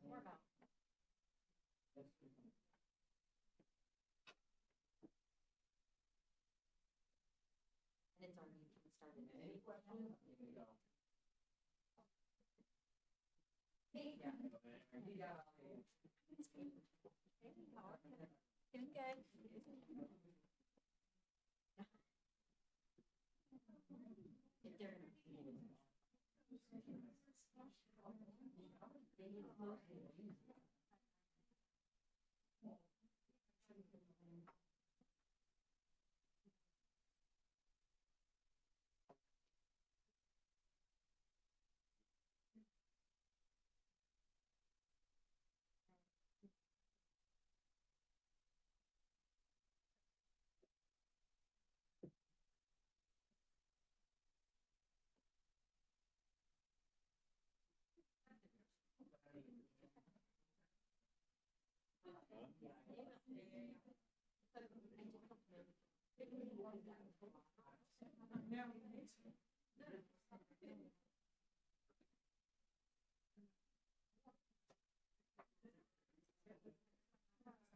More about. And it's already started. Any questions? Yeah.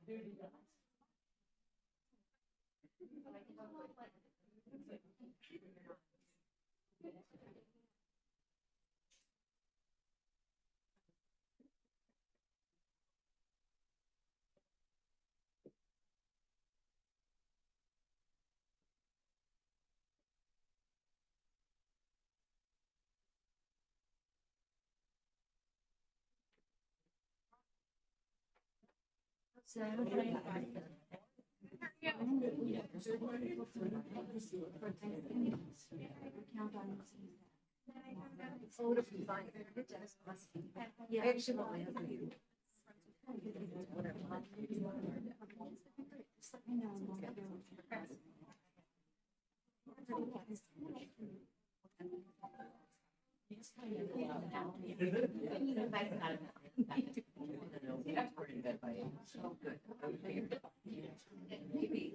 Doing good. If they're so count on oh, it'll be fine. Yeah, actually, well, I have you. Oh, good. Maybe.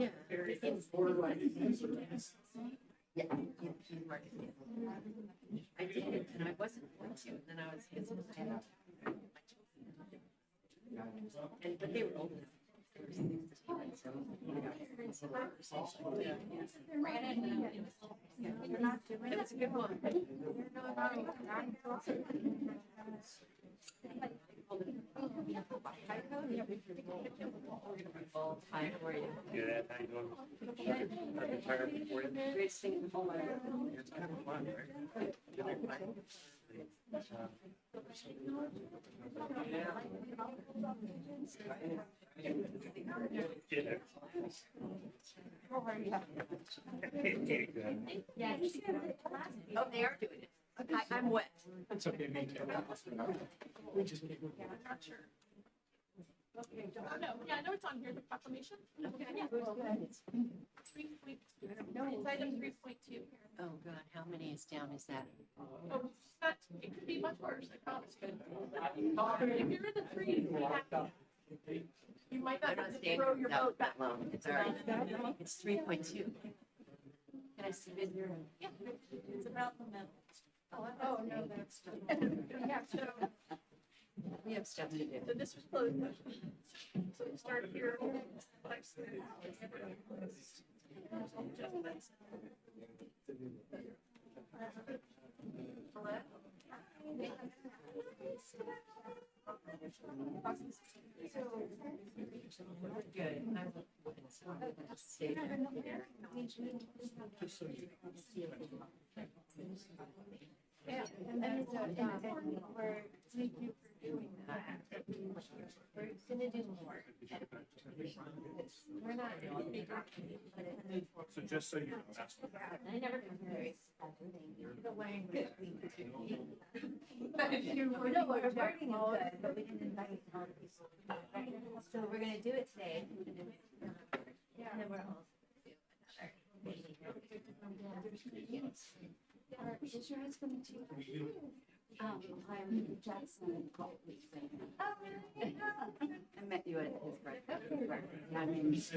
Yeah, I did, and I wasn't going to, and then I was hesitant. And but they were old enough. That was a good one. Hi, how are you? Good. How you doing? I've been tired before you. Greatest thing in the whole life. It's kind of fun, right? How are you? Yeah. Oh, they are doing it. I'm wet. It's okay, me too. We just need to. I'm not sure. Okay. No, yeah, I know it's on here, the proclamation. Okay. Yeah. 3 point, it's item 3.2. Oh, God, how many is down is that? Oh, it's not, it could be much worse, I promise you. If you're in the 3, you might I'm not not have to staying throw your that boat back. long. It's all right. It's 3.2. Can I submit your? Yeah, it's about the middle. Oh, no, that's. Yeah, so, We have stuff to do. so this was closed. So we start here. Good. Stay here. Yeah, and then we're, thank you for doing that. We're gonna do more. We're not doing bigger, but it. So just so you know, that's what. I never compare the language. But if you were. No, our wording is good, but we didn't invite all the people. So we're gonna do it today. And then we're all. Is your husband too? I'm Jackson. I met you at his birthday. My name is.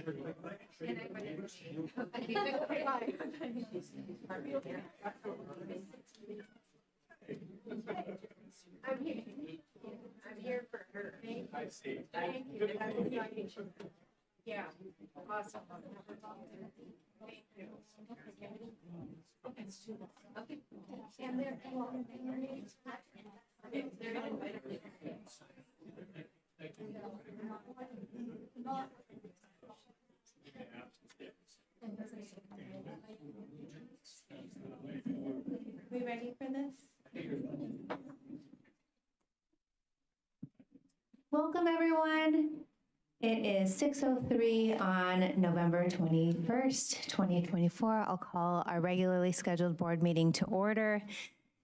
I'm here. I'm here for her. I see. Thank you. Yeah, awesome. Thank you. Okay. And they're going we ready for this? Welcome, everyone. It is 6:03 on November 21st, 2024. I'll call our regularly scheduled board meeting to order.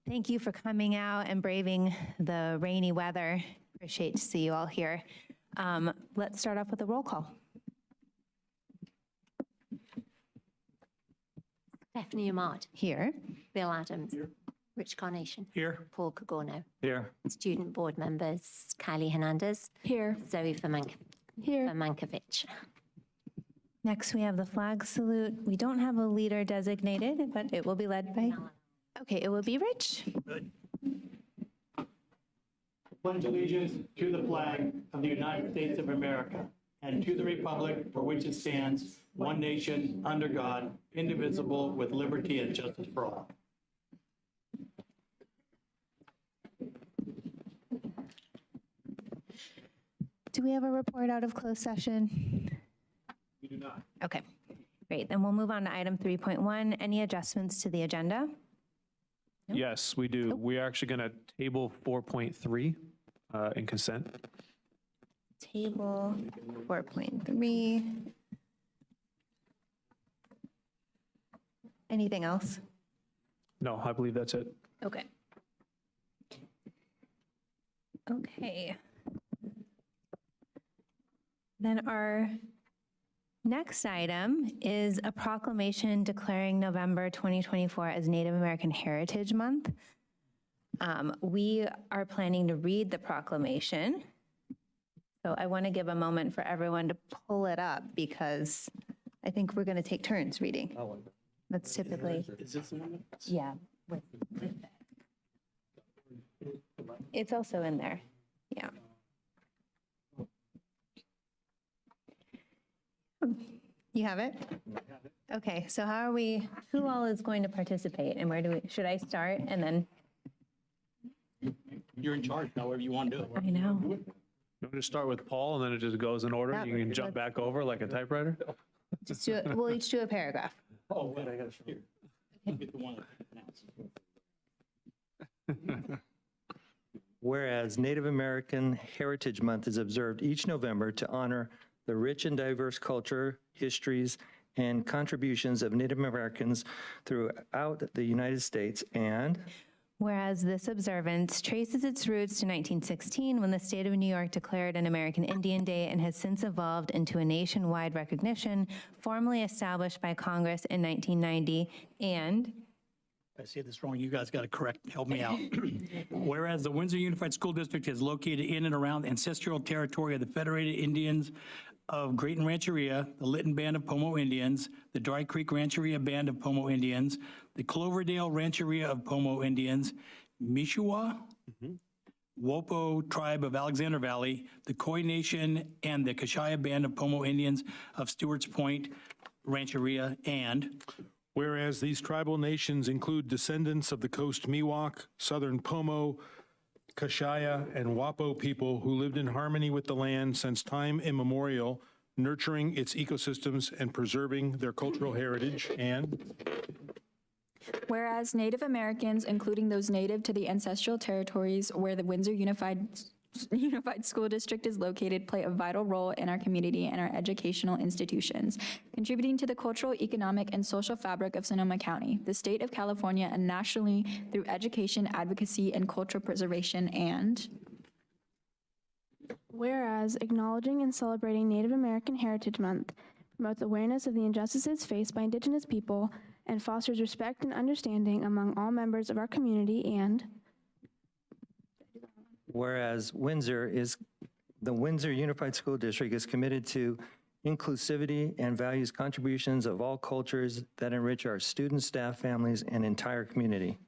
Thank you for coming out and braving the rainy weather. Appreciate to see you all here. Let's start off with a roll call. Stephanie Amott, Here. Bill Adams, Rich Carnation, Here. Paul Cogorno, Here. student board members Kylie Hernandez, Here. Zoe Here. Fermankovic. Next, we have the flag salute. We don't have a leader designated, but it will be led by, okay, it will be Rich. Pledge allegiance to the flag of the United States of America and to the republic for which it stands, one nation, under God, indivisible, with liberty and justice for all. Do we have a report out of closed session? We do not. Okay, great. Then we'll move on to item 3.1. Any adjustments to the agenda? Yes, we do. We're actually going to table 4.3 in consent. Table 4.3. Anything else? No, I believe that's it. Okay. Okay. Then our next item is a proclamation declaring November 2024 as Native American Heritage Month. We are planning to read the proclamation. So I want to give a moment for everyone to pull it up because I think we're going to take turns reading. That's typically, Is this the one? yeah. It's also in there, yeah. You have it? Okay, so how are we, who all is going to participate and where do we, should I start and then, You're in charge, however you want to do it. I know. You want to start with Paul and then it just goes in order? Yeah, You can jump back over like a typewriter? Just do it, we'll each do a paragraph. Oh, wait, I got to here. Get the one announced. Whereas Native American Heritage Month is observed each November to honor the rich and diverse culture, histories, and contributions of Native Americans throughout the United States, and Whereas this observance traces its roots to 1916 when the state of New York declared an American Indian Day and has since evolved into a nationwide recognition formally established by Congress in 1990, and I say this wrong, you guys got to help me out. Whereas the Windsor Unified School District is located in and around the ancestral territory of the Federated Indians of Great and Rancheria, the Lytton Band of Pomo Indians, the Dry Creek Rancheria Band of Pomo Indians, the Cloverdale Rancheria of Pomo Indians, Michoua, Wopo Tribe of Alexander Valley, the Khoi Nation, and the Kashaya Band of Pomo Indians of Stewart's Point Rancheria, and Whereas these tribal nations include descendants of the Coast Miwok, Southern Pomo, Kashaya, and Wapo people who lived in harmony with the land since time immemorial, nurturing its ecosystems and preserving their cultural heritage, and Whereas Native Americans, including those native to the ancestral territories where the Windsor Unified School District is located, play a vital role in our community and our educational institutions, contributing to the cultural, economic, and social fabric of Sonoma County, the state of California, and nationally through education, advocacy, and cultural preservation, and whereas acknowledging and celebrating Native American Heritage Month promotes awareness of the injustices faced by Indigenous people and fosters respect and understanding among all members of our community, and whereas the Windsor Unified School District is committed to inclusivity and values contributions of all cultures that enrich our students, staff, families, and entire community.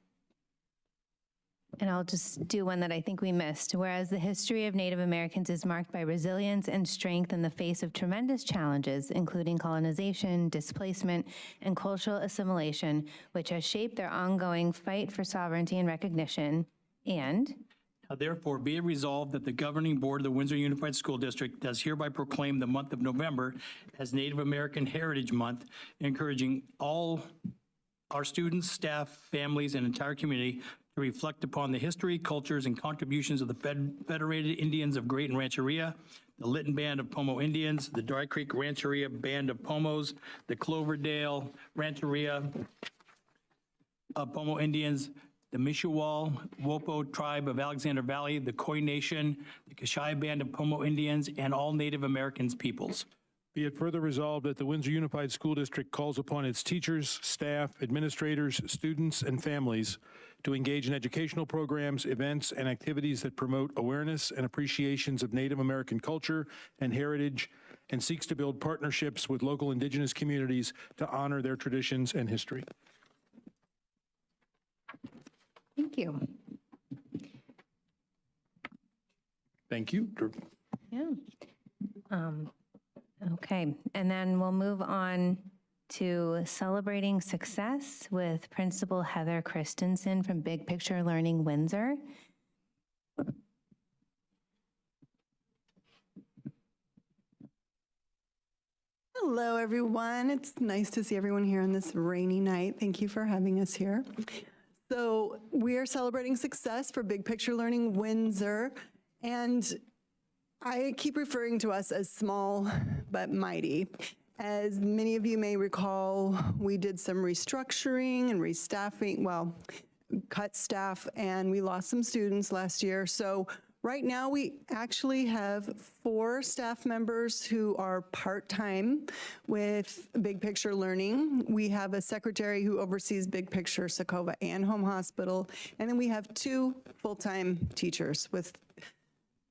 And I'll just do one that I think we missed. Whereas the history of Native Americans is marked by resilience and strength in the face of tremendous challenges, including colonization, displacement, and cultural assimilation, which has shaped their ongoing fight for sovereignty and recognition. And Now therefore be it resolved that the governing board of the Windsor Unified School District does hereby proclaim the month of November as Native American Heritage Month, encouraging all our students, staff, families, and entire community to reflect upon the history, cultures, and contributions of the Federated Indians of Great and Rancheria, the Lytton Band of Pomo Indians, the Dry Creek Rancheria Band of Pomos, the Cloverdale Rancheria of Pomo Indians, the Mishawal Wopo Tribe of Alexander Valley, the Khoi Nation, the Kashaya Band of Pomo Indians, and all Native Americans peoples. Be it further resolved that the Windsor Unified School District calls upon its teachers, staff, administrators, students, and families to engage in educational programs, events, and activities that promote awareness and appreciations of Native American culture and heritage, and seeks to build partnerships with local Indigenous communities to honor their traditions and history. thank you. Thank you. Yeah. Okay, and then we'll move on to celebrating success with Principal Heather Christensen from Big Picture Learning Windsor. Hello, everyone. It's nice to see everyone here on this rainy night. Thank you for having us here. So we are celebrating success for Big Picture Learning Windsor, and I keep referring to us as small but mighty. As many of you may recall, we did some restructuring and restaffing, well, cut staff, and we lost some students last year. So right now we actually have 4 staff members who are part-time with Big Picture Learning. We have a secretary who oversees Big Picture Sokovia and Home Hospital, and then we have 2 full-time teachers with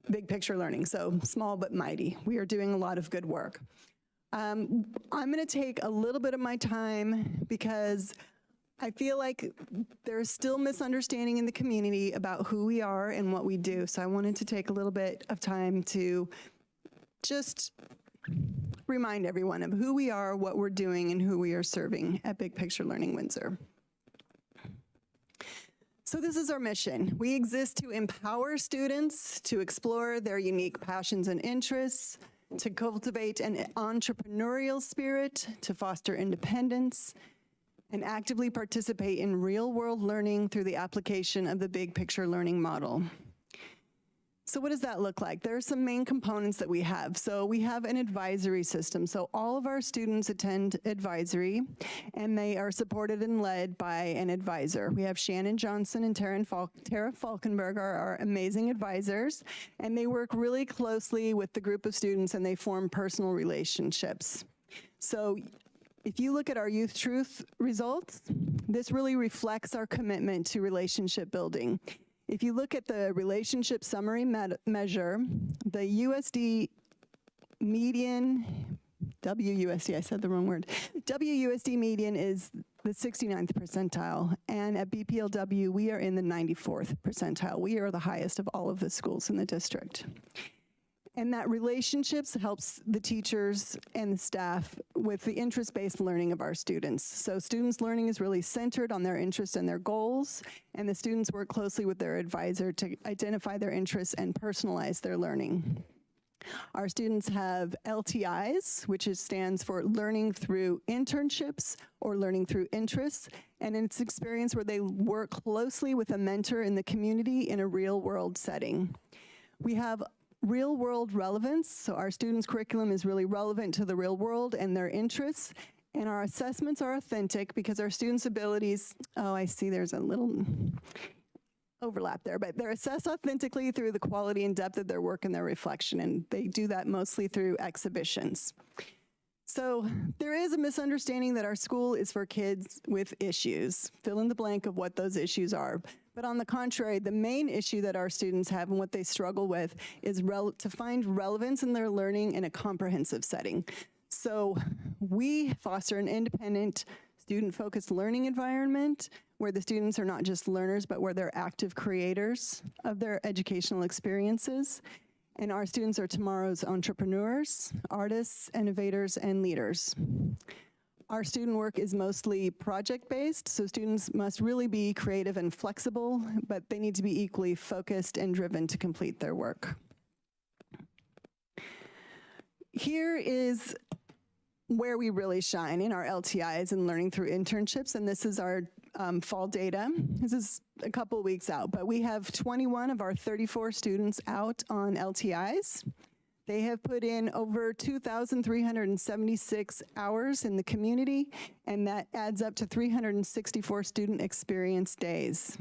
Big Picture Learning, so small but mighty. We are doing a lot of good work. I'm going to take a little bit of my time because I feel like there's still misunderstanding in the community about who we are and what we do. So I wanted to take a little bit of time to just remind everyone of who we are, what we're doing, and who we are serving at Big Picture Learning Windsor. So this is our mission. We exist to empower students to explore their unique passions and interests, to cultivate an entrepreneurial spirit, to foster independence, and actively participate in real-world learning through the application of the Big Picture Learning model. So what does that look like? There are some main components that we have. So we have an advisory system. So all of our students attend advisory, and they are supported and led by an advisor. We have Shannon Johnson and Tara Falkenberg are our amazing advisors, and they work really closely with the group of students, and they form personal relationships. So if you look at our Youth Truth results, this really reflects our commitment to relationship building. If you look at the relationship summary measure, the USD median, WUSD, I said the wrong word, WUSD median is the 69th percentile, and at BPLW, we are in the 94th percentile. We are the highest of all of the schools in the district. And that relationships helps the teachers and the staff with the interest-based learning of our students. So students' learning is really centered on their interests and their goals, and the students work closely with their advisor to identify their interests and personalize their learning. Our students have LTIs, which stands for Learning Through Internships or Learning Through Interests, and it's an experience where they work closely with a mentor in the community in a real-world setting. We have real-world relevance, so our students' curriculum is really relevant to the real world and their interests, and our assessments are authentic because our students' abilities, oh, I see there's a little overlap there, but they're assessed authentically through the quality and depth of their work and their reflection, and they do that mostly through exhibitions. So there is a misunderstanding that our school is for kids with issues. Fill in the blank of what those issues are. But on the contrary, the main issue that our students have and what they struggle with is to find relevance in their learning in a comprehensive setting. So we foster an independent, student-focused learning environment where the students are not just learners, but where they're active creators of their educational experiences. And our students are tomorrow's entrepreneurs, artists, innovators, and leaders. Our student work is mostly project-based, so students must really be creative and flexible, but they need to be equally focused and driven to complete their work. Here is where we really shine in our LTIs and learning through internships, and this is our fall data. This is a couple weeks out, but we have 21 of our 34 students out on LTIs. They have put in over 2,376 hours in the community, and that adds up to 364 student experience days.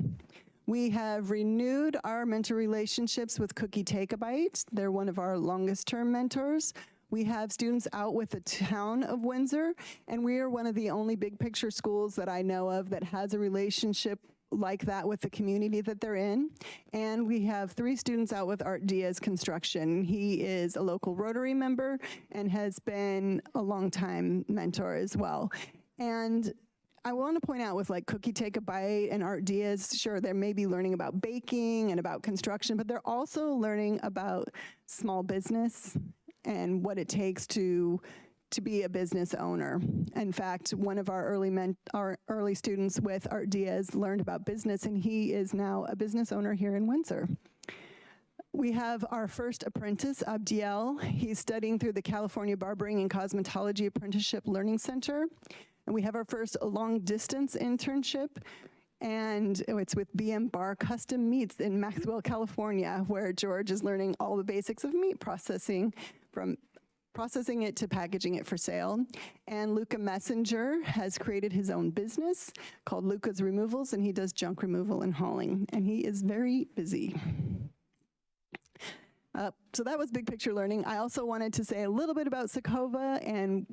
We have renewed our mentor relationships with Cookie Take-A-Bite. They're one of our longest term mentors. We have students out with the town of Windsor, and we are one of the only big picture schools that I know of that has a relationship like that with the community that they're in. And we have 3 students out with Art Diaz Construction. He is a local Rotary member and has been a longtime mentor as well. And I want to point out with like Cookie Take-A-Bite and Art Diaz, sure, they may be learning about baking and about construction, but they're also learning about small business and what it takes to be a business owner. In fact, one of our early students with Art Diaz learned about business, and he is now a business owner here in Windsor. We have our first apprentice, Abdiel. He's studying through the California Barbering and Cosmetology Apprenticeship Learning Center. And we have our first long-distance internship, and it's with BM Bar Custom Meats in Maxwell, California, where George is learning all the basics of meat processing, from processing it to packaging it for sale. And Luca Messenger has created his own business called Luca's Removals, and he does junk removal and hauling, and he is very busy. So that was big picture learning. I also wanted to say a little bit about Sakova and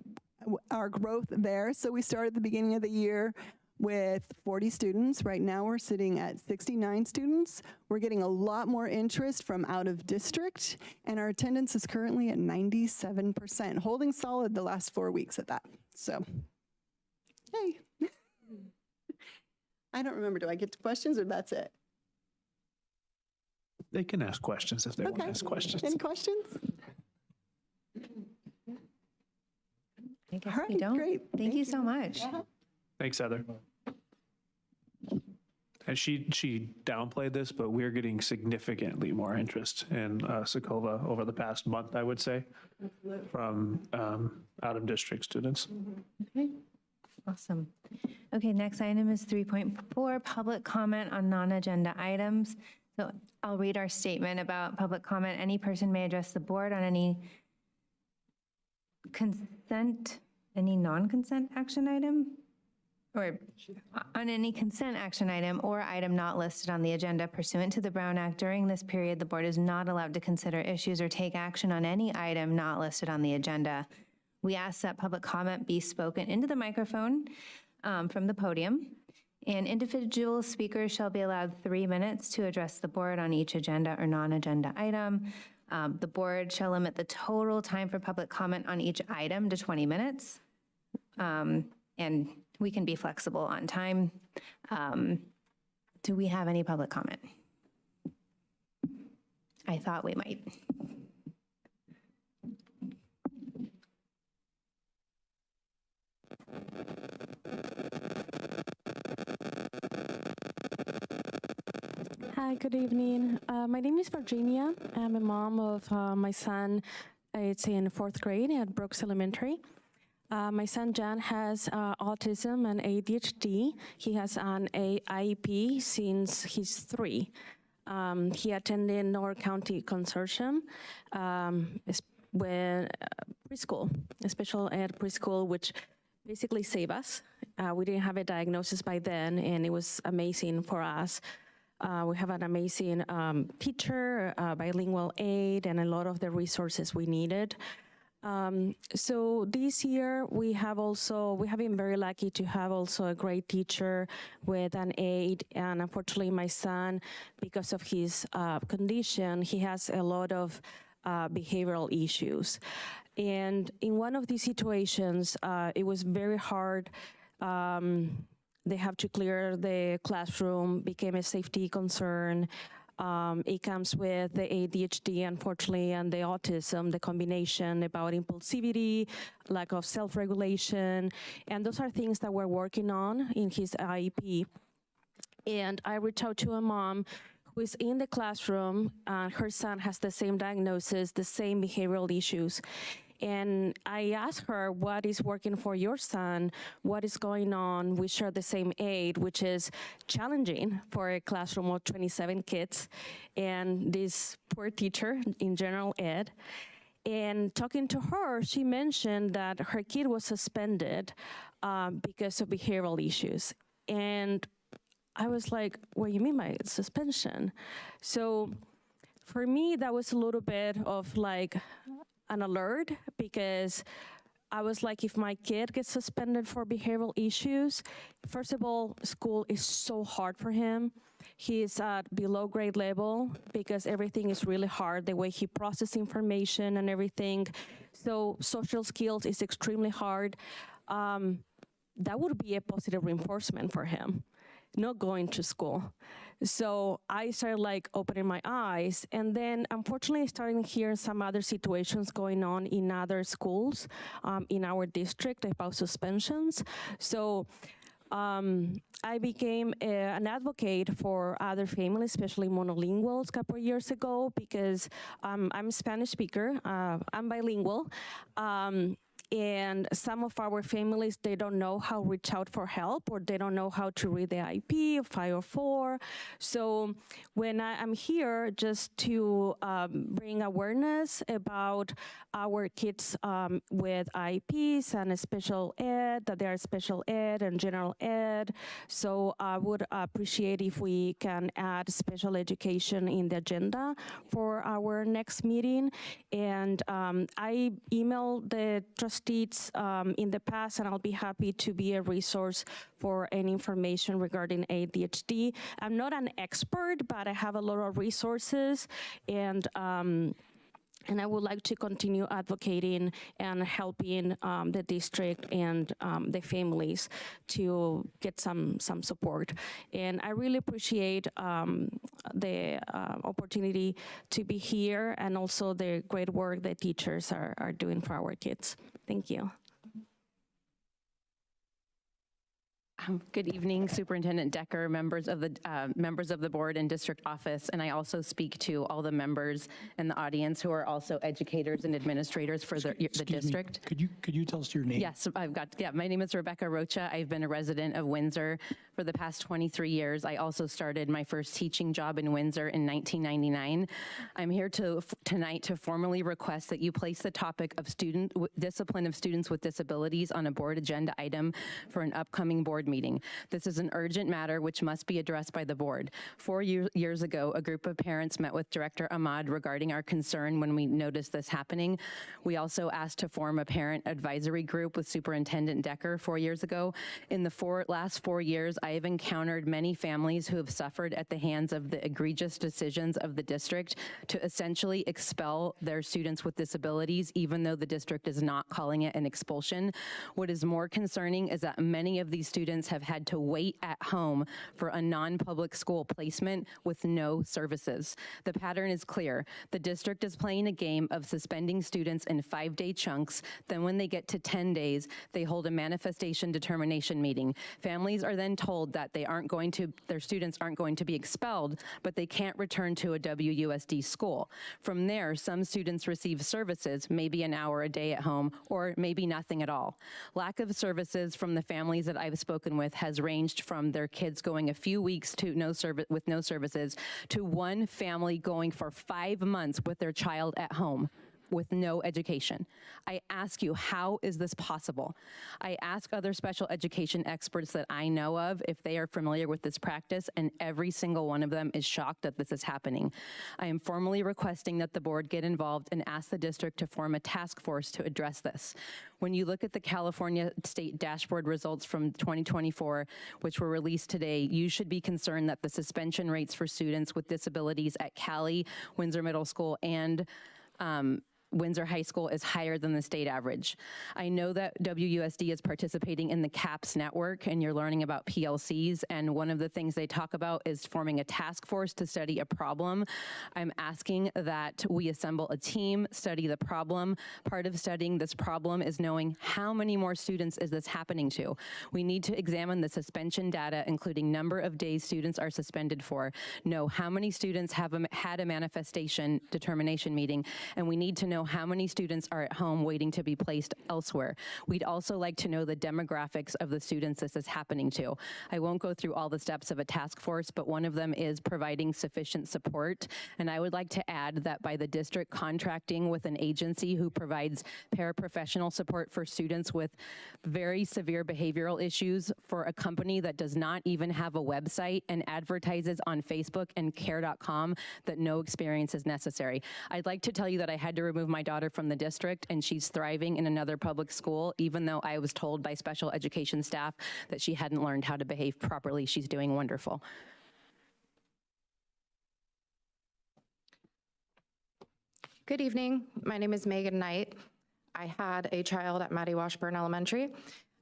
our growth there. So we started at the beginning of the year with 40 students. Right now we're sitting at 69 students. We're getting a lot more interest from out of district, and our attendance is currently at 97%, holding solid the last 4 weeks at that. So, yay. I don't remember, do I get to questions or that's it? They can ask questions if they want to ask questions. Any questions? I guess All right, we don't. great. Thank you so much. Thanks, Heather. And she downplayed this, but we're getting significantly more interest in Sakova over the past month, I would say, from out-of-district students. Okay, awesome. Okay, next item is 3.4, public comment on non-agenda items. So I'll read our statement about public comment. Any person may address the board on any non-consent action item, or on any consent action item or item not listed on the agenda pursuant to the Brown Act. During this period, the board is not allowed to consider issues or take action on any item not listed on the agenda. We ask that public comment be spoken into the microphone from the podium, and individual speakers shall be allowed 3 minutes to address the board on each agenda or non-agenda item. The board shall limit the total time for public comment on each item to 20 minutes. And we can be flexible on time. Do we have any public comment? I thought we might. Hi, good evening. My name is Virginia. I'm a mom of my son. It's in 4th grade at Brooks Elementary. My son John has autism and ADHD. He has an IEP since he's 3. He attended North County Consortium with preschool, a special ed preschool, which basically saved us. We didn't have a diagnosis by then, and it was amazing for us. We have an amazing teacher, bilingual aid, and a lot of the resources we needed. So this year we have been very lucky to have also a great teacher with an aide, and unfortunately my son, because of his condition, he has a lot of behavioral issues. And in one of these situations, it was very hard. They have to clear the classroom, became a safety concern. It comes with the ADHD, unfortunately, and the autism, the combination about impulsivity, lack of self-regulation, and those are things that we're working on in his IEP. And I reached out to a mom who is in the classroom. Her son has the same diagnosis, the same behavioral issues. And I asked her, what is working for your son? What is going on? We share the same aid, which is challenging for a classroom of 27 kids and this poor teacher in general ed. And talking to her, she mentioned that her kid was suspended because of behavioral issues. And I was like, what do you mean by suspension? So for me, that was a little bit of like an alert, because I was like, if my kid gets suspended for behavioral issues, first of all, school is so hard for him. He is at below grade level because everything is really hard, the way he processes information and everything. So social skills is extremely hard. That would be a positive reinforcement for him, not going to school. So I started like opening my eyes, and then unfortunately starting hearing some other situations going on in other schools in our district about suspensions. So I became an advocate for other families, especially monolinguals, a couple of years ago, because I'm a Spanish speaker, I'm bilingual. And some of our families, they don't know how to reach out for help, or they don't know how to read the IP 504. So when I'm here just to bring awareness about our kids with IEPs and special ed, that they are special ed and general ed. So I would appreciate if we can add special education in the agenda for our next meeting. And I emailed the trustees in the past, and I'll be happy to be a resource for any information regarding ADHD. I'm not an expert, but I have a lot of resources, and I would like to continue advocating and helping the district and the families to get some support. And I really appreciate the opportunity to be here, and also the great work that teachers are doing for our kids. Thank you. Good evening, Superintendent Decker, members of the board and district office, and I also speak to all the members in the audience who are also educators and administrators for the district. Could you tell us your name? Yes, my name is Rebecca Rocha. I've been a resident of Windsor for the past 23 years. I also started my first teaching job in Windsor in 1999. I'm here tonight to formally request that you place the topic of discipline of students with disabilities on a board agenda item for an upcoming board meeting. This is an urgent matter which must be addressed by the board. 4 years ago, a group of parents met with Director Ahmad regarding our concern when we noticed this happening. We also asked to form a parent advisory group with Superintendent Decker 4 years ago. In the last 4 years, I have encountered many families who have suffered at the hands of the egregious decisions of the district to essentially expel their students with disabilities, even though the district is not calling it an expulsion. What is more concerning is that many of these students have had to wait at home for a non-public school placement with no services. The pattern is clear. The district is playing a game of suspending students in 5-day chunks. Then when they get to 10 days, they hold a manifestation determination meeting. Families are then told that their students aren't going to be expelled, but they can't return to a WUSD school. From there, some students receive services, maybe an hour a day at home, or maybe nothing at all. Lack of services from the families that I've spoken with has ranged from their kids going a few weeks to with no services, to one family going for 5 months with their child at home. with no education. I ask you, how is this possible? I ask other special education experts that I know of if they are familiar with this practice, and every single one of them is shocked that this is happening. I am formally requesting that the board get involved and ask the district to form a task force to address this. When you look at the California State dashboard results from 2024, which were released today, you should be concerned that the suspension rates for students with disabilities at Cali, Windsor Middle School, and Windsor High School is higher than the state average. I know that WUSD is participating in the CAPS network, and you're learning about PLCs, and one of the things they talk about is forming a task force to study a problem. I'm asking that we assemble a team, study the problem. Part of studying this problem is knowing how many more students is this happening to. We need to examine the suspension data, including number of days students are suspended for, know how many students have had a manifestation determination meeting, and we need to know how many students are at home waiting to be placed elsewhere. We'd also like to know the demographics of the students this is happening to. I won't go through all the steps of a task force, but one of them is providing sufficient support. And I would like to add that by the district contracting with an agency who provides paraprofessional support for students with very severe behavioral issues, for a company that does not even have a website and advertises on Facebook and care.com, that no experience is necessary. I'd like to tell you that I had to remove my daughter from the district, and she's thriving in another public school, even though I was told by special education staff that she hadn't learned how to behave properly. She's doing wonderful. Good evening. My name is Megan Knight. I had a child at Maddie Washburn Elementary.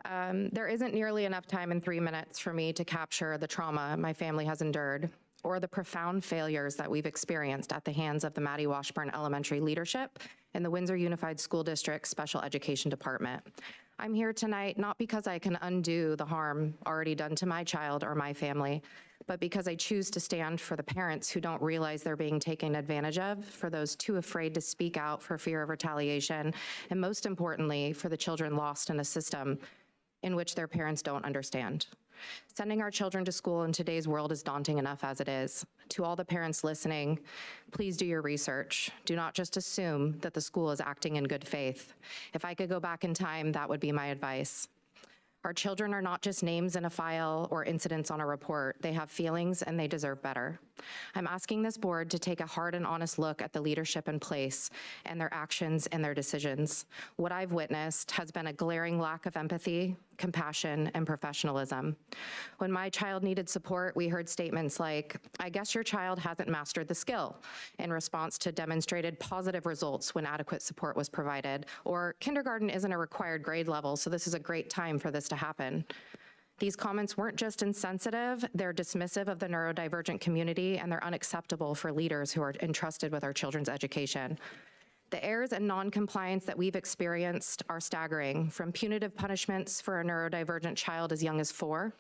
There isn't nearly enough time in 3 minutes for me to capture the trauma my family has endured, or the profound failures that we've experienced at the hands of the Maddie Washburn Elementary leadership and the Windsor Unified School District Special Education Department. I'm here tonight not because I can undo the harm already done to my child or my family, but because I choose to stand for the parents who don't realize they're being taken advantage of, for those too afraid to speak out for fear of retaliation, and most importantly, for the children lost in a system in which their parents don't understand. Sending our children to school in today's world is daunting enough as it is. To all the parents listening, please do your research. Do not just assume that the school is acting in good faith. If I could go back in time, that would be my advice. Our children are not just names in a file or incidents on a report. They have feelings and they deserve better. I'm asking this board to take a hard and honest look at the leadership in place and their actions and their decisions. What I've witnessed has been a glaring lack of empathy, compassion, and professionalism. When my child needed support, we heard statements like, "I guess your child hasn't mastered the skill," in response to demonstrated positive results when adequate support was provided, or "Kindergarten isn't a required grade level, so this is a great time for this to happen." These comments weren't just insensitive, they're dismissive of the neurodivergent community, and they're unacceptable for leaders who are entrusted with our children's education. The errors and non-compliance that we've experienced are staggering, from punitive punishments for a neurodivergent child as young as 4,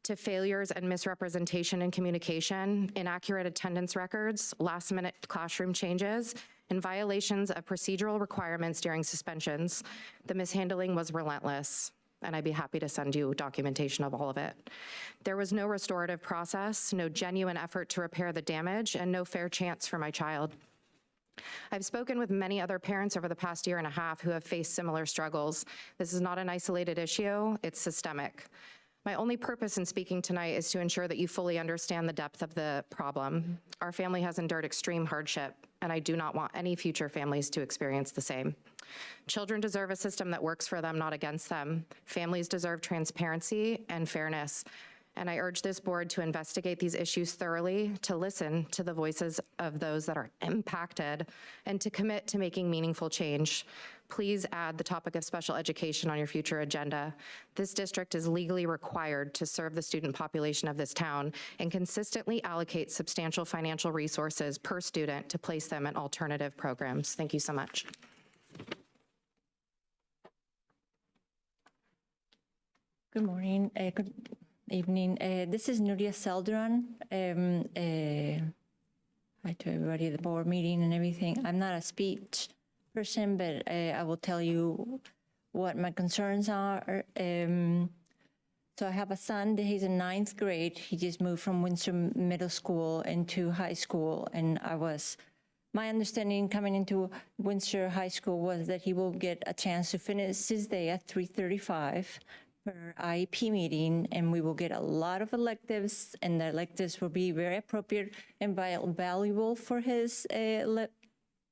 to failures and misrepresentation in communication, inaccurate attendance records, last-minute classroom changes, and violations of procedural requirements during suspensions. The mishandling was relentless, and I'd be happy to send you documentation of all of it. There was no restorative process, no genuine effort to repair the damage, and no fair chance for my child. I've spoken with many other parents over the past year and a half who have faced similar struggles. This is not an isolated issue, it's systemic. My only purpose in speaking tonight is to ensure that you fully understand the depth of the problem. Our family has endured extreme hardship, and I do not want any future families to experience the same. Children deserve a system that works for them, not against them. Families deserve transparency and fairness. And I urge this board to investigate these issues thoroughly, to listen to the voices of those that are impacted, and to commit to making meaningful change. Please add the topic of special education on your future agenda. This district is legally required to serve the student population of this town and consistently allocate substantial financial resources per student to place them in alternative programs. Thank you so much. Good morning. Good evening. This is Nuria Selduran. Hi to everybody at the board meeting and everything. I'm not a speech person, but I will tell you what my concerns are. So I have a son, he's in 9th grade. He just moved from Windsor Middle School into high school, and I was my understanding coming into Windsor High School was that he will get a chance to finish his day at 3:35 for IEP meeting, and we will get a lot of electives, and the electives will be very appropriate and valuable for his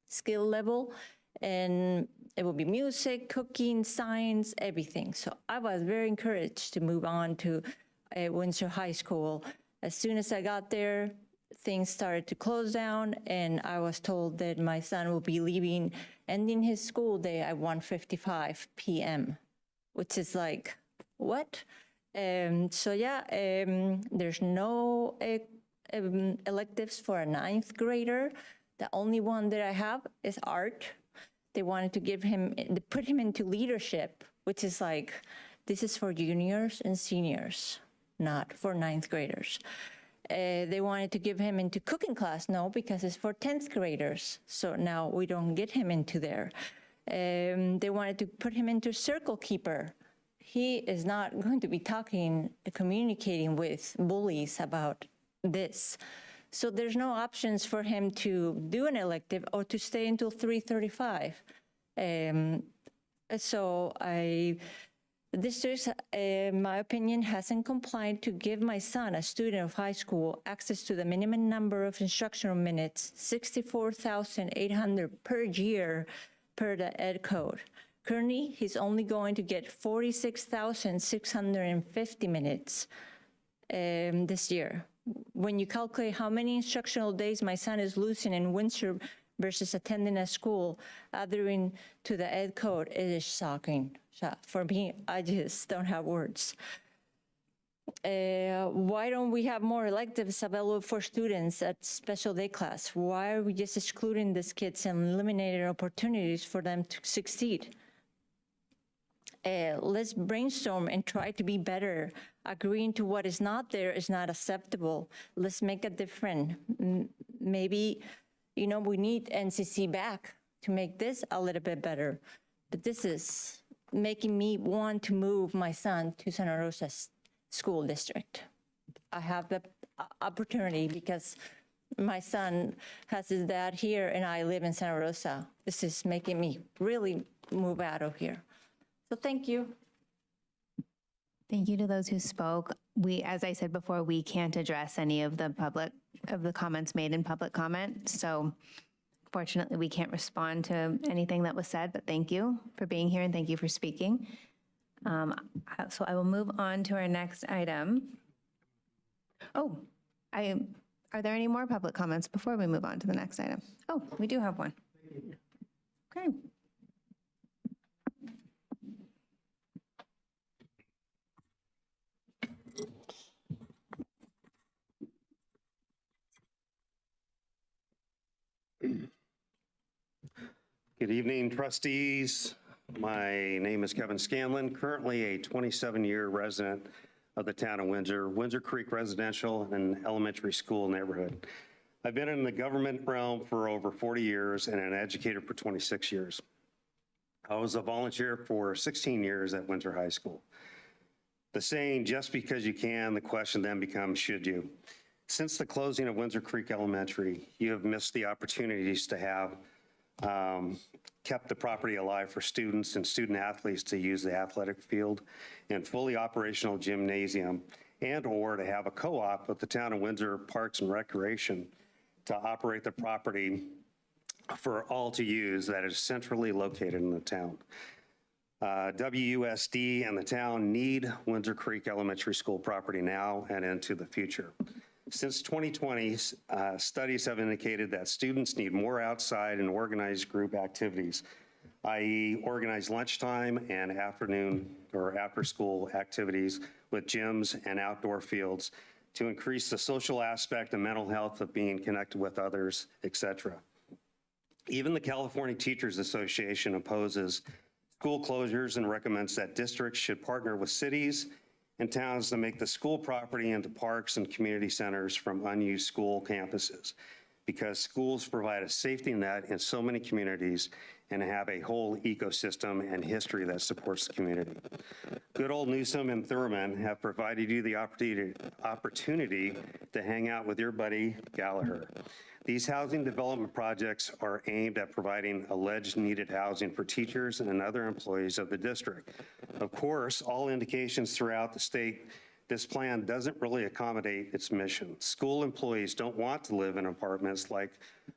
skill level. And it will be music, cooking, science, everything. So I was very encouraged to move on to Windsor High School. As soon as I got there, things started to close down, and I was told that my son will be leaving, ending his school day at 1:55 p.m., which is like, what? So yeah, there's no electives for a 9th grader. The only one that I have is art. They wanted to put him into leadership, which is like, this is for juniors and seniors, not for 9th graders. They wanted to give him into cooking class. No, because it's for 10th graders. So now we don't get him into there. They wanted to put him into circle keeper. He is not going to be communicating with bullies about this. So there's no options for him to do an elective or to stay until 3:35. So the district, in my opinion, hasn't complied to give my son, a student of high school, access to the minimum number of instructional minutes, 64,800 per year per the Ed Code. Currently, he's only going to get 46,650 minutes this year. When you calculate how many instructional days my son is losing in Windsor versus attending a school adhering to the Ed Code, it is shocking. For me, I just don't have words. Why don't we have more electives available for students at special day class? Why are we just excluding these kids and eliminating opportunities for them to succeed? Let's brainstorm and try to be better. Agreeing to what is not there is not acceptable. Let's make a difference. Maybe, we need NCC back to make this a little bit better. But this is making me want to move my son to Santa Rosa School District. I have the opportunity because my son has his dad here and I live in Santa Rosa. This is making me really move out of here. So thank you. Thank you to those who spoke. As I said before, we can't address any of the comments made in public comment. So fortunately, we can't respond to anything that was said, but thank you for being here and thank you for speaking. So I will move on to our next item. Oh, are there any more public comments before we move on to the next item? Oh, we do have one. Okay. Good evening, trustees. My name is Kevin Scanlon, currently a 27-year resident of the town of Windsor, Windsor Creek Residential and Elementary School neighborhood. I've been in the government realm for over 40 years and an educator for 26 years. I was a volunteer for 16 years at Windsor High School. The saying, just because you can, the question then becomes, should you? Since the closing of Windsor Creek Elementary, you have missed the opportunities to have kept the property alive for students and student athletes to use the athletic field and fully operational gymnasium, and or to have a co-op with the town of Windsor Parks and Recreation to operate the property for all to use that is centrally located in the town. WUSD and the town need Windsor Creek Elementary School property now and into the future. Since 2020, studies have indicated that students need more outside and organized group activities, i.e. organized lunchtime and afternoon or after school activities with gyms and outdoor fields to increase the social aspect and mental health of being connected with others, etc. Even the California Teachers Association opposes school closures and recommends that districts should partner with cities and towns to make the school property into parks and community centers from unused school campuses. because schools provide a safety net in so many communities and have a whole ecosystem and history that supports the community. Good old Newsom and Thurman have provided you the opportunity to hang out with your buddy Gallagher. These housing development projects are aimed at providing alleged needed housing for teachers and other employees of the district. Of course, all indications throughout the state, this plan doesn't really accommodate its mission. School employees don't want to live in apartments like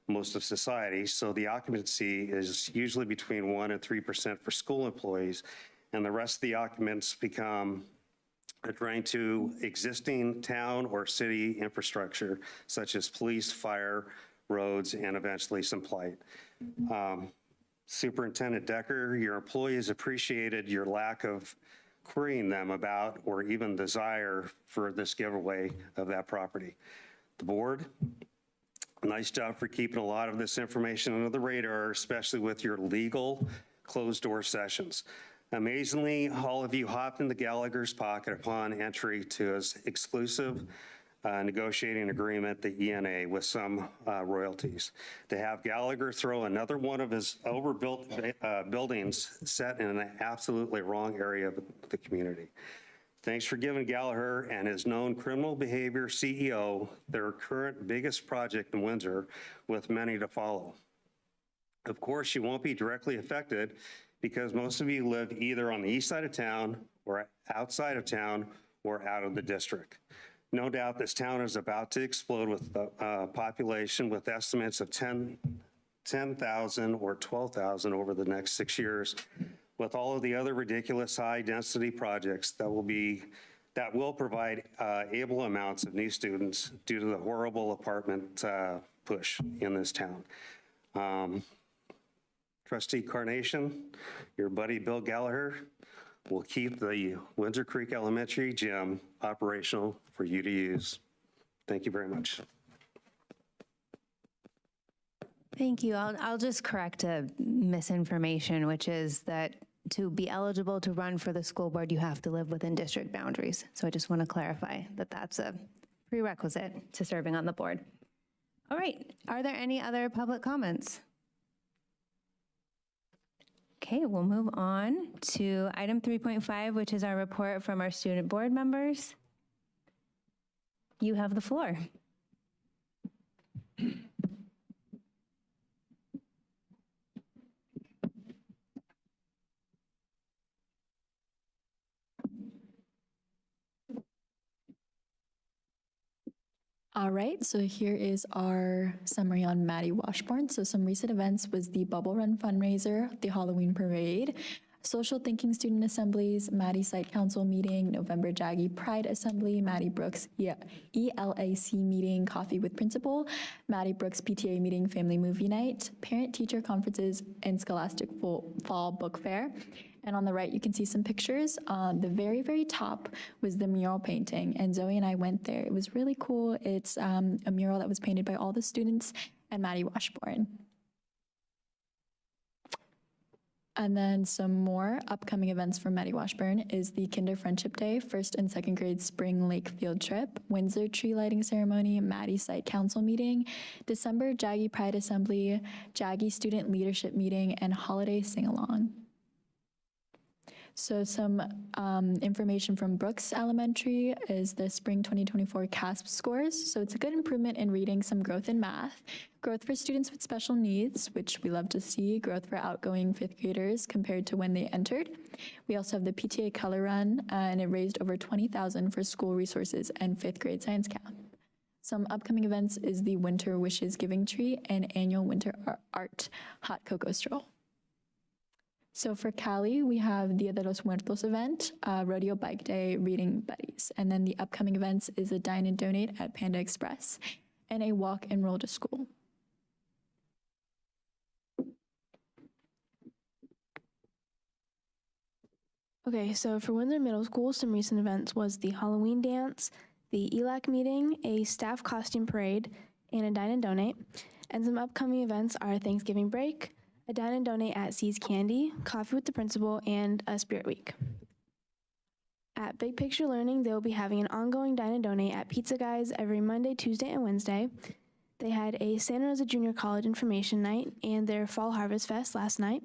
most of society, so the occupancy is usually between 1% and 3% for school employees, and the rest of the occupants become a drain to existing town or city infrastructure, such as police, fire, roads, and eventually some plight. Superintendent Decker, your employees appreciated your lack of querying them about or even desire for this giveaway of that property. The board, nice job for keeping a lot of this information under the radar, especially with your legal closed-door sessions. Amazingly, all of you hopped into Gallagher's pocket upon entry to his exclusive negotiating agreement, the ENA, with some royalties. To have Gallagher throw another one of his overbuilt buildings set in an absolutely wrong area of the community. Thanks for giving Gallagher and his known criminal behavior CEO their current biggest project in Windsor, with many to follow. Of course, you won't be directly affected because most of you live either on the east side of town or outside of town or out of the district. No doubt this town is about to explode with a population with estimates of 10,000 or 12,000 over the next 6 years, with all of the other ridiculous high density projects that will provide able amounts of new students due to the horrible apartment push in this town. Trustee Carnation, your buddy Bill Gallagher will keep the Windsor Creek Elementary gym operational for you to use. Thank you very much. Thank you. I'll just correct a misinformation, which is that to be eligible to run for the school board, you have to live within district boundaries. So I just want to clarify that that's a prerequisite to serving on the board. All right. Are there any other public comments? Okay, we'll move on to item 3.5, which is our report from our student board members. You have the floor. All right, so here is our summary on Maddie Washburn. So some recent events was the Bubble Run fundraiser, the Halloween parade, Social Thinking Student Assemblies, Maddie Site Council meeting, November Jaggy Pride Assembly, Maddie Brooks ELAC meeting, Coffee with Principal, Maddie Brooks PTA meeting, Family Movie Night, Parent-Teacher Conferences, and Scholastic Fall Book Fair. And on the right, you can see some pictures. On the very, very top was the mural painting, and Zoe and I went there. It was really cool. It's a mural that was painted by all the students and Maddie Washburn. And then some more upcoming events for Maddie Washburn is the Kinder Friendship Day, 1st and 2nd grade spring lake field trip, Windsor tree lighting ceremony, Maddie Site Council meeting, December Jaggy Pride Assembly, Jaggy Student Leadership meeting, and holiday sing-along. So some information from Brooks Elementary is the spring 2024 CASP scores. So it's a good improvement in reading, some growth in math, growth for students with special needs, which we love to see, growth for outgoing 5th graders compared to when they entered. We also have the PTA Color Run, and it raised over $20,000 for school resources and 5th grade science camp. Some upcoming events is the Winter Wishes Giving Tree and annual Winter Art Hot Cocoa Stroll. So for Cali, we have Dia de los Muertos event, Rodeo Bike Day, Reading Buddies. And then the upcoming events is a Dine and Donate at Panda Express and a Walk and Roll to School. Okay, so for Windsor Middle School, some recent events was the Halloween dance, the ELAC meeting, a staff costume parade, and a Dine and Donate. And some upcoming events are Thanksgiving break, a Dine and Donate at See's Candy, Coffee with the Principal, and a Spirit Week. At Big Picture Learning, they will be having an ongoing Dine and Donate at Pizza Guys every Monday, Tuesday, and Wednesday. They had a Santa Rosa Junior College Information Night and their Fall Harvest Fest last night.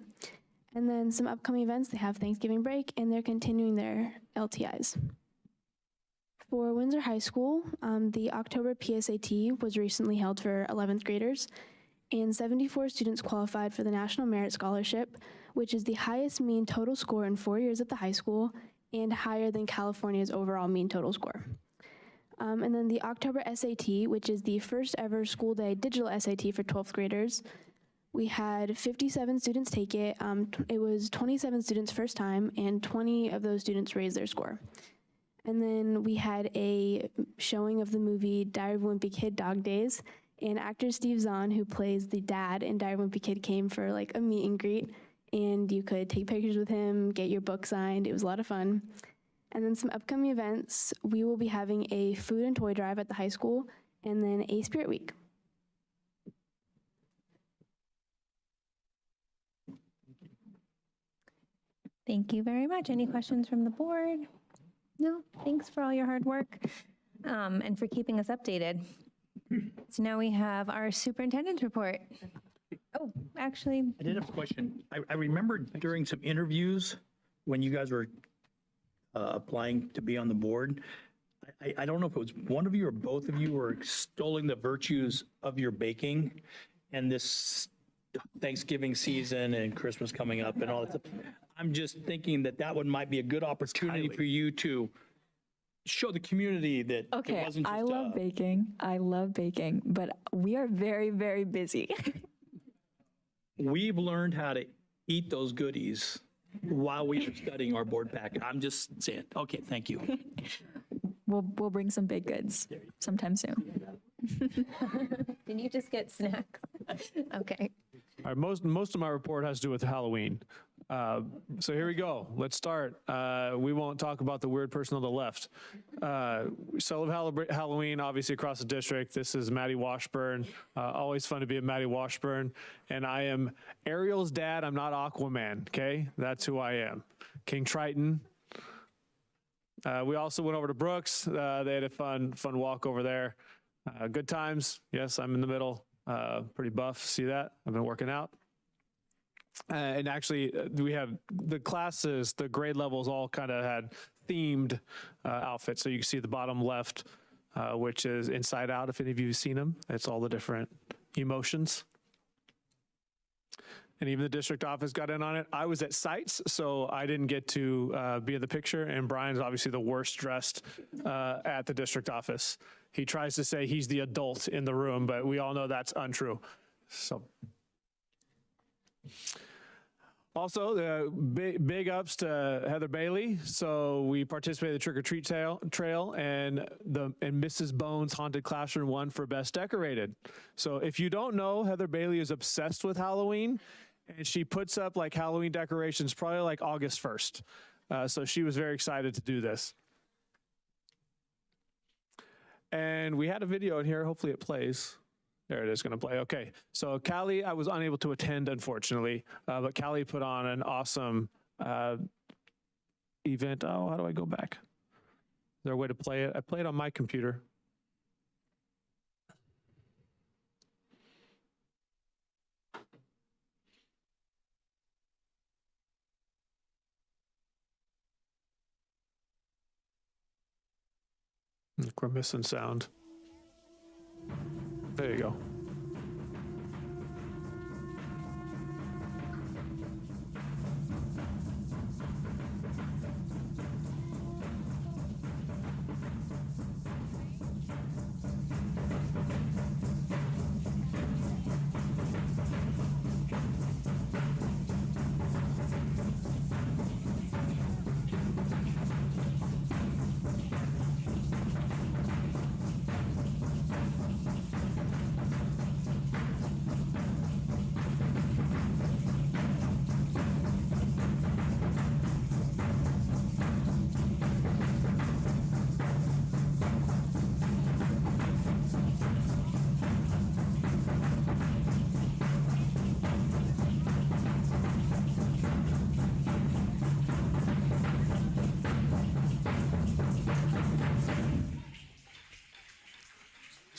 And then some upcoming events, they have Thanksgiving break and they're continuing their LTIs. For Windsor High School, the October PSAT was recently held for 11th graders, and 74 students qualified for the National Merit Scholarship, which is the highest mean total score in 4 years at the high school and higher than California's overall mean total score. And then the October SAT, which is the first ever school day digital SAT for 12th graders. We had 57 students take it. It was 27 students first time, and 20 of those students raised their score. And then we had a showing of the movie Diary of a Wimpy Kid, Dog Days, and actor Steve Zahn, who plays the dad in Diary of a Wimpy Kid, came for like a meet and greet, and you could take pictures with him, get your book signed. It was a lot of fun. And then some upcoming events, we will be having a food and toy drive at the high school, and then a spirit week. Thank you very much. Any questions from the board? No, thanks for all your hard work and for keeping us updated. So now we have our superintendent's report. Oh, actually. I did have a question. I remember during some interviews when you guys were applying to be on the board, I don't know if it was one of you or both of you were extolling the virtues of your baking and this Thanksgiving season and Christmas coming up and all that stuff. I'm just thinking that one might be a good opportunity for you to show the community that it wasn't just I love baking. I love baking, but we are very, very busy. We've learned how to eat those goodies while we are studying our board packet. I'm just saying. Okay, thank you. We'll bring some baked goods sometime soon. Did you just get snacks? Okay. All right, most of my report has to do with Halloween. So here we go. Let's start. We won't talk about the weird person on the left. We celebrate Halloween, obviously, across the district. This is Maddie Washburn. Always fun to be at Maddie Washburn. And I am Ariel's dad. I'm not Aquaman, okay? That's who I am. King Triton. We also went over to Brooks. They had a fun walk over there. Good times. Yes, I'm in the middle. Pretty buff. See that? I've been working out. And actually, we had the classes, the grade levels all kind of had themed outfits. So you can see the bottom left, which is Inside Out, if any of you have seen them. It's all the different emotions. And even the district office got in on it. I was at sites, so I didn't get to be in the picture. And Brian's obviously the worst dressed at the district office. He tries to say he's the adult in the room, but we all know that's untrue. So. Also, the big ups to Heather Bailey. So we participated in the Trick or Treat trail, and Mrs. Bones Haunted Classroom won for Best Decorated. So if you don't know, Heather Bailey is obsessed with Halloween, and she puts up like Halloween decorations probably like August 1st. So she was very excited to do this. And we had a video in here. Hopefully it plays. There it is, going to play. Okay, so Callie, I was unable to attend, unfortunately, but Callie put on an awesome event. Oh, how do I go back? Is there a way to play it? I play it on my computer. I think we're missing sound. There you go.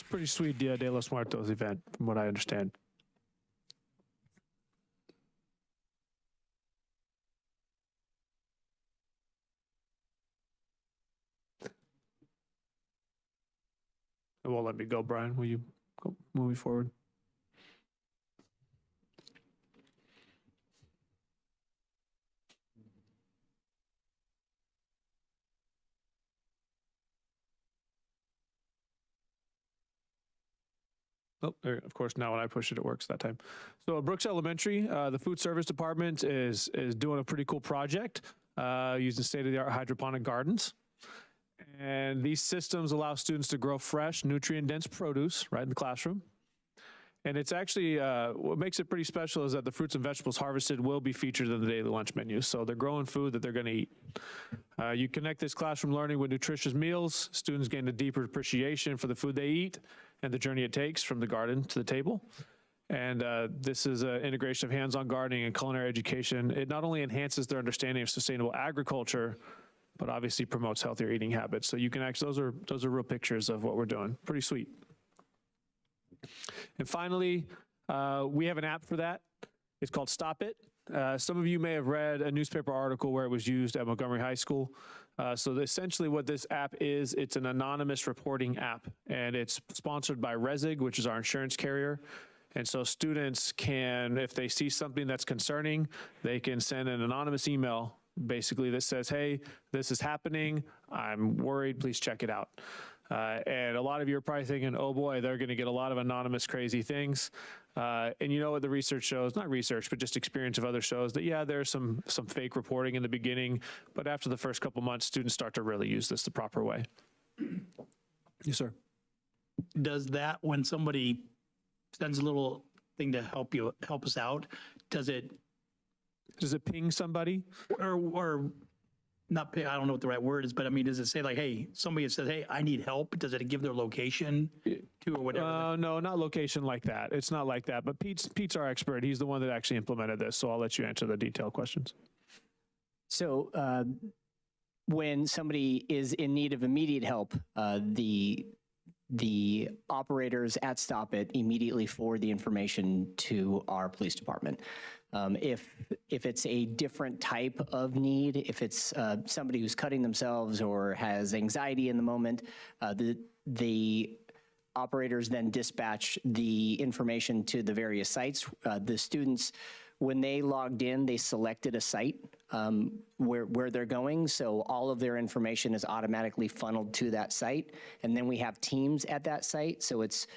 pretty sweet Dia de los Muertos event, from what I understand. It won't let me go, Brian. Will you go moving forward? Oh, there, of course, now when I push it, it works that time. So Brooks Elementary, the food service department is doing a pretty cool project using state-of-the-art hydroponic gardens. And these systems allow students to grow fresh, nutrient-dense produce right in the classroom. And it's actually, what makes it pretty special is that the fruits and vegetables harvested will be featured in the daily lunch menu. So they're growing food that they're going to eat. You connect this classroom learning with nutritious meals. Students gain a deeper appreciation for the food they eat and the journey it takes from the garden to the table. And this is an integration of hands-on gardening and culinary education. It not only enhances their understanding of sustainable agriculture, but obviously promotes healthier eating habits. So you can actually, those are real pictures of what we're doing. Pretty sweet. And finally, we have an app for that. It's called Stop It. Some of you may have read a newspaper article where it was used at Montgomery High School. So essentially what this app is, it's an anonymous reporting app, and it's sponsored by Resig, which is our insurance carrier. And so students can, if they see something that's concerning, they can send an anonymous email basically that says, hey, this is happening, I'm worried, please check it out. And a lot of you are probably thinking, oh boy, they're going to get a lot of anonymous crazy things. And you know what the research shows, not research, but just experience of others shows that, yeah, there's some fake reporting in the beginning, but after the first couple months, students start to really use this the proper way. Yes, sir. Does that, when somebody sends a little thing to help us out, does it ping somebody? Or not ping, I don't know what the right word is, but I mean, does it say like, hey, somebody says, hey, I need help? Does it give their location to or whatever? No, not location like that. It's not like that. But Pete's our expert. He's the one that actually implemented this. So I'll let you answer the detailed questions. So when somebody is in need of immediate help, the operators at Stop It immediately forward the information to our police department. If it's a different type of need, if it's somebody who's cutting themselves or has anxiety in the moment, the operators then dispatch the information to the various sites. The students, when they logged in, they selected a site where they're going, so all of their information is automatically funneled to that site. And then we have teams at that site, so it's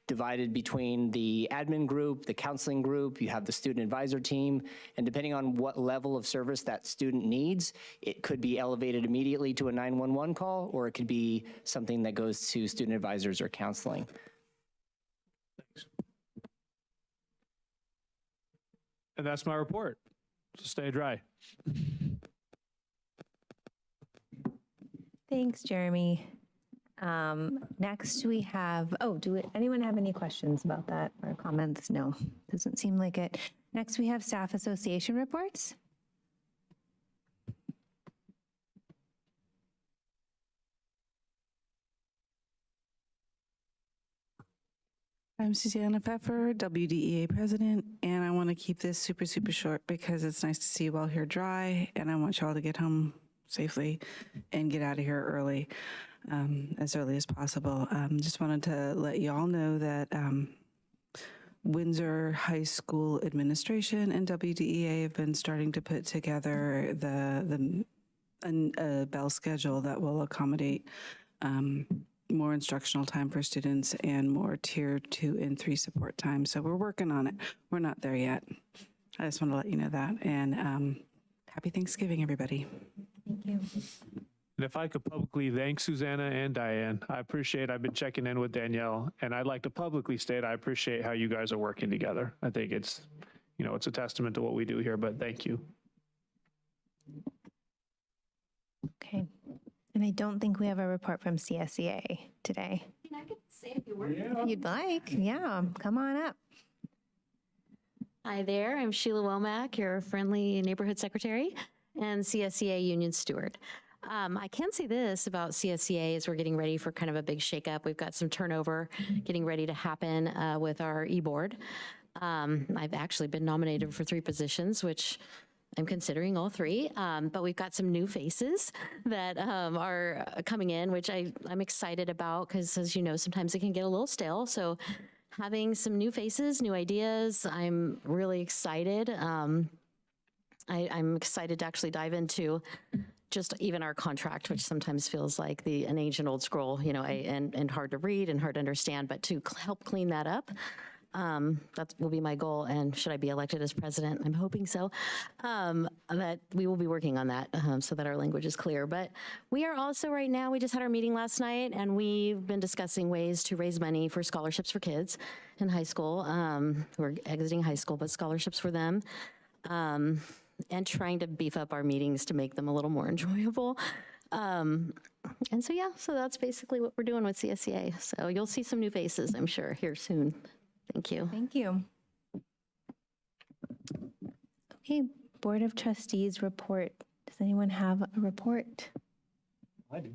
divided between the admin group, the counseling group, you have the student advisor team, and depending on what level of service that student needs, it could be elevated immediately to a 911 call, or it could be something that goes to student advisors or counseling. Thanks. And that's my report. So stay dry. Thanks, Jeremy. Next we have, anyone have any questions about that or comments? No, doesn't seem like it. Next we have staff association reports. I'm Susanna Pfeffer, WDEA president, and I want to keep this super, super short because it's nice to see you all here dry, and I want you all to get home safely and get out of here early, as early as possible. Just wanted to let you all know that Windsor High School administration and WDEA have been starting to put together a bell schedule that will accommodate more instructional time for students and more tier 2 and 3 support time. So we're working on it. We're not there yet. I just want to let you know that. And happy Thanksgiving, everybody. Thank you. And if I could publicly thank Susanna and Diane, I've been checking in with Danielle, and I'd like to publicly state I appreciate how you guys are working together. I think it's a testament to what we do here, but thank you. Okay. And I don't think we have a report from CSEA today. I could say a few words. If you'd like, yeah, come on up. Hi there, I'm Sheila Womack, your friendly neighborhood secretary and CSEA union steward. I can say this about CSEA as we're getting ready for kind of a big shakeup. We've got some turnover getting ready to happen with our e-board. I've actually been nominated for 3 positions, which I'm considering all 3, but we've got some new faces that are coming in, which I'm excited about because, as you know, sometimes it can get a little stale. So having some new faces, new ideas, I'm really excited. I'm excited to actually dive into just even our contract, which sometimes feels like an ancient old scroll, you know, and hard to read and hard to understand, but to help clean that up. That will be my goal, and should I be elected as president, I'm hoping so, that we will be working on that so that our language is clear. But we are also right now, we just had our meeting last night, and we've been discussing ways to raise money for scholarships for kids in high school who are exiting high school, but scholarships for them, and trying to beef up our meetings to make them a little more enjoyable. And so, yeah, so that's basically what we're doing with CSEA. So you'll see some new faces, I'm sure, here soon. Thank you. Thank you. Okay, Board of Trustees report. Does anyone have a report? I do.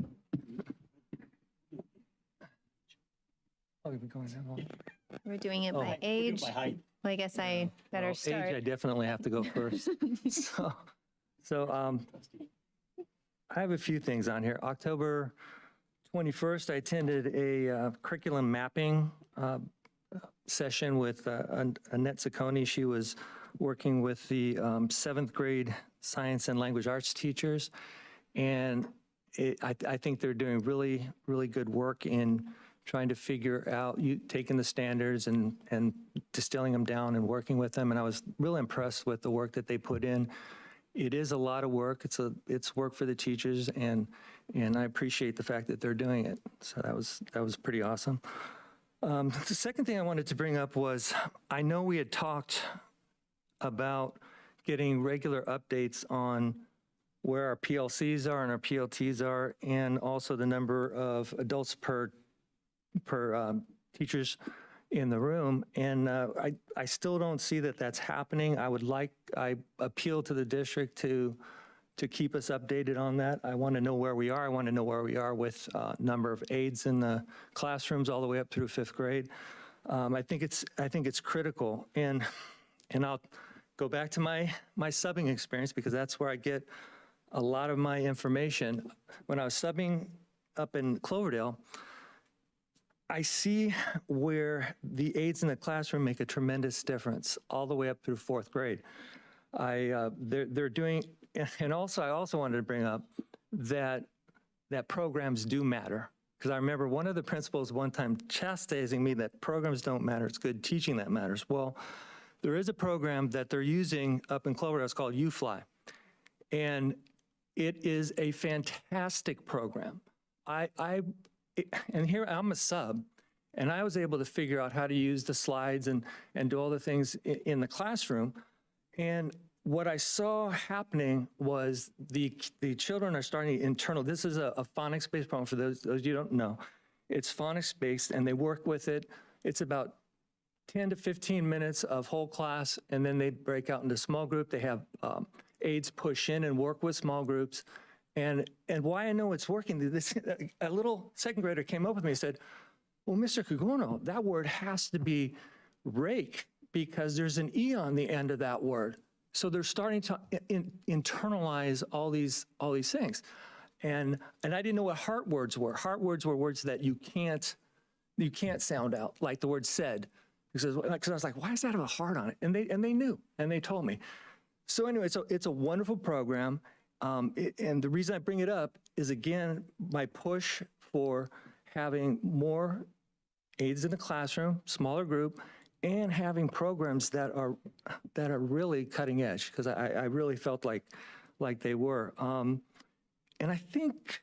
Oh, we've been going that long. We're doing it by age. By height. Well, I guess I better Well, start. Age, I definitely have to go first. So I have a few things on here. October 21st, I attended a curriculum mapping session with Annette Ciccone. She was working with the 7th grade science and language arts teachers. And I think they're doing really, really good work in trying to figure out, taking the standards and distilling them down and working with them. And I was really impressed with the work that they put in. It is a lot of work. It's work for the teachers, and I appreciate the fact that they're doing it. So that was pretty awesome. The second thing I wanted to bring up was, I know we had talked about getting regular updates on where our PLCs are and our PLTs are, and also the number of adults per teachers in the room. And I still don't see that that's happening. I appeal to the district to keep us updated on that. I want to know where we are. I want to know where we are with number of aides in the classrooms all the way up through 5th grade. I think it's critical. And I'll go back to my subbing experience, because that's where I get a lot of my information. When I was subbing up in Cloverdale, I see where the aides in the classroom make a tremendous difference all the way up through 4th grade. They're doing, and also I also wanted to bring up that programs do matter. Because I remember one of the principals one time chastising me that programs don't matter, it's good teaching that matters. Well, there is a program that they're using up in Cloverdale, it's called UFly. And it is a fantastic program. And here I'm a sub, and I was able to figure out how to use the slides and do all the things in the classroom. And what I saw happening was the children are starting internal. This is a phonics-based program for those you don't know. It's phonics-based, and they work with it. It's about 10 to 15 minutes of whole class, and then they break out into small group. They have aides push in and work with small groups. And why I know it's working, a little 2nd grader came up with me and said, well, Mr. Kagono, that word has to be rake because there's an E on the end of that word. So they're starting to internalize all these things. And I didn't know what heart words were. Heart words were words that you can't sound out, like the word said. Because I was like, why does that have a heart on it? And they knew, and they told me. So anyway, it's a wonderful program. And the reason I bring it up is, again, my push for having more aides in the classroom, smaller group, and having programs that are really cutting edge, because I really felt like they were. And I think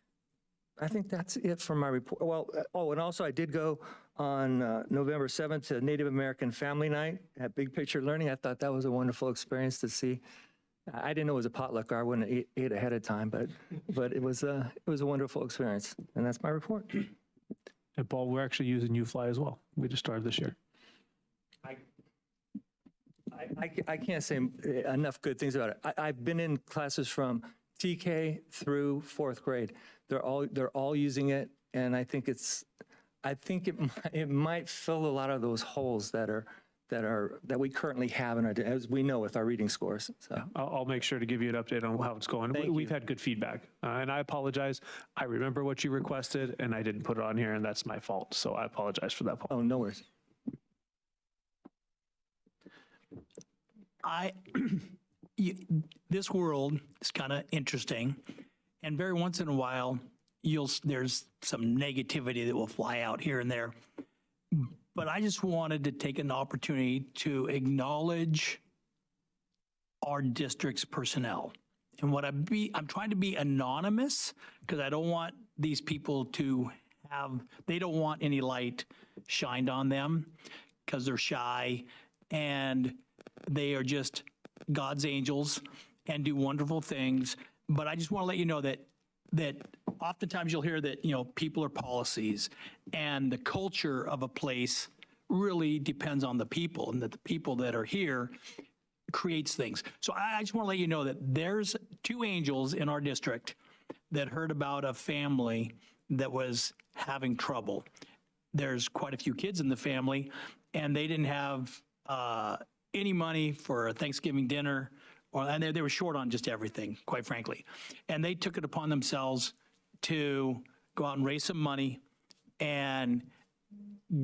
that's it for my report. Well, and also I did go on November 7th to Native American Family Night at Big Picture Learning. I thought that was a wonderful experience to see. I didn't know it was a potluck, or I wouldn't have ate ahead of time, but it was a wonderful experience, and that's my report. And Paul, we're actually using UFly as well. We just started this year. I can't say enough good things about it. I've been in classes from TK through fourth grade. They're all using it, and I think it might fill a lot of those holes that we currently have as we know with our reading scores. So I'll make sure to give you an update on how it's going. We've had good feedback, and I apologize. I remember what you requested, and I didn't put it on here, and that's my fault. So I apologize for that, Paul. Oh, no worries. This world is kind of interesting, and very once in a while, there's some negativity that will fly out here and there. But I just wanted to take an opportunity to acknowledge our district's personnel. And I'm trying to be anonymous because I don't want these people they don't want any light shined on them because they're shy and they are just God's angels and do wonderful things. But I just want to let you know that oftentimes you'll hear that, people are policies, and the culture of a place really depends on the people, and that the people that are here creates things. So I just want to let you know that there's 2 angels in our district that heard about a family that was having trouble. There's quite a few kids in the family, and they didn't have any money for a Thanksgiving dinner, and they were short on just everything, quite frankly. And they took it upon themselves to go out and raise some money and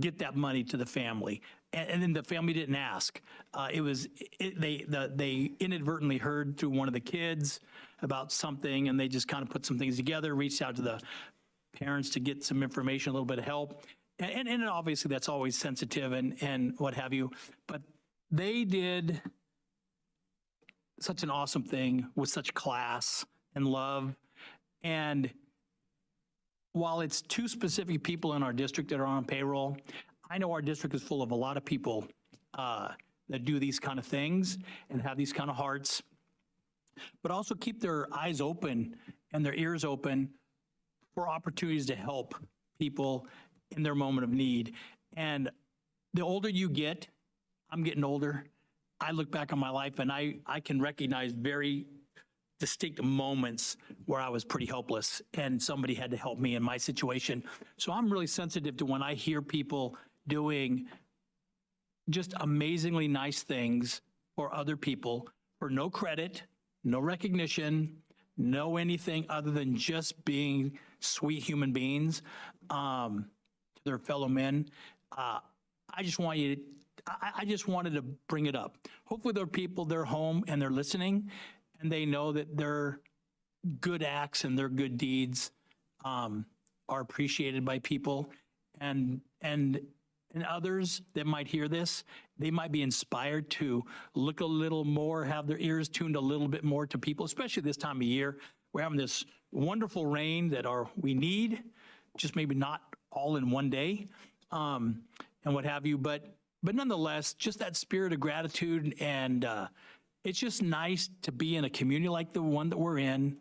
get that money to the family. And then the family didn't ask. They inadvertently heard through one of the kids about something, and they just kind of put some things together, reached out to the parents to get some information, a little bit of help. And obviously that's always sensitive and what have you. But they did such an awesome thing with such class and love. And while it's 2 specific people in our district that are on payroll, I know our district is full of a lot of people that do these kind of things and have these kind of hearts, but also keep their eyes open and their ears open for opportunities to help people in their moment of need. And the older you get, I'm getting older, I look back on my life and I can recognize very distinct moments where I was pretty helpless and somebody had to help me in my situation. So I'm really sensitive to when I hear people doing just amazingly nice things for other people for no credit, no recognition, no anything other than just being sweet human beings to their fellow men. I just wanted to bring it up. Hopefully there are people, they're home and they're listening and they know that their good acts and their good deeds are appreciated by people, and others that might hear this, they might be inspired to look a little more, have their ears tuned a little bit more to people, especially this time of year. We're having this wonderful rain that we need, just maybe not all in one day, and what have you. But nonetheless, just that spirit of gratitude, and it's just nice to be in a community like the one that we're in,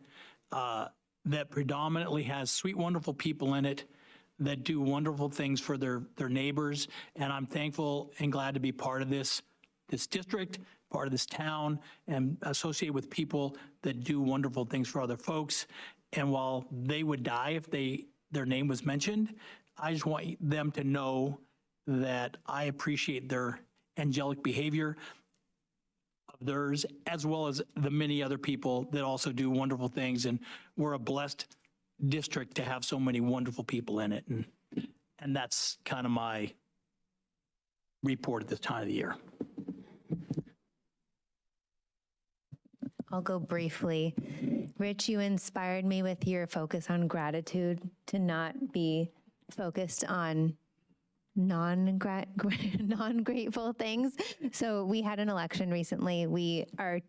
that predominantly has sweet, wonderful people in it that do wonderful things for their neighbors. And I'm thankful and glad to be part of this district, part of this town, and associated with people that do wonderful things for other folks. And while they would die if their name was mentioned, I just want them to know that I appreciate their angelic behavior of theirs, as well as the many other people that also do wonderful things. And we're a blessed district to have so many wonderful people in it. And that's kind of my report at this time of the year. I'll go briefly. Rich, you inspired me with your focus on gratitude, to not be focused on non-grateful things. So we had an election recently. Our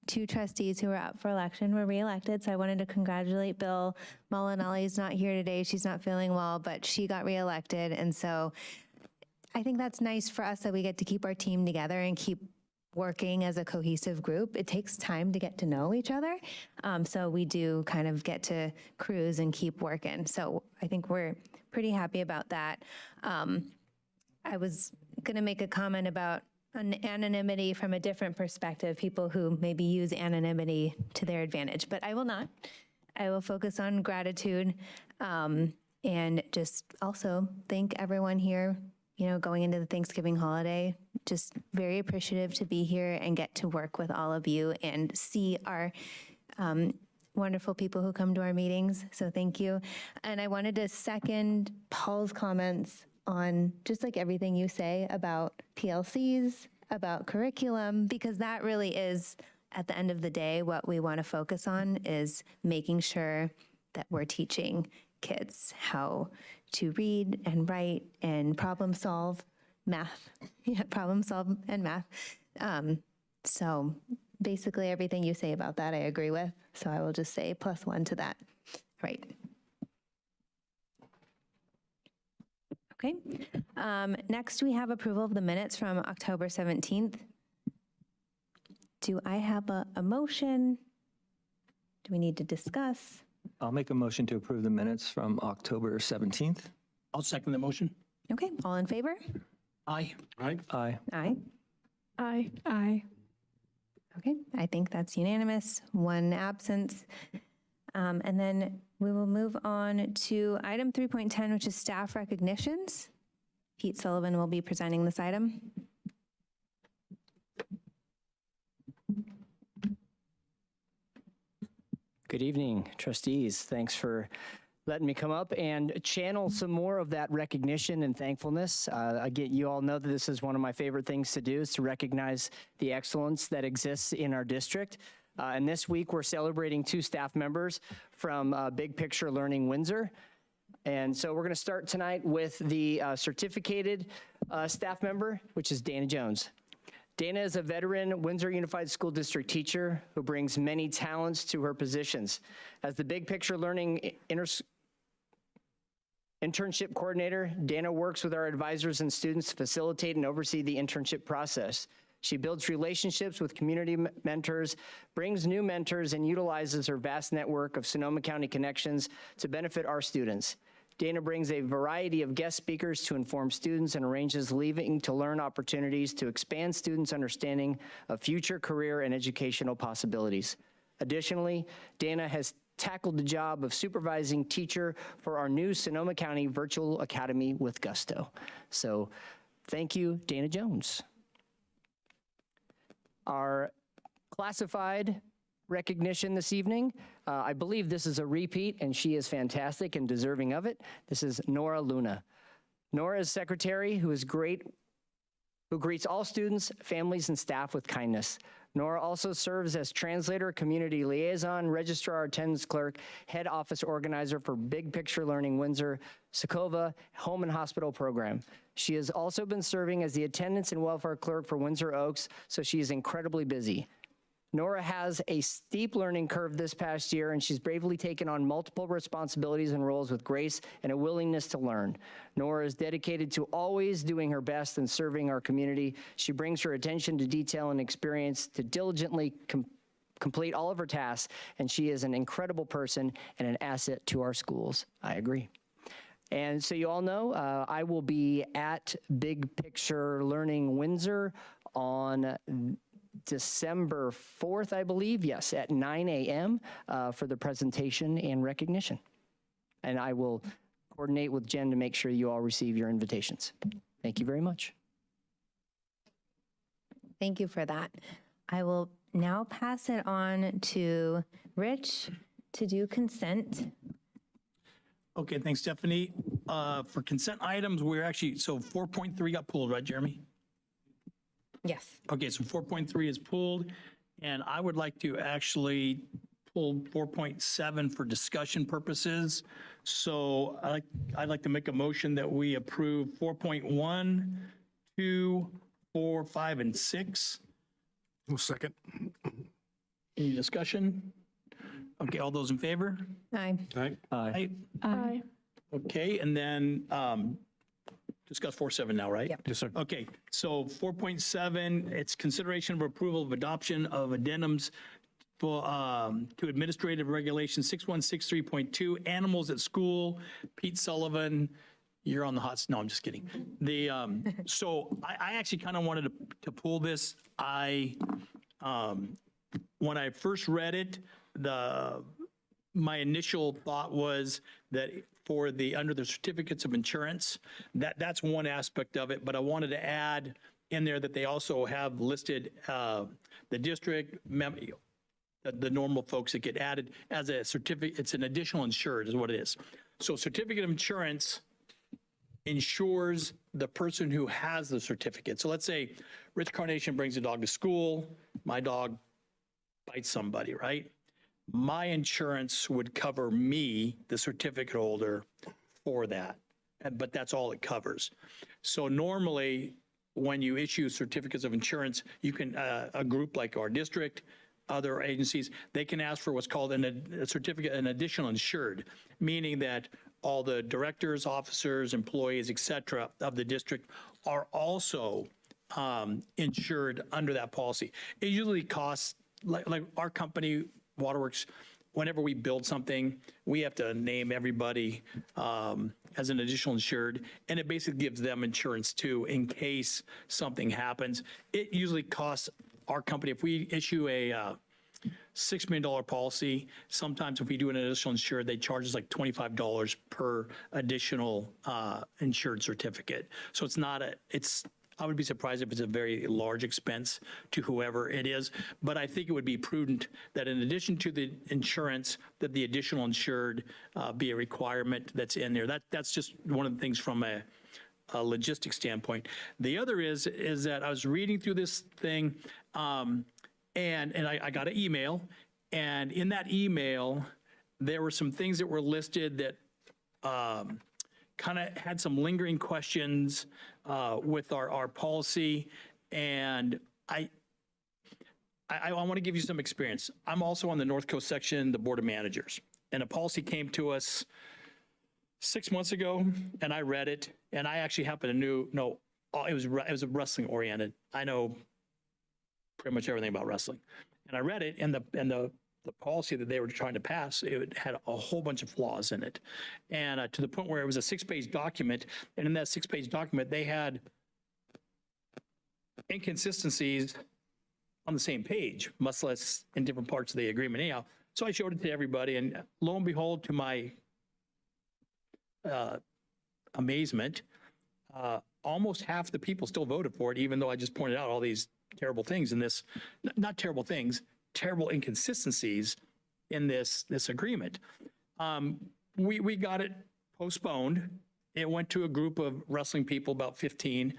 2 trustees who were up for election were reelected. So I wanted to congratulate Bill. Molinelli's not here today. She's not feeling well, but she got reelected. And so I think that's nice for us that we get to keep our team together and keep working as a cohesive group. It takes time to get to know each other. So we do kind of get to cruise and keep working. So I think we're pretty happy about that. I was going to make a comment about anonymity from a different perspective, people who maybe use anonymity to their advantage, but I will not. I will focus on gratitude and just also thank everyone here, you know, going into the Thanksgiving holiday. Just very appreciative to be here and get to work with all of you and see our wonderful people who come to our meetings. So thank you. And I wanted to second Paul's comments on just like everything you say about PLCs, about curriculum, because that really is, at the end of the day, what we want to focus on is making sure that we're teaching kids how to read and write and problem solve, math, problem solve and math. So basically everything you say about that I agree with. So I will just say +1 to that. Right. Okay. Next, we have approval of the minutes from October 17th. Do I have a motion? Do we need to discuss? I'll make a motion to approve the minutes from October 17th. I'll second the motion. Okay, all in favor? Aye. Aye. Aye. Aye. Aye. Aye. Okay, I think that's unanimous, 1 absence. And then we will move on to item 3.10, which is staff recognitions. Pete Sullivan will be presenting this item. Good evening, trustees. Thanks for letting me come up and channel some more of that recognition and thankfulness. Again, you all know that this is one of my favorite things to do, is to recognize the excellence that exists in our district. And this week, we're celebrating 2 staff members from Big Picture Learning Windsor. And so we're going to start tonight with the certificated staff member, which is Dana Jones. Dana is a veteran Windsor Unified School District teacher who brings many talents to her positions. As the Big Picture Learning internship coordinator, Dana works with our advisors and students to facilitate and oversee the internship process. She builds relationships with community mentors, brings new mentors, and utilizes her vast network of Sonoma County connections to benefit our students. Dana brings a variety of guest speakers to inform students and arranges leaving to learn opportunities to expand students' understanding of future career and educational possibilities. Additionally, Dana has tackled the job of supervising teacher for our new Sonoma County Virtual Academy with gusto. So thank you, Dana Jones. Our classified recognition this evening, I believe this is a repeat, and she is fantastic and deserving of it. This is Nora Luna. Nora is secretary who greets all students, families, and staff with kindness. Nora also serves as translator, community liaison, registrar, attendance clerk, head office organizer for Big Picture Learning Windsor, Sokovia Home and Hospital Program. She has also been serving as the attendance and welfare clerk for Windsor Oaks, so she is incredibly busy. Nora has a steep learning curve this past year, and she's bravely taken on multiple responsibilities and roles with grace and a willingness to learn. Nora is dedicated to always doing her best and serving our community. She brings her attention to detail and experience to diligently complete all of her tasks, and she is an incredible person and an asset to our schools. I agree. And so you all know, I will be at Big Picture Learning Windsor on December 4th, I believe, yes, at 9 a.m. For the presentation and recognition. And I will coordinate with Jen to make sure you all receive your invitations. Thank you very much. Thank you for that. I will now pass it on to Rich to do consent. Okay, thanks, Stephanie. For consent items, we're actually, so 4.3 got pulled, right, Jeremy? Yes. Okay, so 4.3 is pulled, and I would like to actually pull 4.7 for discussion purposes. So I'd like to make a motion that we approve 4.1, 2, 4, 5, and 6. Second. Any discussion? Okay, all those in favor? Aye. Aye. Aye. Aye. Okay, and then discuss 4.7 now, right? Yep. Yes, sir. Okay, so 4.7, it's consideration of approval of adoption of addendums for, to Administrative Regulation 6163.2, Animals at School. Pete Sullivan You're on the hot. No, I'm just kidding. So I actually kind of wanted to pull this. When I first read it, my initial thought was that for under the certificates of insurance, that's one aspect of it. But I wanted to add in there that they also have listed the district, the normal folks that get added as a certificate. It's an additional insured is what it is. So certificate of insurance insures the person who has the certificate. So let's say Rich Carnation brings a dog to school. My dog bites somebody, right? My insurance would cover me, the certificate holder, for that. But that's all it covers. So normally, when you issue certificates of insurance, you can, a group like our district, other agencies, they can ask for what's called a certificate, an additional insured, meaning that all the directors, officers, employees, et cetera, of the district are also insured under that policy. It usually costs, like our company, Waterworks, whenever we build something, we have to name everybody as an additional insured, and it basically gives them insurance too in case something happens. It usually costs our company, if we issue a $6 million policy, sometimes if we do an additional insured, they charge us like $25 per additional insured certificate. So it's not I would be surprised if it's a very large expense to whoever it is, but I think it would be prudent that in addition to the insurance, that the additional insured be a requirement that's in there. That's just one of the things from a logistics standpoint. The other is that I was reading through this thing, and I got an email, and in that email, there were some things that were listed that kind of had some lingering questions with our policy, and I want to give you some experience. I'm also on the North Coast section, the Board of Managers, and a policy came to us 6 months ago, and I read it, and I actually happened to know, it was wrestling oriented. I know pretty much everything about wrestling, and I read it, and the policy that they were trying to pass, it had a whole bunch of flaws in it, and to the point where it was a 6-page document, and in that 6-page document, they had inconsistencies on the same page, much less in different parts of the agreement anyhow. So I showed it to everybody, and lo and behold, to my amazement, almost half the people still voted for it, even though I just pointed out all these terrible things in this, not terrible things, terrible inconsistencies in this agreement. We got it postponed. It went to a group of wrestling people, about 15.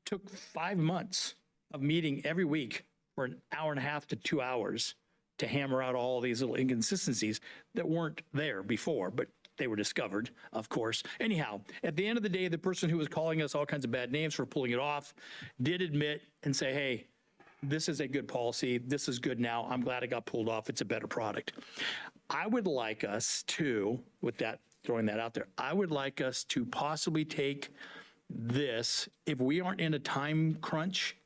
Took 5 months of meeting every week for an hour and a half to 2 hours to hammer out all these little inconsistencies that weren't there before, but they were discovered, of course. Anyhow, at the end of the day, the person who was calling us all kinds of bad names for pulling it off did admit and say, hey, this is a good policy. This is good now. I'm glad it got pulled off. It's a better product. I would like us to, with that, throwing that out there, I would like us to possibly take this, if we aren't in a time crunch,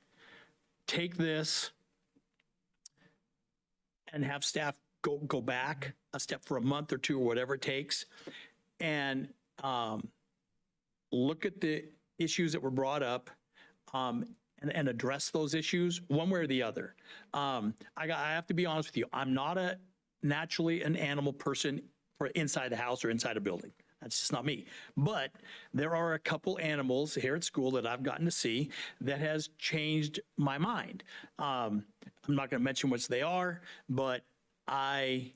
take this and have staff go back a step for a month or two or whatever it takes, and look at the issues that were brought up, and address those issues one way or the other. I have to be honest with you. I'm not naturally an animal person for inside the house or inside a building. That's just not me. But there are a couple animals here at school that I've gotten to see that has changed my mind. I'm not going to mention which they are, but I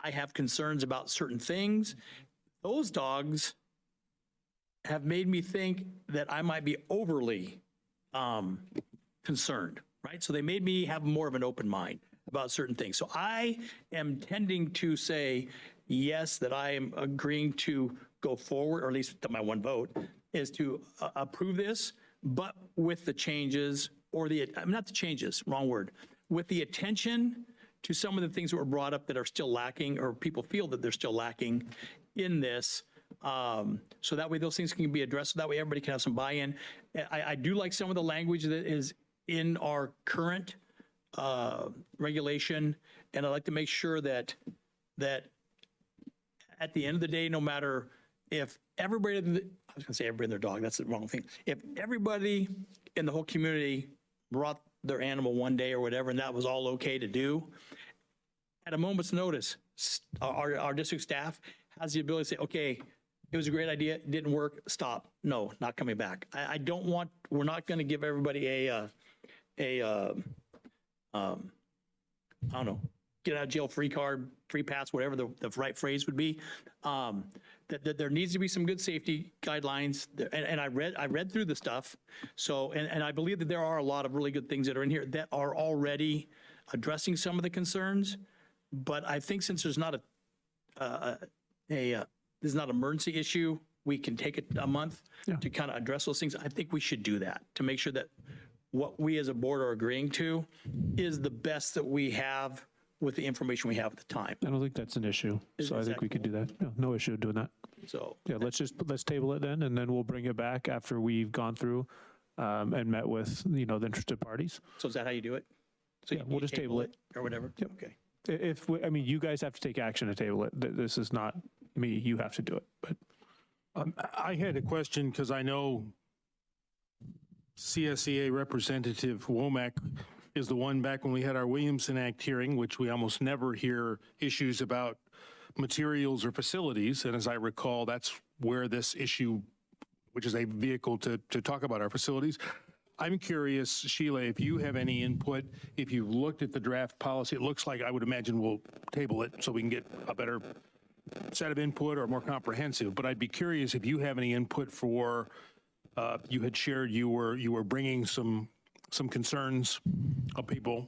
have concerns about certain things. Those dogs have made me think that I might be overly concerned, right? So they made me have more of an open mind about certain things. So I am tending to say, yes, that I am agreeing to go forward, or at least my one vote, is to approve this, but with the changes, or not the changes, wrong word, with the attention to some of the things that were brought up that are still lacking, or people feel that they're still lacking in this. So that way those things can be addressed, so that way everybody can have some buy-in. I do like some of the language that is in our current regulation, and I'd like to make sure that at the end of the day, no matter if everybody I was gonna say everybody and their dog, that's the wrong thing. If everybody in the whole community brought their animal one day or whatever, and that was all okay to do, at a moment's notice, our district staff has the ability to say, okay, it was a great idea, it didn't work, stop. No, not coming back. I don't want, we're not gonna give everybody I don't know, get out of jail free card, free pass, whatever the right phrase would be. That there needs to be some good safety guidelines. And I read through the stuff. So, and I believe that there are a lot of really good things that are in here that are already addressing some of the concerns. But I think since there's not there's not an emergency issue, we can take a month to kind of address those things. I think we should do that to make sure that what we as a board are agreeing to is the best that we have with the information we have at the time. I don't think that's an issue. So I think we could do that. No issue doing that. So yeah, let's table it then, and then we'll bring it back after we've gone through and met with, the interested parties. So is that how you do it? So yeah, we'll just table it or whatever. Yep. Okay. I mean, you guys have to take action to table it. This is not me. You have to do it. But I had a question because I know CSEA Representative Womack is the one back when we had our Williamson Act hearing, which we almost never hear issues about materials or facilities. And as I recall, that's where this issue, which is a vehicle to talk about our facilities. I'm curious, Sheila, if you have any input, if you've looked at the draft policy. It looks like, I would imagine we'll table it so we can get a better set of input or more comprehensive. But I'd be curious if you have any input for, you had shared you were bringing some concerns of people,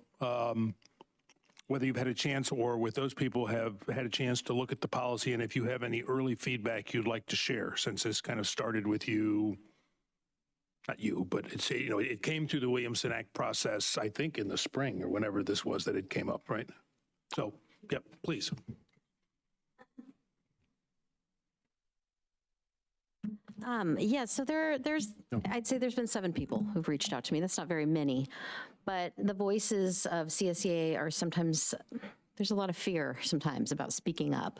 whether you've had a chance or with those people have had a chance to look at the policy, and if you have any early feedback you'd like to share, since this kind of started with you, not you, but it's, it came through the Williamson Act process, I think in the spring or whenever this was that it came up, right? So, yep, please. Yeah, so I'd say there's been 7 people who've reached out to me. That's not very many, but the voices of CSEA are sometimes, there's a lot of fear sometimes about speaking up.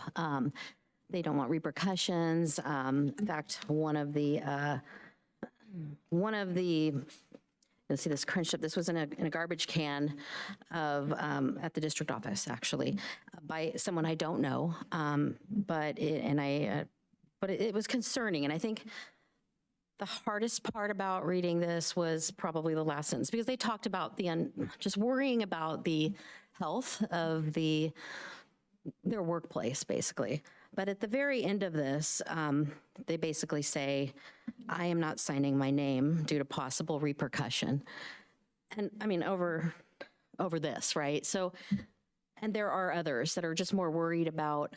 They don't want repercussions. In fact, one of the, you'll see this crunched up, this was in a garbage can at the district office, actually, by someone I don't know, but it was concerning. And I think the hardest part about reading this was probably the last sentence, because they talked about just worrying about the health of their workplace, basically. But at the very end of this, they basically say, I am not signing my name due to possible repercussion. And I mean, over this, right? So, and there are others that are just more worried about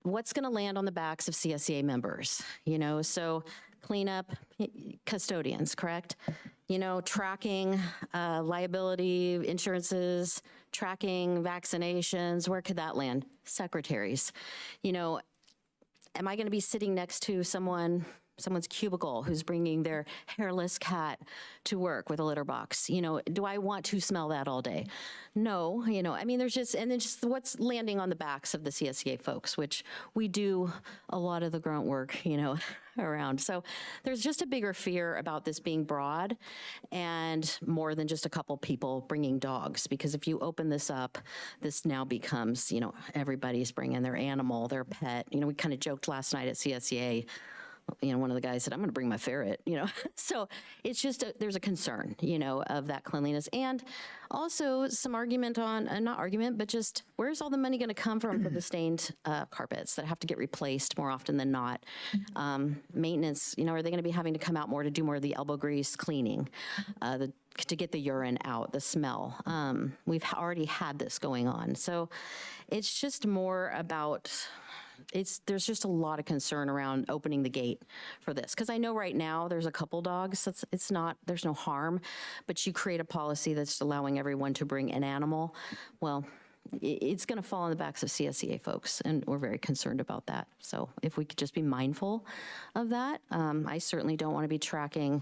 what's going to land on the backs of CSEA members, so cleanup, custodians, correct? Tracking liability, insurances, tracking vaccinations, where could that land? Secretaries. Am I going to be sitting next to someone's cubicle who's bringing their hairless cat to work with a litter box? Do I want to smell that all day? No, I mean, there's just what's landing on the backs of the CSEA folks, which we do a lot of the grunt work, around. So there's just a bigger fear about this being broad and more than just a couple people bringing dogs, because if you open this up, this now becomes, everybody's bringing their animal, their pet. We kind of joked last night at CSEA, one of the guys said, I'm going to bring my ferret, So it's just, there's a concern, of that cleanliness. And also some argument on, not argument, but just where's all the money going to come from for the stained carpets that have to get replaced more often than not? Maintenance, are they going to be having to come out more to do more of the elbow grease cleaning, to get the urine out, the smell? We've already had this going on. So it's just more about, there's just a lot of concern around opening the gate for this. Because I know right now there's a couple dogs, there's no harm, but you create a policy that's allowing everyone to bring an animal. Well, it's going to fall on the backs of CSEA folks, and we're very concerned about that. So if we could just be mindful of that, I certainly don't want to be tracking,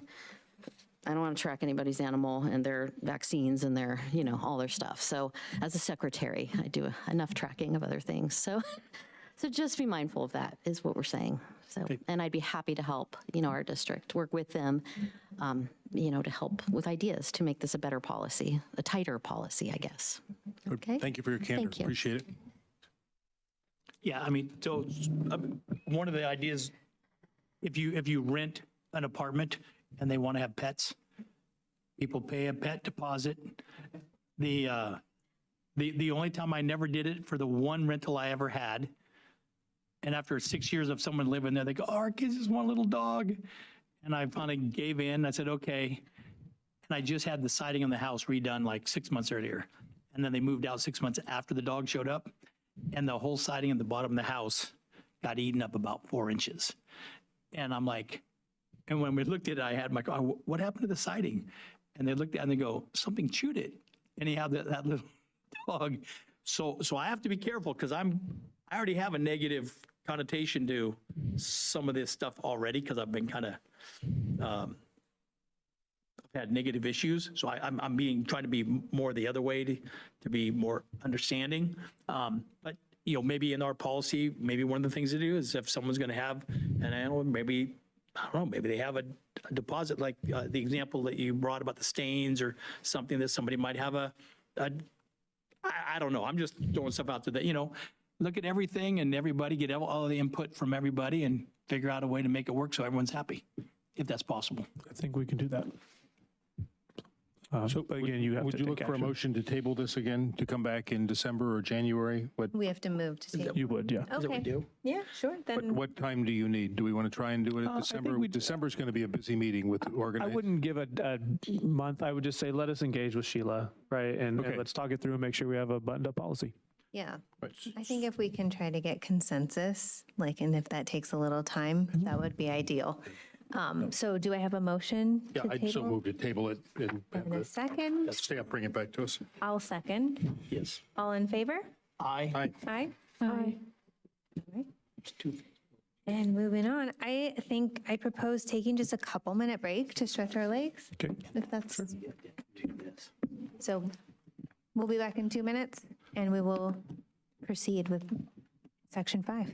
I don't want to track anybody's animal and their vaccines and their, all their stuff. So as a secretary, I do enough tracking of other things. So So just be mindful of that is what we're saying. So, and I'd be happy to help, our district, work with them, to help with ideas to make this a better policy, a tighter policy, I guess. Okay. Thank you for your candor. Thank you. Appreciate it. Yeah, I mean, so one of the ideas, if you rent an apartment and they want to have pets, people pay a pet deposit. The only time I never did it for the one rental I ever had, and after 6 years of someone living there, they go, "Oh, our kids just want a little dog," and I finally gave in. I said, "Okay," and I just had the siding on the house redone like 6 months earlier, and then they moved out 6 months after the dog showed up, and the whole siding at the bottom of the house got eaten up about 4 inches, and I'm like, and when we looked at it, I had my car, "What happened to the siding?" And they looked at it and they go, "Something chewed it." Anyhow, that little dog. So I have to be careful because I already have a negative connotation to some of this stuff already because I've been kind of I've had negative issues. So I'm trying to be more the other way to be more understanding. But maybe in our policy, maybe one of the things to do is if someone's going to have an animal, maybe I don't know, maybe they have a deposit like the example that you brought about the stains or something that somebody might have I don't know. I'm just throwing stuff out there that, look at everything and everybody, get all the input from everybody and figure out a way to make it work so everyone's happy, if that's possible. I think we can do that. So but again, you have would to you take look for a action. motion to table this again, to come back in December or January? We have to move to table. You would, yeah. Okay. Yeah, sure. Then What time do you need? Do we want to try and do it at December? December's going to be a busy meeting with I organizing. wouldn't give a month. I would just say, let us engage with Sheila, right? And let's talk it through and make sure we have a buttoned up policy. yeah, I think if we can try to get consensus, and if that takes a little time, that would be ideal. So do I have a motion Yeah, to I'd so table? move to table it and And a second? Stamp, bring it back to us. I'll second. Yes. All in favor? Aye. Aye. Aye. Aye. And moving on, I think I propose taking just a couple-minute break to stretch our legs. Okay. If that's, so we'll be back in 2 minutes and we will proceed with section 5.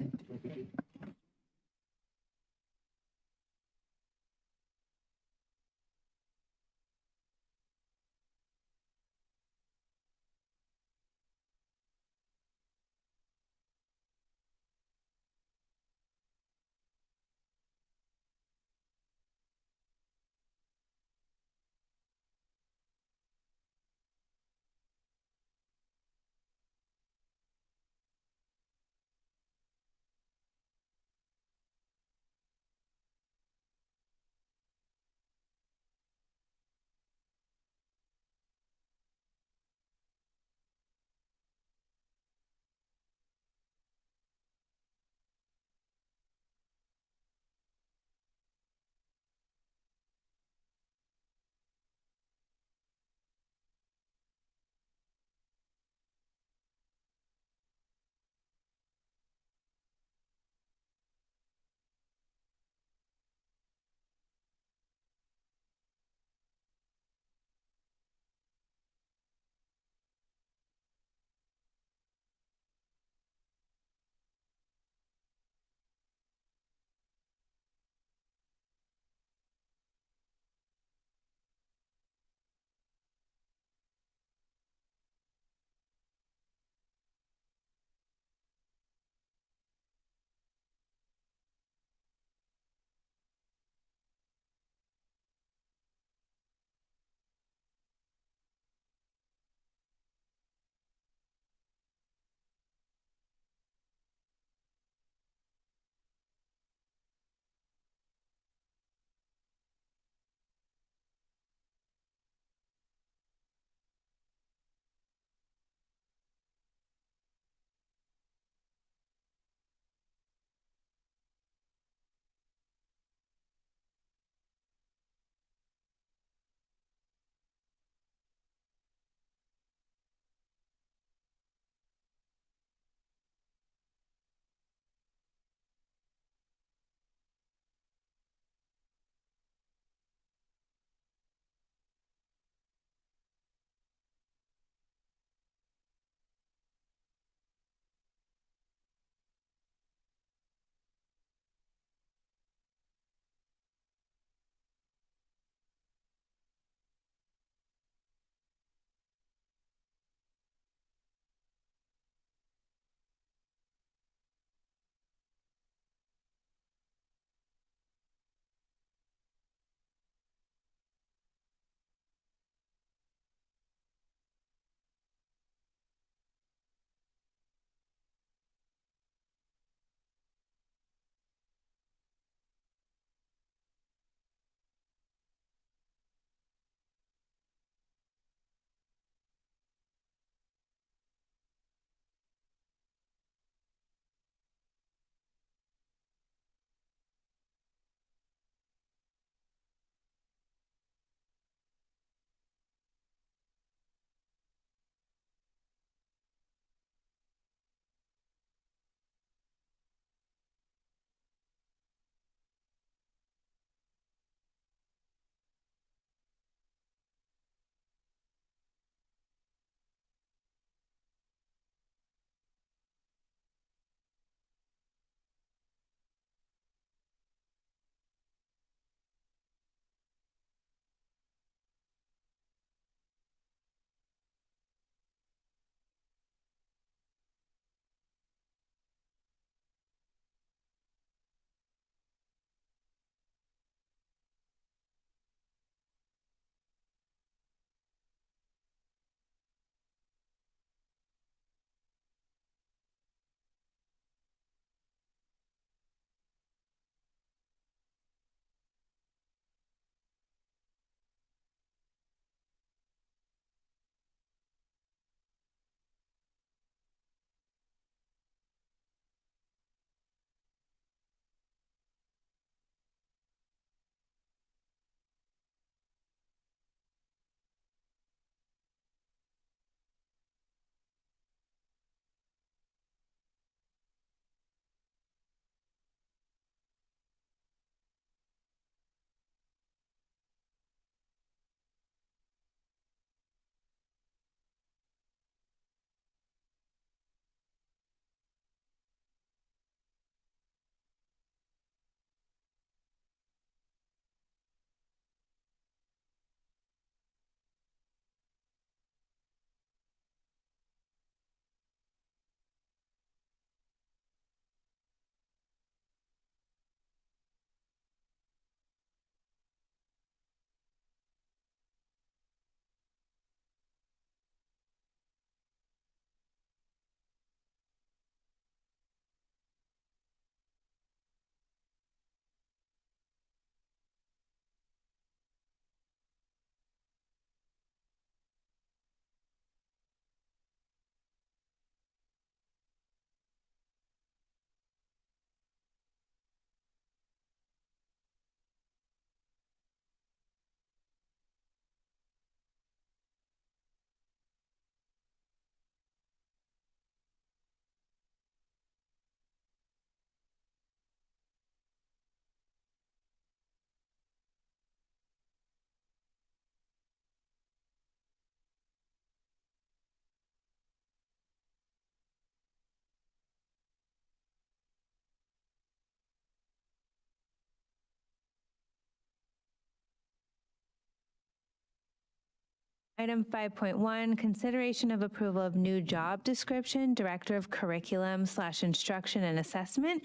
Item 5.1, consideration of approval of new job description, Director of Curriculum / Instruction and Assessment.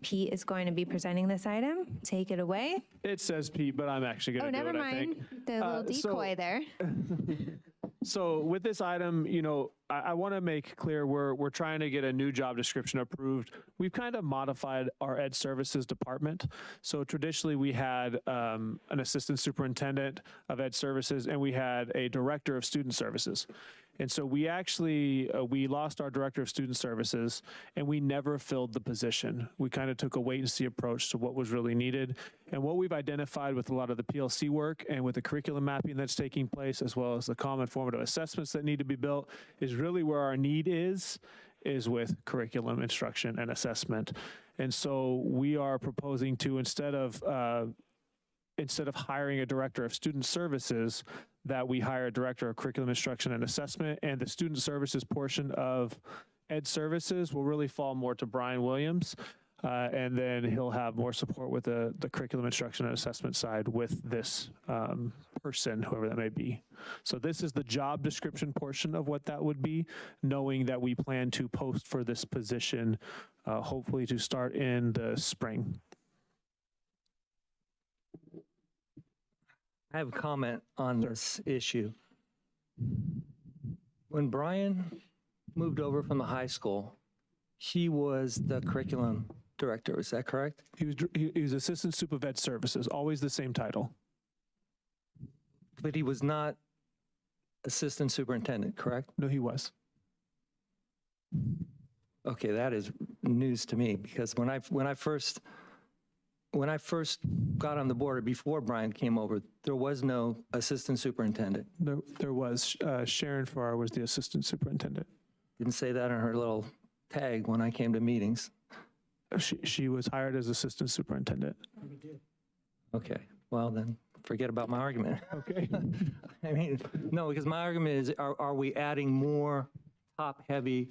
Pete is going to be presenting this item. Take it away. It says Pete, but I'm actually going to do never it, I think. mind. The little decoy there. So with this item, you know, I want to make clear we're trying to get a new job description approved. We've kind of modified our ed services department. So traditionally we had an assistant superintendent of ed services and we had a director of student services. And so we actually, we lost our director of student services and we never filled the position. We kind of took a wait and see approach to what was really needed. And what we've identified with a lot of the PLC work and with the curriculum mapping that's taking place, as well as the common formative assessments that need to be built, is really where our need is with curriculum instruction and assessment. And so we are proposing to, instead of hiring a director of student services, that we hire a director of curriculum instruction and assessment, and the student services portion of ed services will really fall more to Brian Williams. And then he'll have more support with the curriculum instruction and assessment side with this person, whoever that may be. So this is the job description portion of what that would be, knowing that we plan to post for this position, hopefully to start in the spring. I have a comment on this issue. When Brian moved over from the high school, he was the curriculum director, is that correct? He was assistant sup of ed services, always the same title. But he was not assistant superintendent, correct? No, he was. Okay, that is news to me, because when I first got on the board, before Brian came over, there was no assistant superintendent. There was. Sharon Farrar was the assistant superintendent. Didn't say that on her little tag when I came to meetings. She was hired as assistant superintendent. Okay, well then, forget about my argument. Okay. I mean, no, because my argument is, are we adding more top-heavy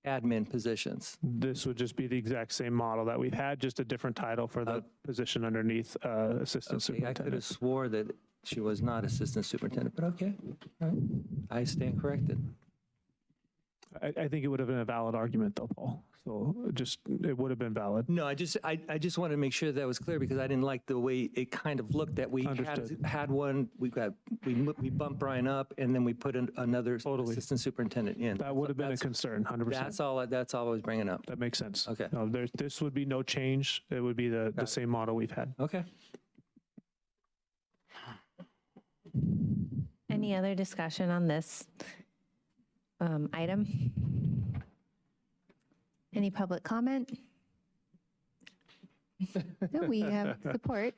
admin positions? This would just be the exact same model that we've had, just a different title for the position underneath assistant superintendent. I could have swore that she was not assistant superintendent, but okay, all right. I stand corrected. I think it would have been a valid argument though, Paul. So it would have been valid. No, I just wanted to make sure that was clear, because I didn't like the way it kind of looked, that we had one, we bumped Brian up and then we put another assistant superintendent in. That would have been a concern, 100%. That's all I was bringing up. That makes sense. Okay. No, this would be no change. It would be the same model we've had. Okay. Any other discussion on this item? Any public comment? No, we have support.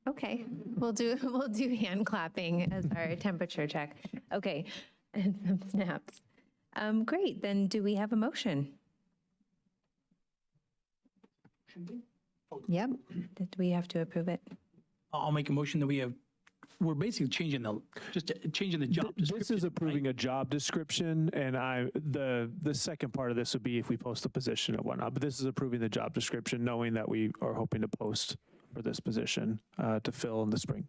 Okay, we'll do hand clapping as our temperature check. Okay, and some snaps. Great, then do we have a motion? Yep, do we have to approve it? I'll make a motion that we're basically changing the job description. This is approving a job description, and the second part of this would be if we post the position and whatnot, but this is approving the job description, knowing that we are hoping to post for this position to fill in the spring.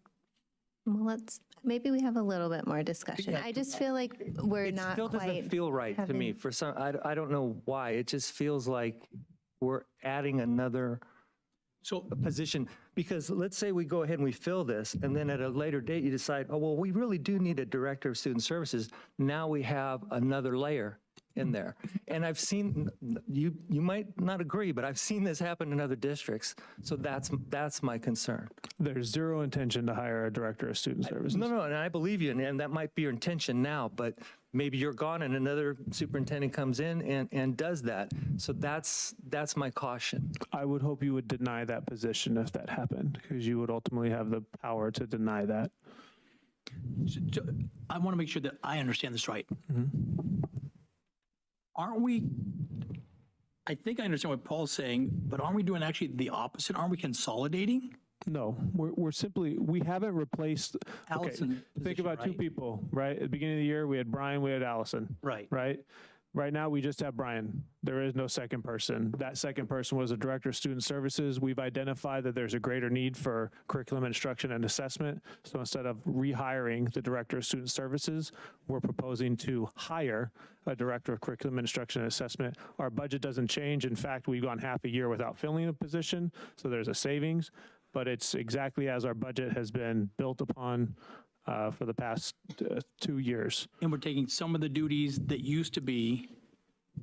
Well, maybe we have a little bit more discussion. I just feel like we're not It still doesn't feel right to me. For some, I don't know why. It just feels like we're adding another position, because let's say we go ahead and we fill this, and then at a later date you decide, oh, well, we really do need a director of student services. Now we have another layer in there. And I've seen, you might not agree, but I've seen this happen in other districts. So that's my concern. There's zero intention to hire a director of student services. No, and I believe you, and that might be your intention now, but maybe you're gone and another superintendent comes in and does that. So that's my caution. I would hope you would deny that position if that happened, because you would ultimately have the power to deny that. So I want to make sure that I understand this right. Mm-hmm. Aren't we, I think I understand what Paul's saying, but aren't we doing actually the opposite? Aren't we consolidating? No, we're simply, we haven't replaced, Allison think about two people, right? At the beginning of the year, we had Brian, we had Allison. Right. Right? Right now, we just have Brian. There is no second person. That second person was a director of student services. We've identified that there's a greater need for curriculum instruction and assessment. So instead of rehiring the director of student services, we're proposing to hire a director of curriculum instruction and assessment. Our budget doesn't change. In fact, we've gone half a year without filling a position, so there's a savings, but it's exactly as our budget has been built upon for the past 2 years. And we're taking some of the duties that used to be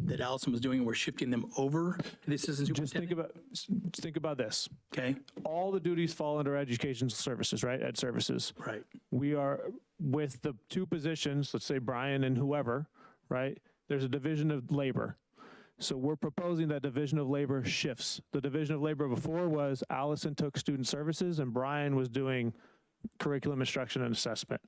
that Allison was doing, and we're shifting them over to the assistant superintendent? Just think about this. Okay. All the duties fall under education services, right? Ed services. Right. We are, with the 2 positions, let's say Brian and whoever, right? There's a division of labor. So we're proposing that division of labor shifts. The division of labor before was Allison took student services and Brian was doing curriculum instruction and assessment.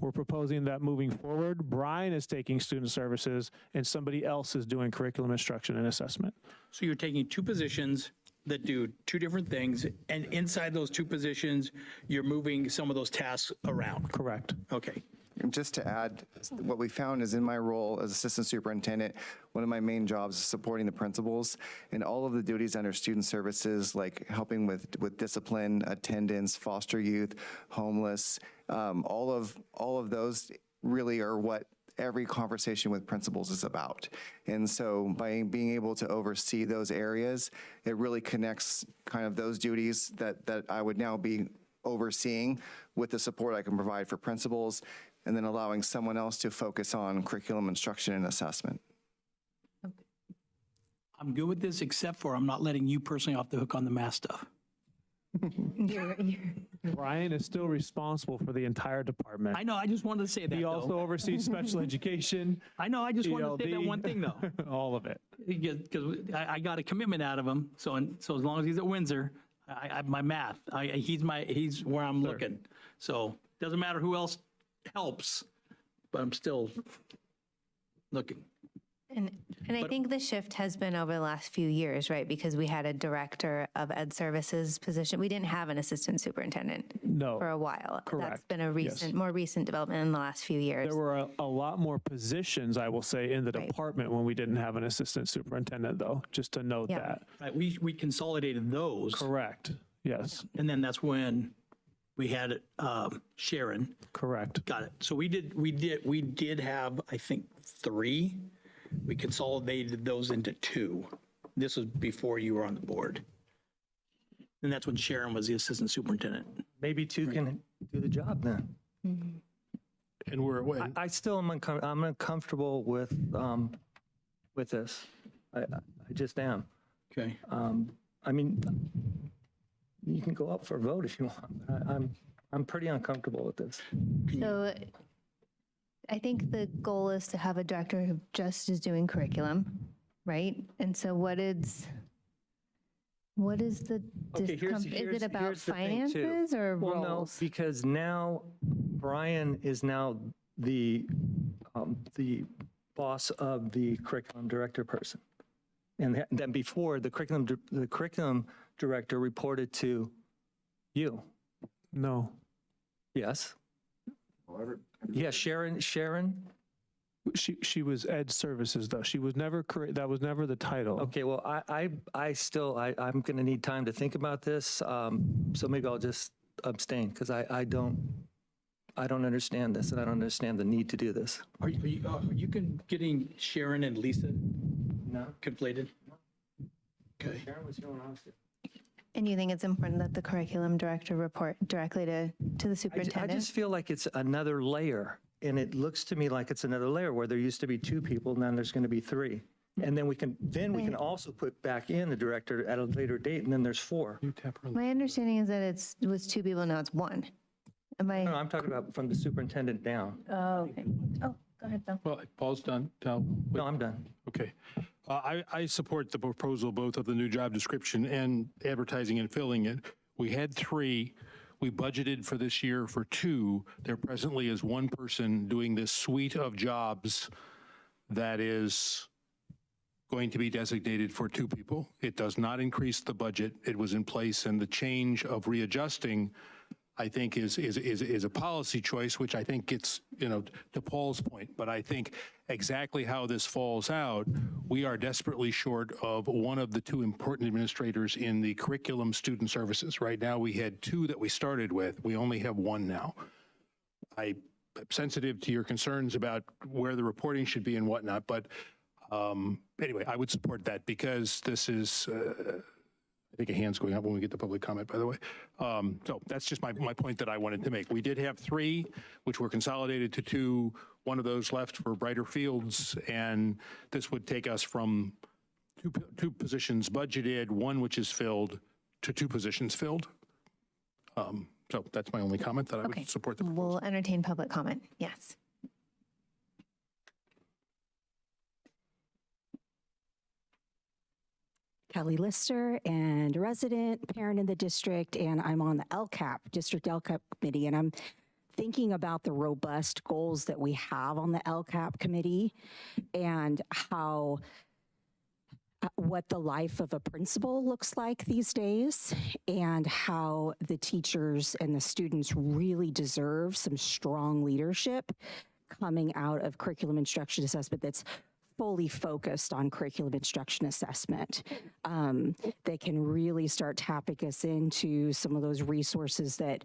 We're proposing that moving forward, Brian is taking student services and somebody else is doing curriculum instruction and assessment. So you're taking 2 positions that do 2 different things, and inside those 2 positions, you're moving some of those tasks around? Correct. Okay. And just to add, what we found is in my role as assistant superintendent, one of my main jobs is supporting the principals, and all of the duties under student services, like helping with discipline, attendance, foster youth, homeless, all of those really are what every conversation with principals is about. And so by being able to oversee those areas, it really connects kind of those duties that I would now be overseeing with the support I can provide for principals, and then allowing someone else to focus on curriculum instruction and assessment. I'm good with this, except for I'm not letting you personally off the hook on the math stuff. Brian is still responsiable for the entire department. I know, I just wanted to say that, He also oversees special education. I know, I just wanted to say that one thing, though. All of it. Because I got a commitment out of him, so as long as he's at Windsor, my math, he's where I'm looking. So doesn't matter who else helps, but I'm still looking. And I think the shift has been over the last few years, right? Because we had a director of ed services position. We didn't have an assistant superintendent for a while. Correct. That's been a recent, more recent development in the last few years. There were a lot more positions, I will say, in the department when we didn't have an assistant superintendent, though, just to note that. Right, we consolidated those. Correct, yes. And then that's when we had Sharon. Correct. Got it. So we did have, I think, 3. We consolidated those into 2. This was before you were on the board. And that's when Sharon was the assistant superintendent. Maybe 2 can do the job then. And we're, I still am I'm uncomfortable with this. I just am. Okay. I mean, you can go up for a vote if you want. But I'm pretty uncomfortable with this. So I think the goal is to have a director who just is doing curriculum, right? And so what is the, is it about finances or roles? Well, no, because now Brian is now the boss of the curriculum director person. And then before, the curriculum director reported to you. No. Yes. Yeah, Sharon. She was ed services, though. She was never, that was never the title. Okay, well, I'm going to need time to think about this, so maybe I'll just abstain, because I don't understand this, and I don't understand the need to do this. Are you getting Sharon and Lisa conflated? Okay. Sharon was here when I was here. And you think it's important that the curriculum director report directly to the superintendent? I just feel like it's another layer, and it looks to me like it's another layer where there used to be 2 people, and then there's going to be 3. And then we can also put back in the director at a later date, and then there's 4. My understanding is that it was 2 people, now it's 1. Am I? No, I'm talking about from the superintendent down. Oh, okay. Oh, go ahead, Bill. well, Paul's done. No, I'm done. Okay. I support the proposal, both of the new job description and advertising and filling it. We had 3. We budgeted for this year for 2. There presently is 1 person doing this suite of jobs that is going to be designated for 2 people. It does not increase the budget. It was in place, and the change of readjusting I think is a policy choice, which I think gets, to Paul's point. But I think exactly how this falls out, we are desperately short of one of the two important administrators in the curriculum student services. Right now, we had two that we started with. We only have one now. I'm sensitive to your concerns about where the reporting should be and whatnot, but anyway, I would support that because this is, I think a hand's going up when we get to public comment, by the way. So that's just my point that I wanted to make. We did have three, which were consolidated to two. One of those left for Brighter Fields, and this would take us from two positions budgeted, one which is filled, to two positions filled. So that's my only comment, that I would support the proposal. We'll entertain public comment. Yes. Kelly Lister, and a resident, parent in the district, and I'm on the LCAP, District LCAP Committee, and I'm thinking about the robust goals that we have on the LCAP Committee and how what the life of a principal looks like these days, and how the teachers and the students really deserve some strong leadership coming out of curriculum instruction assessment that's fully focused on curriculum instruction assessment. They can really start tapping us into some of those resources that,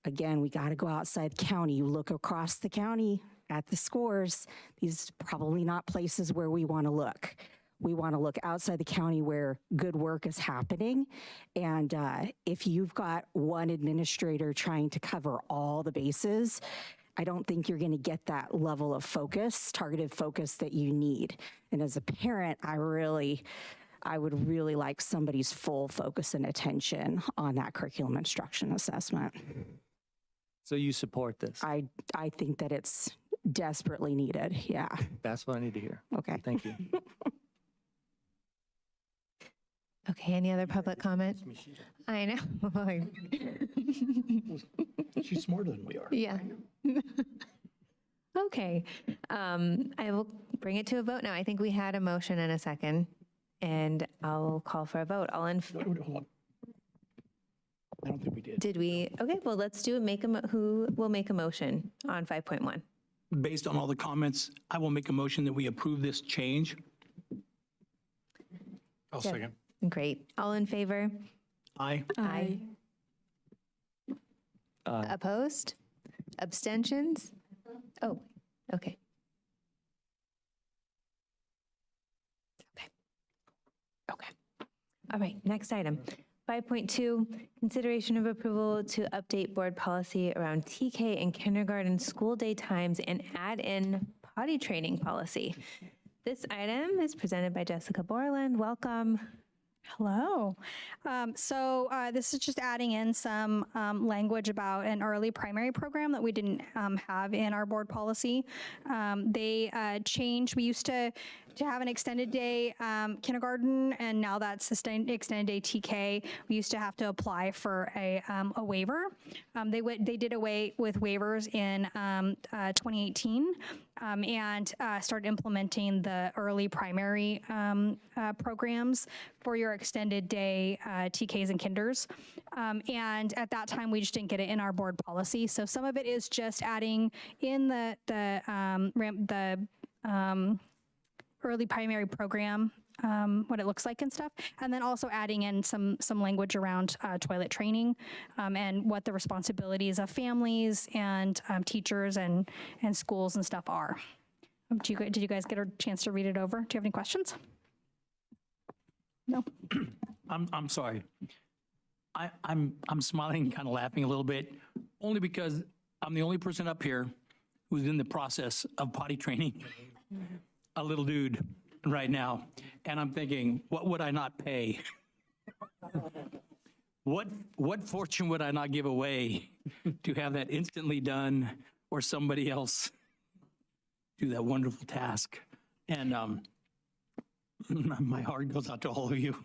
again, we got to go outside the county. You look across the county at the scores, these are probably not places where we want to look. We want to look outside the county where good work is happening. And if you've got one administrator trying to cover all the bases, I don't think you're going to get that level of focus, targeted focus that you need. And as a parent, I would really like somebody's full focus and attention on that curriculum instruction assessment. So you support this? I think that it's desperately needed, yeah. That's what I need to hear. Okay. Thank you. Okay, any other public comment? I know. She's smarter than we are. Yeah. Okay, I will bring it to a vote now. I think we had a motion and a second, and I'll call for a vote. All in. Hold on. I don't think we did. Did we? Okay, well, let's do it. Who will make a motion on 5.1? Based on all the comments, I will make a motion that we approve this change. I'll second. Great. All in favor? Aye. Aye. Opposed? Abstentions? Oh, okay. Okay. All right, next item. 5.2, consideration of approval to update board policy around TK and kindergarten school day times and add in potty training policy. This item is presented by Jessica Borland. Welcome. Hello. This is just adding in some language about an early primary program that we didn't have in our board policy. They changed. We used to have an extended day kindergarten, and now that's extended day TK. We used to have to apply for a waiver. They did away with waivers in 2018 and started implementing the early primary programs for your extended day TKs and kinders. And at that time, we just didn't get it in our board policy. So some of it is just adding in the early primary program, what it looks like and stuff, and then also adding in some language around toilet training and what the responsibilities of families and teachers and schools and stuff are. Did you guys get a chance to read it over? Do you have any questions? No. I'm sorry. I'm smiling, kind of laughing a little bit, only because I'm the only person up here who's in the process of potty training a little dude right now. And I'm thinking, what would I not pay? What fortune would I not give away to have that instantly done, or somebody else do that wonderful task? And my heart goes out to all of you.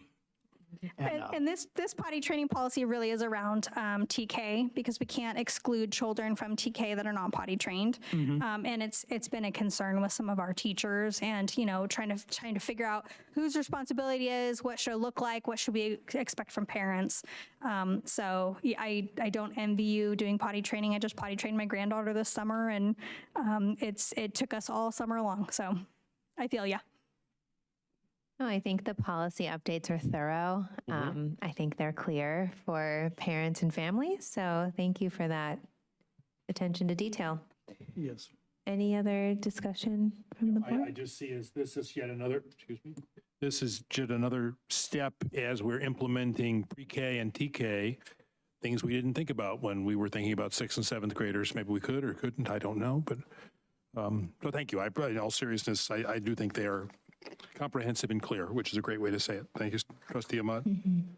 And this potty training policy really is around TK, because we can't exclude children from TK that are not potty trained. And it's been a concern with some of our teachers, and trying to figure out whose responsibility is, what should it look like, what should we expect from parents. So yeah, I don't envy you doing potty training. I just potty trained my granddaughter this summer, and it took us all summer long. So I feel ya. No, I think the policy updates are thorough. I think they're clear for parents and families. So thank you for that attention to detail. Yes. Any other discussion from the board? I just see this is yet another, this is yet another step as we're implementing pre-K and TK, things we didn't think about when we were thinking about 6th and 7th graders. Maybe we could or couldn't, I don't know. But so thank you. In all seriousness, I do think they are comprehensive and clear, which is a great way to say it. Thank you, Trustee Ahmad.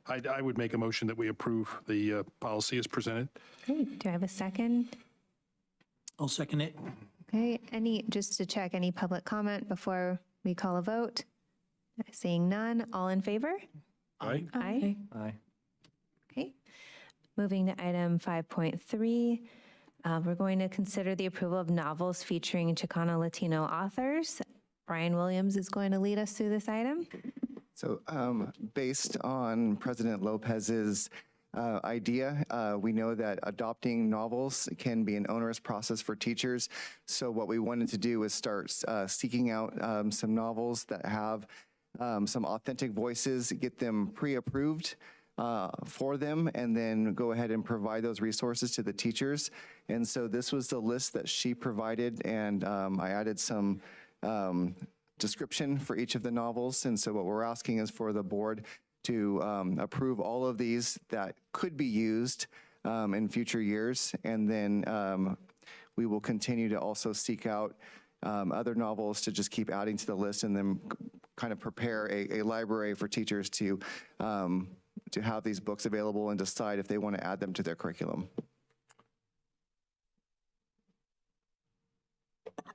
I would make a motion that we approve the policy as presented. Great. Do I have a second? I'll second it. Okay. Just to check, any public comment before we call a vote? Seeing none, all in favor? Aye. Aye. Aye. Okay. Moving to item 5.3, we're going to consider the approval of novels featuring Chicano Latino authors. Brian Williams is going to lead us through this item. So based on President Lopez's idea, we know that adopting novels can be an onerous process for teachers. So what we wanted to do is start seeking out some novels that have some authentic voices, get them pre-approved for them, and then go ahead and provide those resources to the teachers. And so this was the list that she provided, and I added some description for each of the novels. And so what we're asking is for the board to approve all of these that could be used in future years. And then we will continue to also seek out other novels to just keep adding to the list, and then kind of prepare a library for teachers to have these books available and decide if they want to add them to their curriculum.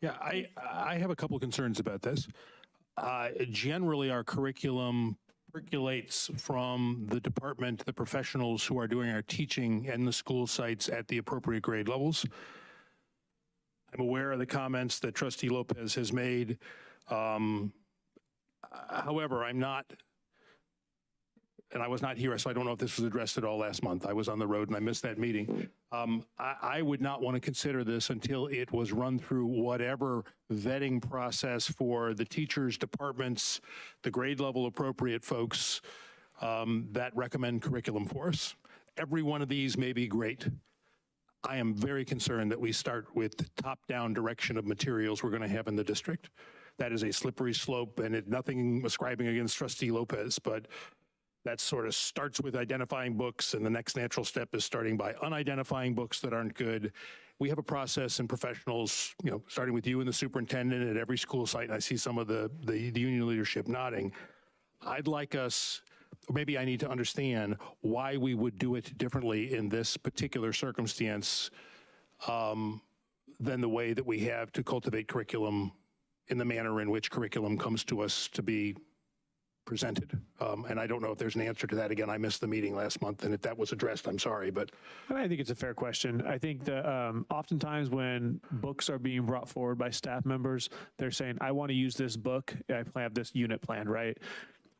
Yeah, I have a couple of concerns about this. Generally, our curriculum percolates from the department, the professionals who are doing our teaching and the school sites at the appropriate grade levels. I'm aware of the comments that Trustee Lopez has made. However, I'm not, and I was not here, so I don't know if this was addressed at all last month. I was on the road and I missed that meeting. I would not want to consider this until it was run through whatever vetting process for the teachers, departments, the grade level appropriate folks that recommend curriculum for us. Every one of these may be great. I am very concerned that we start with the top-down direction of materials we're going to have in the district. That is a slippery slope, and nothing ascribing against Trustee Lopez, but that sort of starts with identifying books, and the next natural step is starting by unidentifying books that aren't good. We have a process and professionals, starting with you and the superintendent at every school site, and I see some of the union leadership nodding. I'd like us, or maybe I need to understand why we would do it differently in this particular circumstance than the way that we have to cultivate curriculum in the manner in which curriculum comes to us to be presented. And I don't know if there's an answer to that. Again, I missed the meeting last month, and if that was addressed, I'm sorry, but. I think it's a fair question. I think that oftentimes when books are being brought forward by staff members, they're saying, I want to use this book, I have this unit planned, right?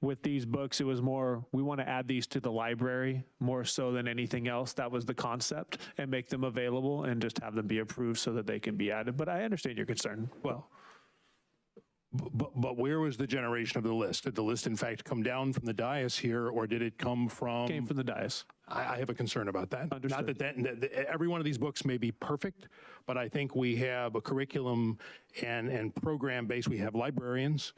With these books, it was more, we want to add these to the library more so than anything else. That was the concept, and make them available and just have them be approved so that they can be added. But I understand your concern. Well, but where was the generation of the list? Did the list, in fact, come down from the dais here, or did it come from? Came from the dais. I have a concern about that. Understood. Not that every one of these books may be perfect, but I think we have a curriculum and program base. We have librarians,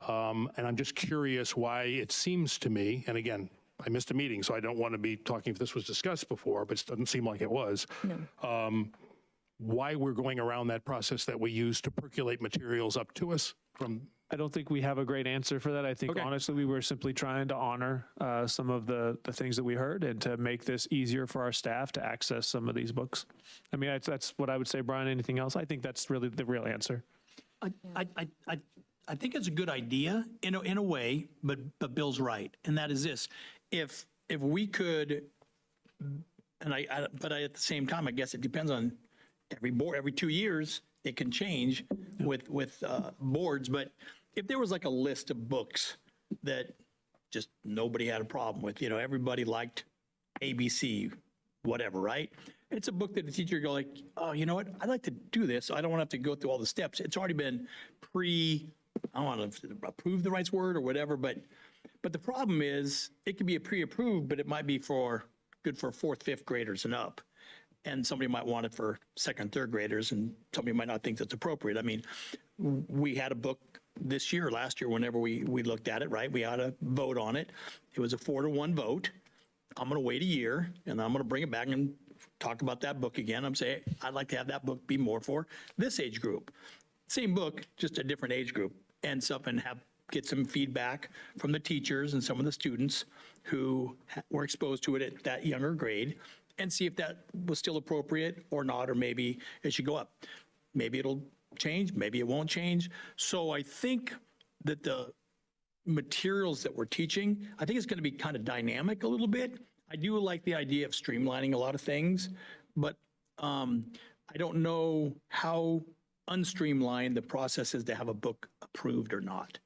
and I'm just curious why it seems to me, and again, I missed a meeting, so I don't want to be talking if this was discussed before, but it doesn't seem like it was. No. Why we're going around that process that we use to percolate materials up to us from. I don't think we have a great answer for that. I think, honestly, we were simply trying to honor some of the things that we heard and to make this easier for our staff to access some of these books. I mean, that's what I would say, Brian. Anything else? I think that's really the real answer. I think it's a good idea in a way, but Bill's right, and that is this. if we could, and but at the same time, I guess it depends on every board. Every 2 years, it can change with boards. But if there was like a list of books that just nobody had a problem with, you know, everybody liked ABC, whatever, right? It's a book that the teacher go like, oh, you know what? I'd like to do this. So I don't want to have to go through all the steps. It's already been I don't want to approve the right word or whatever, but the problem is it could be a pre-approved, but it might be good for 4th, 5th graders and up. And somebody might want it for 2nd, 3rd graders, and somebody might not think that's appropriate. I mean, we had a book last year, whenever we looked at it, right? We had a vote on it. It was a 4-to-1 vote. I'm going to wait a year, and I'm going to bring it back and talk about that book again. I'm saying I'd like to have that book be more for this age group. Same book, just a different age group, and get some feedback from the teachers and some of the students who were exposed to it at that younger grade, and see if that was still appropriate or not, or maybe it should go up. Maybe it'll change, maybe it won't change. So I think that the materials that we're teaching, I think it's going to be kind of dynamic a little bit. I do like the idea of streamlining a lot of things, but I don't know how unstreamlined the process is to have a book approved or not.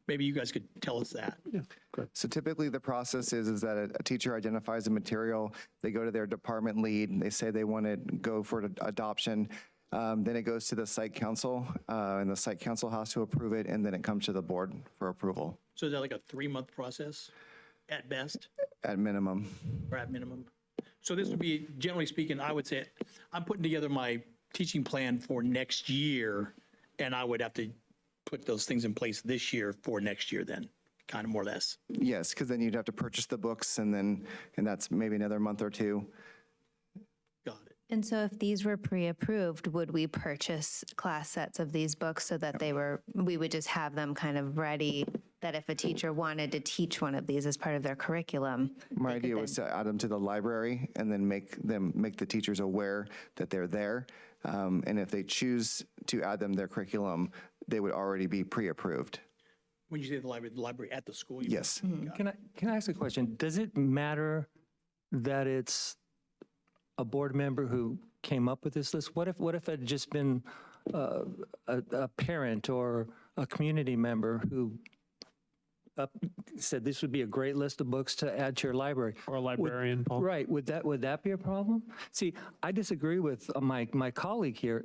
Maybe you guys could tell us that. Yeah, good. So typically the process is that a teacher identifies a material, they go to their department lead, and they say they want to go for adoption. Then it goes to the site council, and the site council has to approve it, and then it comes to the board for approval. So is that like a 3-month process at best? At minimum. Or at minimum? So this would be, generally speaking, I would say, I'm putting together my teaching plan for next year, and I would have to put those things in place this year for next year then, kind of more or less. Yes, because then you'd have to purchase the books, and that's maybe another month or 2. And so if these were pre-approved, would we purchase class sets of these books so that we would just have them kind of ready, that if a teacher wanted to teach one of these as part of their curriculum? My idea was to add them to the library and then make the teachers aware that they're there. And if they choose to add them to their curriculum, they would already be pre-approved. When you say the library at the school? Yes. Can I ask a question? Does it matter that it's a board member who came up with this list? What if it had just been a parent or a community member who said this would be a great list of books to add to your library? Or a librarian, Paul? Right. Would that be a problem? See, I disagree with my colleague here.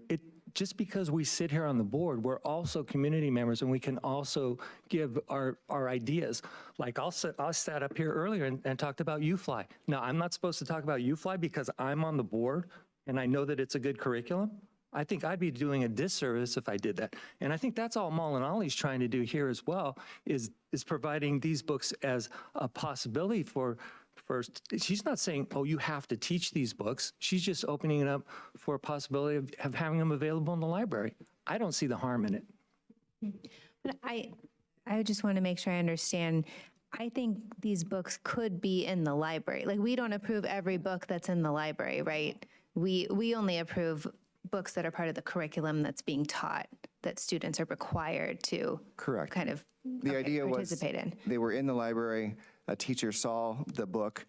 Just because we sit here on the board, we're also community members, and we can also give our ideas. Like I sat up here earlier and talked about UFly. Now, I'm not supposed to talk about UFly because I'm on the board and I know that it's a good curriculum. I think I'd be doing a disservice if I did that. And I think that's all Molinoli's trying to do here as well, is providing these books as a possibility for she's not saying, oh, you have to teach these books. She's just opening it up for a possibility of having them available in the library. I don't see the harm in it. But I just want to make sure I understand. I think these books could be in the library. Like, we don't approve every book that's in the library, right? We only approve books that are part of the curriculum that's being taught, that students are required to Correct. kind of The idea was participate in. they were in the library, a teacher saw the book,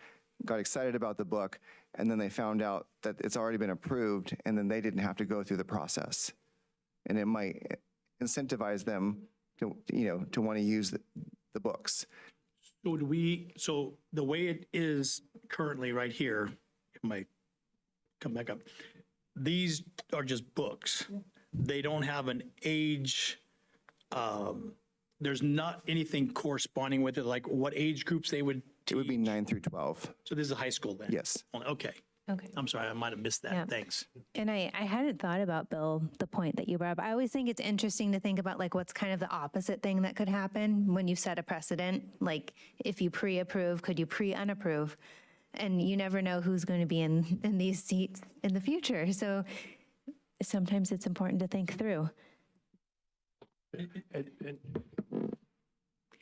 got excited about the book, and then they found out that it's already been approved, and then they didn't have to go through the process. And it might incentivize them to want to use the books. So the way it is currently right here, it might come back up. These are just books. They don't have an age, there's not anything corresponding with it, like what age groups they would teach. It would be 9 through 12. So this is a high school then? Yes. Okay. Okay. I'm sorry, I might have missed that. Yeah. Thanks. And I hadn't thought about, Bill, the point that you brought up. I always think it's interesting to think about like what's kind of the opposite thing that could happen when you set a precedent. Like if you pre-approve, could you pre-unapprove? And you never know who's going to be in these seats in the future. So sometimes it's important to think through.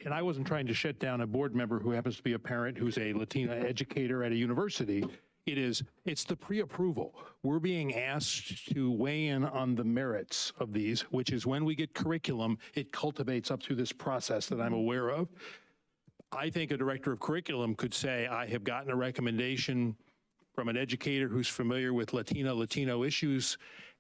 And I wasn't trying to shut down a board member who happens to be a parent who's a Latina educator at a university. It's the pre-approval. We're being asked to weigh in on the merits of these, which is when we get curriculum, it cultivates up through this process that I'm aware of. I think a director of curriculum could say, I have gotten a recommendation from an educator who's familiar with Latino issues,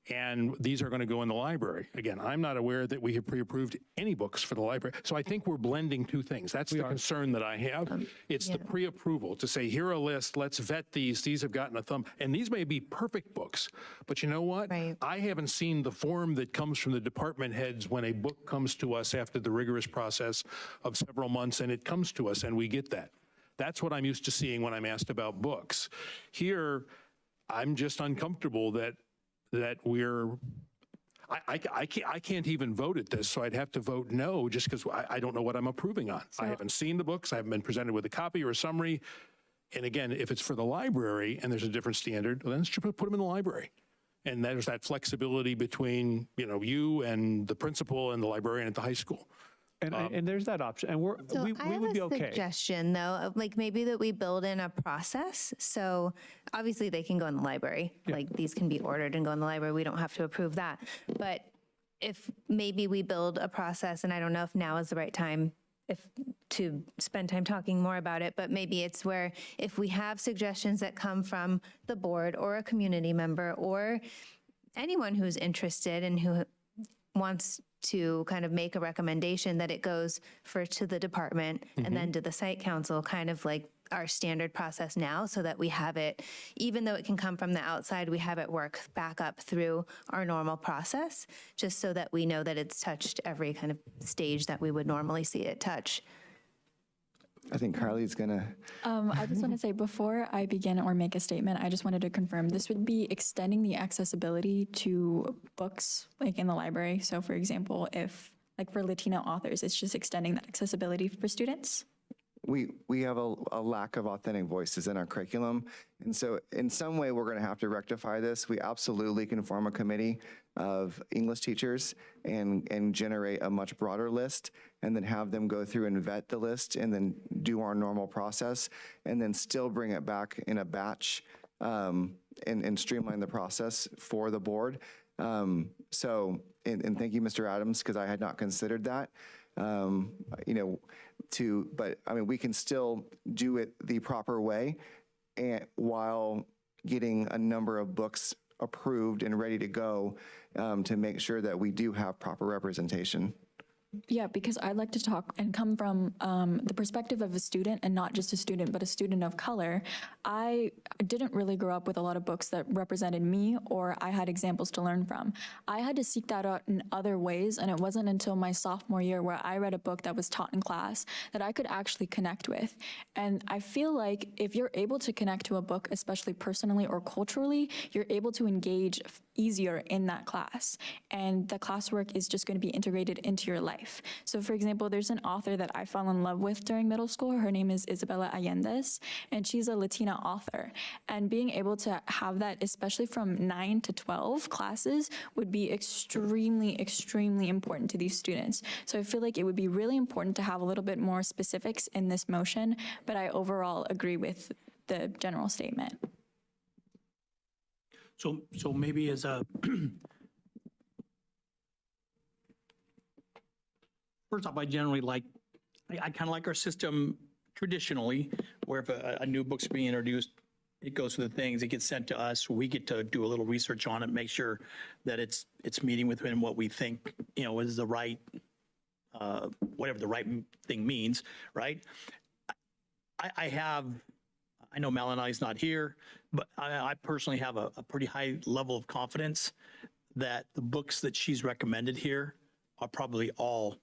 and these are going to go in the library. Again, I'm not aware that we have pre-approved any books for the library. So I think we're blending two things. That's the concern that I have. It's the pre-approval to say, here are a list, let's vet these. These have gotten a thumb. And these may be perfect books, but you know what? I haven't seen the form that comes from the department heads when a book comes to us after the rigorous process of several months, and it comes to us and we get that. That's what I'm used to seeing when I'm asked about books. Here, I'm just uncomfortable that we're, I can't even vote at this, so I'd have to vote no just because I don't know what I'm approving on. I haven't seen the books, I haven't been presented with a copy or a summary. And again, if it's for the library and there's a different standard, well, then let's just put them in the library. And there's that flexibility between, you and the principal and the librarian at the high school. And there's that option, and we would be okay. Suggestion though, of like maybe that we build in a process. So obviously they can go in the library, like these can be ordered and go in the library. We don't have to approve that. But if maybe we build a process, and I don't know if now is the right time to spend time talking more about it, but maybe it's where if we have suggestions that come from the board or a community member or anyone who's interested and who wants to kind of make a recommendation, that it goes first to the department and then to the site council, kind of like our standard process now, so that we have it, even though it can come from the outside, we have it work back up through our normal process, just so that we know that it's touched every kind of stage that we would normally see it touch. I think Carly's gonna. I just want to say, before I begin or make a statement, I just wanted to confirm this would be extending the accessibility to books like in the library. So for example, if like for Latino authors, it's just extending that accessibility for students. We have a lack of authentic voices in our curriculum. And so in some way, we're going to have to rectify this. We absolutely can form a committee of English teachers and generate a much broader list, and then have them go through and vet the list and then do our normal process, and then still bring it back in a batch and streamline the process for the board. And thank you, Mr. Adams, because I had not considered that. But I mean, we can still do it the proper way, and while getting a number of books approved and ready to go to make sure that we do have proper representation. Yeah, because I'd like to talk and come from the perspective of a student, and not just a student, but a student of color. I didn't really grow up with a lot of books that represented me, or I had examples to learn from. I had to seek that out in other ways, and it wasn't until my sophomore year where I read a book that was taught in class that I could actually connect with. And I feel like if you're able to connect to a book, especially personally or culturally, you're able to engage easier in that class, and the classwork is just going to be integrated into your life. So for example, there's an author that I fell in love with during middle school. Her name is Isabella Allendez, and she's a Latina author. And being able to have that, especially from 9 to 12 classes, would be extremely, extremely important to these students. So I feel like it would be really important to have a little bit more specifics in this motion, but I overall agree with the general statement. So maybe as a, first off, I generally like, I kind of like our system traditionally, where if a new book's being introduced, it goes through the things, it gets sent to us, we get to do a little research on it, make sure that it's meeting within what we think, is the right, whatever the right thing means, right? I know Melani's not here, but I personally have a pretty high level of confidence that the books that she's recommended here are probably all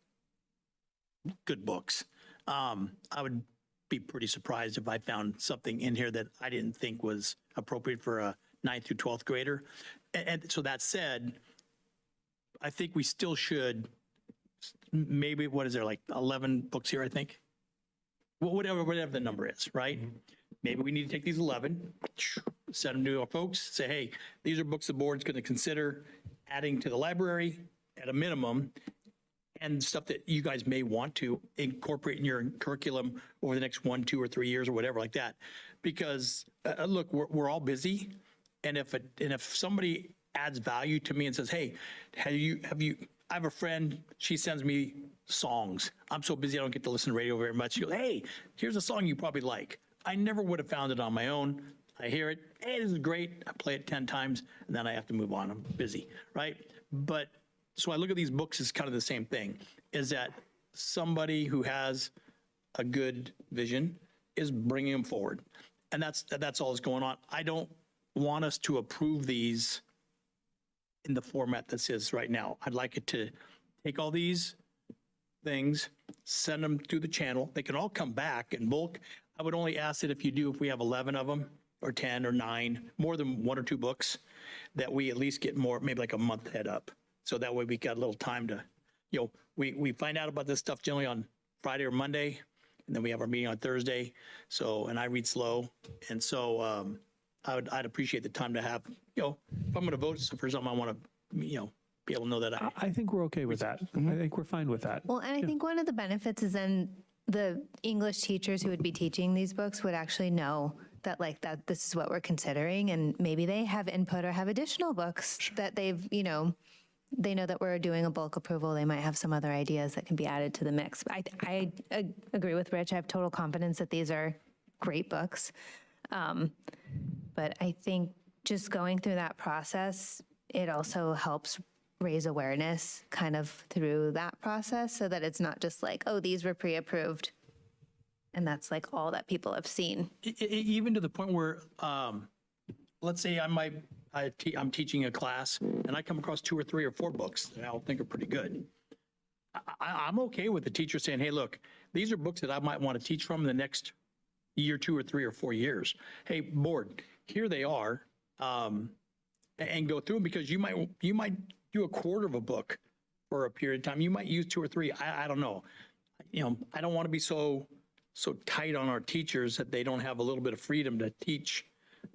good books. I would be pretty surprised if I found something in here that I didn't think was appropriate for a 9th through 12th grader. And so that said, I think we still should, maybe, what is there, like 11 books here, I think? Well, whatever the number is, right? Maybe we need to take these 11, send them to our folks, say, hey, these are books the board's going to consider adding to the library at a minimum, and stuff that you guys may want to incorporate in your curriculum over the next 1, 2, or 3 years or whatever like that. Because look, we're all busy, and if somebody adds value to me and says, hey, have you I have a friend, she sends me songs. I'm so busy, I don't get to listen to radio very much. She goes, hey, here's a song you probably like. I never would have found it on my own. I hear it, hey, this is great. I play it 10 times, and then I have to move on. I'm busy, right? But, so I look at these books as kind of the same thing, is that somebody who has a good vision is bringing them forward. And that's all that's going on. I don't want us to approve these in the format this is right now. I'd like it to take all these things, send them through the channel. They can all come back in bulk. I would only ask that if we have 11 of them, or 10 or 9, more than 1 or 2 books, that we at least get more, maybe like a month head up. So that way we got a little time to, we find out about this stuff generally on Friday or Monday, and then we have our meeting on Thursday. So, and I read slow. And so I'd appreciate the time to have, if I'm going to vote for something, I want to, be able to know that I think we're okay with that. I think we're fine with that. Well, and I think one of the benefits is then the English teachers who would be teaching these books would actually know that this is what we're considering, and maybe they have input or have additional books that they've, they know that we're doing a bulk approval. They might have some other ideas that can be added to the mix. I agree with Rich. I have total confidence that these are great books. But I think just going through that process, it also helps raise awareness kind of through that process so that it's not just like, oh, these were pre-approved. And that's like all that people have seen. Even to the point where, let's say I'm teaching a class and I come across 2 or 3 or 4 books that I think are pretty good. I'm okay with the teacher saying, hey, look, these are books that I might want to teach from in the next year, 2 or 3 or 4 years. Hey, board, here they are, and go through them, because you might do a quarter of a book for a period of time. You might use 2 or 3. I don't know. I don't want to be so tight on our teachers that they don't have a little bit of freedom to teach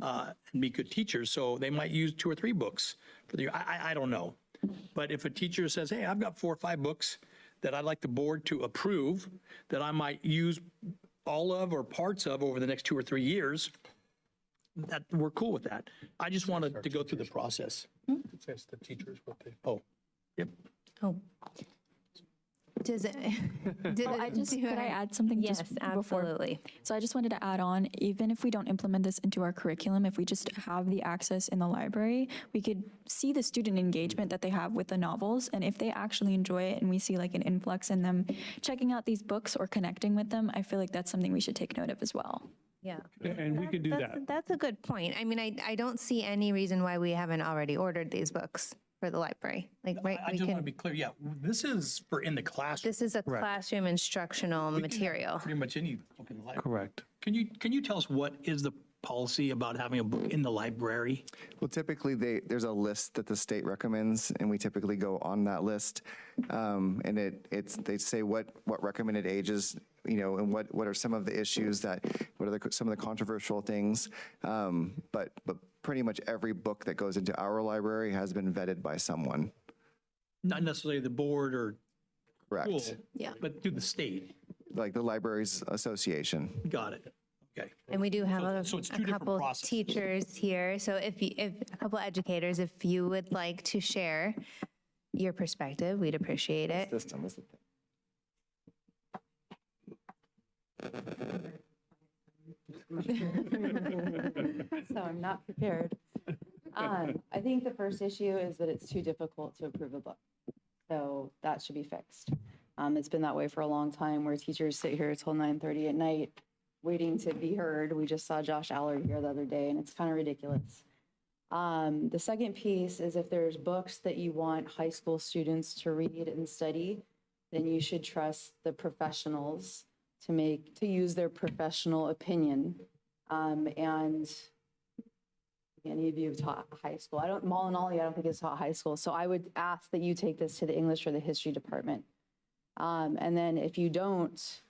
and be good teachers. So they might use 2 or 3 books for the year. I don't know. But if a teacher says, hey, I've got 4 or 5 books that I'd like the board to approve that I might use all of or parts of over the next 2 or 3 years, that we're cool with that. I just wanted to go through the process. It says the teachers what they. Oh, yep. Oh. Does it? Could I add something? Yes, absolutely. So I just wanted to add on, even if we don't implement this into our curriculum, if we just have the access in the library, we could see the student engagement that they have with the novels. And if they actually enjoy it and we see like an influx in them checking out these books or connecting with them, I feel like that's something we should take note of as well. Yeah. And we could do that. That's a good point. I mean, I don't see any reason why we haven't already ordered these books for the library. Like, right? I just want to be clear. Yeah, this is for in the classroom. This is a classroom instructional material. Pretty much any book in the library. Correct. Can you tell us what is the policy about having a book in the library? Well, typically there's a list that the state recommends, and we typically go on that list. And they say what recommended ages, and what are some of the issues what are some of the controversial things. But pretty much every book that goes into our library has been vetted by someone. Not necessarily the board or Correct. school, but through the state. Like the Libraries Association. Got it. Okay. And we do have So it's a 2 different couple processes. teachers here. So if a couple educators, if you would like to share your perspective, we'd appreciate it. System is the thing. So I'm not prepared. I think the first issue is that it's too difficult to approve a book. So that should be fixed. It's been that way for a long time where teachers sit here till 9:30 at night waiting to be heard. We just saw Josh Allard here the other day, and it's kind of ridiculous. The second piece is if there's books that you want high school students to read and study, then you should trust the professionals to use their professional opinion. And any of you have taught high school. Molinolly, I don't think it's taught high school. So I would ask that you take this to the English or the history department. And then if you don't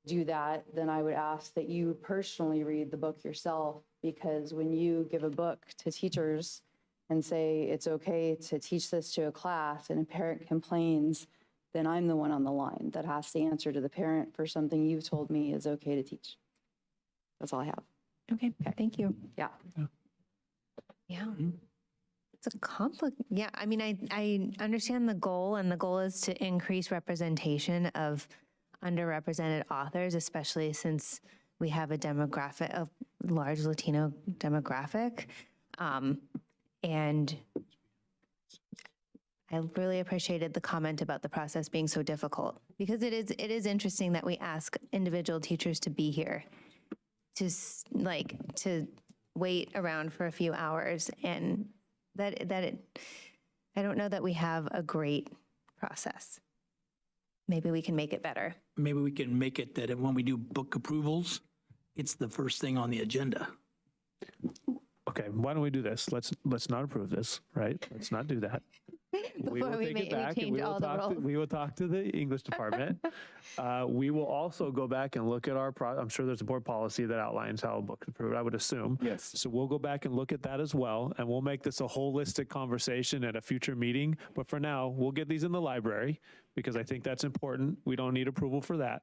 do that, then I would ask that you personally read the book yourself, because when you give a book to teachers and say it's okay to teach this to a class and a parent complains, then I'm the one on the line that has to answer to the parent for something you've told me is okay to teach. That's all I have. Okay, thank you. Yeah. Yeah. It's a yeah, I mean, I understand the goal, and the goal is to increase representation of underrepresented authors, especially since we have a large Latino demographic. And I really appreciated the comment about the process being so difficult, because it is interesting that we ask individual teachers to be here, to wait around for a few hours, and I don't know that we have a great process. Maybe we can make it better. Maybe we can make it that when we do book approvals, it's the first thing on the agenda. Okay, why don't we do this? Let's not approve this, right? Let's not do that. We will take it back and we will talk to the English department. We will also go back and look at I'm sure there's a board policy that outlines how a book's approved, I would assume. Yes. So we'll go back and look at that as well, and we'll make this a holistic conversation at a future meeting. But for now, we'll get these in the library because I think that's important. We don't need approval for that.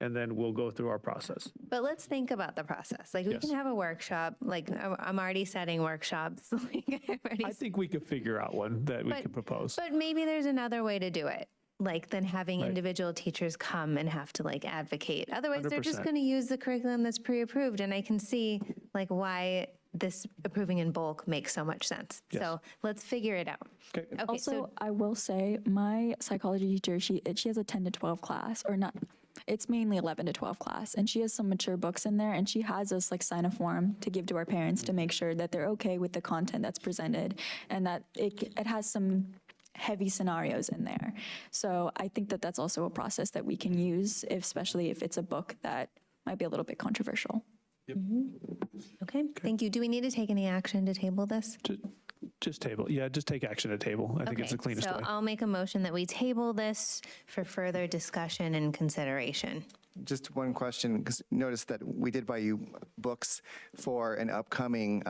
And then we'll go through our process. But let's think about the process. Like, we can have a workshop. Like, I'm already setting workshops. I think we could figure out one that we could propose. But maybe there's another way to do it, like than having individual teachers come and have to like advocate. Otherwise, they're just 100%. going to use the curriculum that's pre-approved. And I can see like why this approving in bulk makes so much sense. Yes. So let's figure it out. Okay. Also, I will say my psychology teacher, she has a 10 to 12 class, or not. It's mainly 11 to 12 class, and she has some mature books in there, and she has us like sign a form to give to our parents to make sure that they're okay with the content that's presented, and that it has some heavy scenarios in there. So I think that that's also a process that we can use, especially if it's a book that might be a little bit controversial. Okay, thank you. Do we need to take any action to table this? Just table. Yeah, just take action at table. I think it's the cleanest so way. I'll make a motion that we table this for further discussion and consideration. Just one question, because notice that we did buy you books for an upcoming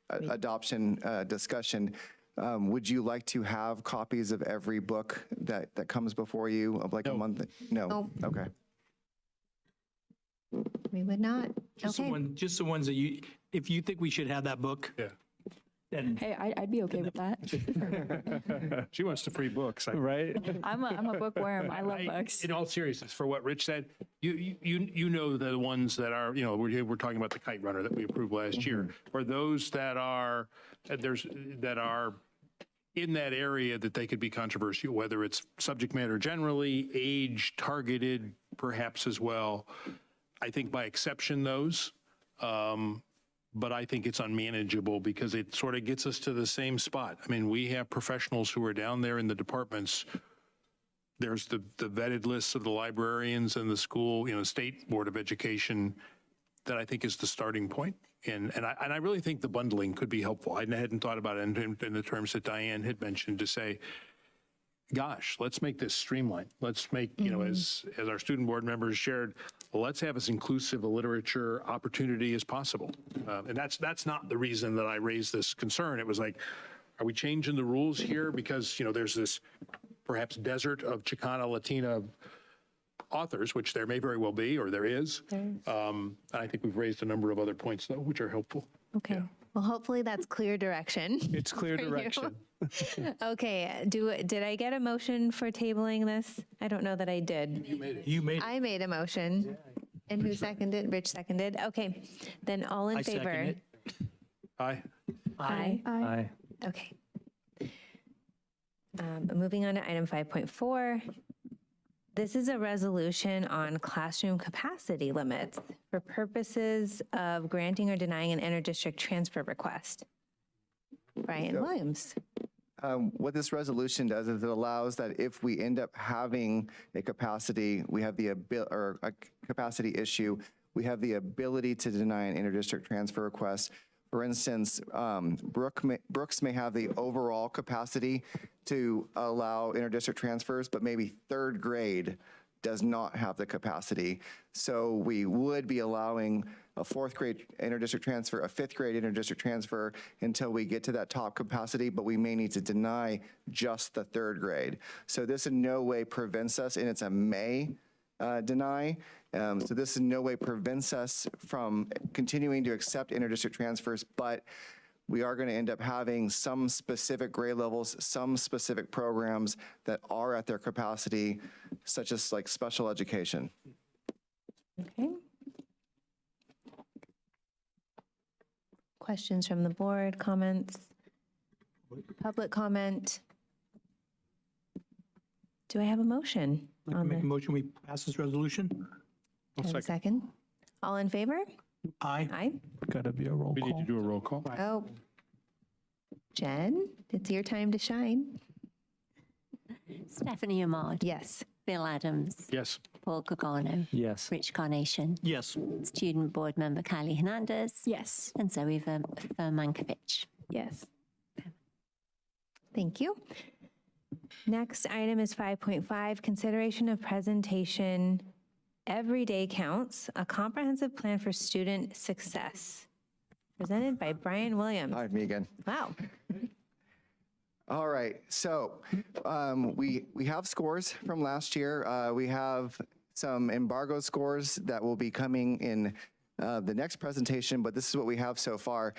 adoption discussion. Would you like to have copies of every book that comes before you of like a month? No. Nope. Okay. We would not. Just Okay. the ones that if you think we should have that book. Yeah. Then Hey, I'd be okay with that. She wants the free books. Right? I'm a bookworm. I love books. In all seriousness, for what Rich said, you know the ones that are, we're talking about the Kite Runner that we approved last year, or those that are in that area that they could be controversial, whether it's subject matter generally, age targeted, perhaps as well. I think by exception those, but I think it's unmanageable because it sort of gets us to the same spot. I mean, we have professionals who are down there in the departments. There's the vetted lists of the librarians and the school, State Board of Education, that I think is the starting point. And I really think the bundling could be helpful. I hadn't thought about it in the terms that Diane had mentioned, to say, gosh, let's make this streamlined. Let's make, as our student board members shared, let's have as inclusive a literature opportunity as possible. And that's not the reason that I raised this concern. It was like, are we changing the rules here? Because, there's this perhaps desert of Chicana Latina authors, which there may very well be, or there is. I think we've raised a number of other points, though, which are helpful. Okay. Well, hopefully that's clear direction. It's clear for you. direction. Okay. Did I get a motion for tabling this? I don't know that I did. You made it. I made a motion. And who seconded? Rich seconded. Okay. Then all in I second favor? it. Aye. Aye. Aye. Okay. Moving on to item 5.4. This is a resolution on classroom capacity limits for purposes of granting or denying an interdistrict transfer request. Brian Williams. What this resolution does is it allows that if we end up having a capacity, we have the or a capacity issue, we have the ability to deny an interdistrict transfer request. For instance, Brooks may have the overall capacity to allow interdistrict transfers, but maybe third grade does not have the capacity. So we would be allowing a fourth grade interdistrict transfer, a fifth grade interdistrict transfer until we get to that top capacity, but we may need to deny just the third grade. So this in no way prevents us, and it's a may deny. So this in no way prevents us from continuing to accept interdistrict transfers, but we are going to end up having some specific grade levels, some specific programs that are at their capacity, such as like special education. Okay. Questions from the board, comments, public comment? Do I have a motion? I'd like to make a motion, we pass this resolution. Do I have a second? All in favor? Aye. Aye. Gotta be a roll We call. need to do a roll call. Oh. Jen, it's your time to shine. Stephanie Ahmad. Yes. Bill Adams. Yes. Paul Cagano. Yes. Rich Carnation. Yes. Student Board Member Kylie Hernandez. Yes. And Zoe Vermankovic. Yes. Thank you. Next item is 5.5, consideration of presentation, Every Day Counts, a comprehensive plan for student success, presented by Brian Williams. Hi, me again. Wow. All right, so we have scores from last year. We have some embargo scores that will be coming in the next presentation, but this is what we have so far.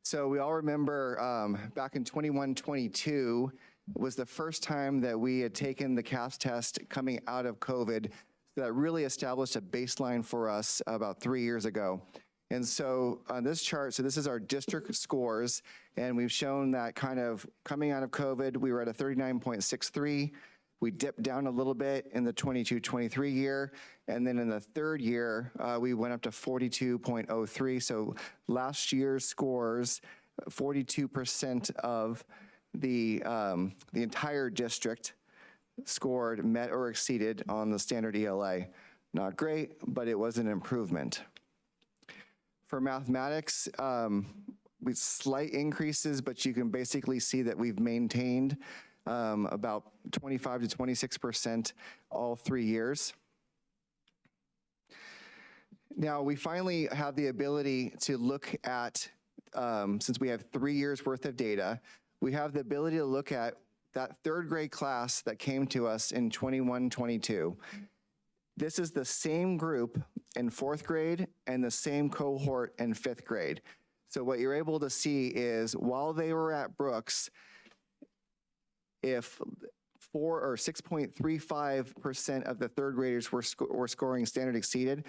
So we all remember back in 21-22 was the first time that we had taken the CAPS test coming out of COVID. That really established a baseline for us about 3 years ago. And so on this chart, so this is our district scores, and we've shown that kind of coming out of COVID, we were at a 39.63. We dipped down a little bit in the 22-23 year, and then in the third year, we went up to 42.03. So last year's scores, 42% of the entire district scored, met or exceeded on the standard ELA. Not great, but it was an improvement. For mathematics, with slight increases, but you can basically see that we've maintained about 25 to 26% all 3 years. Now, we finally have the ability to look at, since we have 3 years worth of data, we have the ability to look at that third grade class that came to us in 21-22. This is the same group in fourth grade and the same cohort in fifth grade. So what you're able to see is while they were at Brooks, if 6.35% of the third graders were scoring standard exceeded,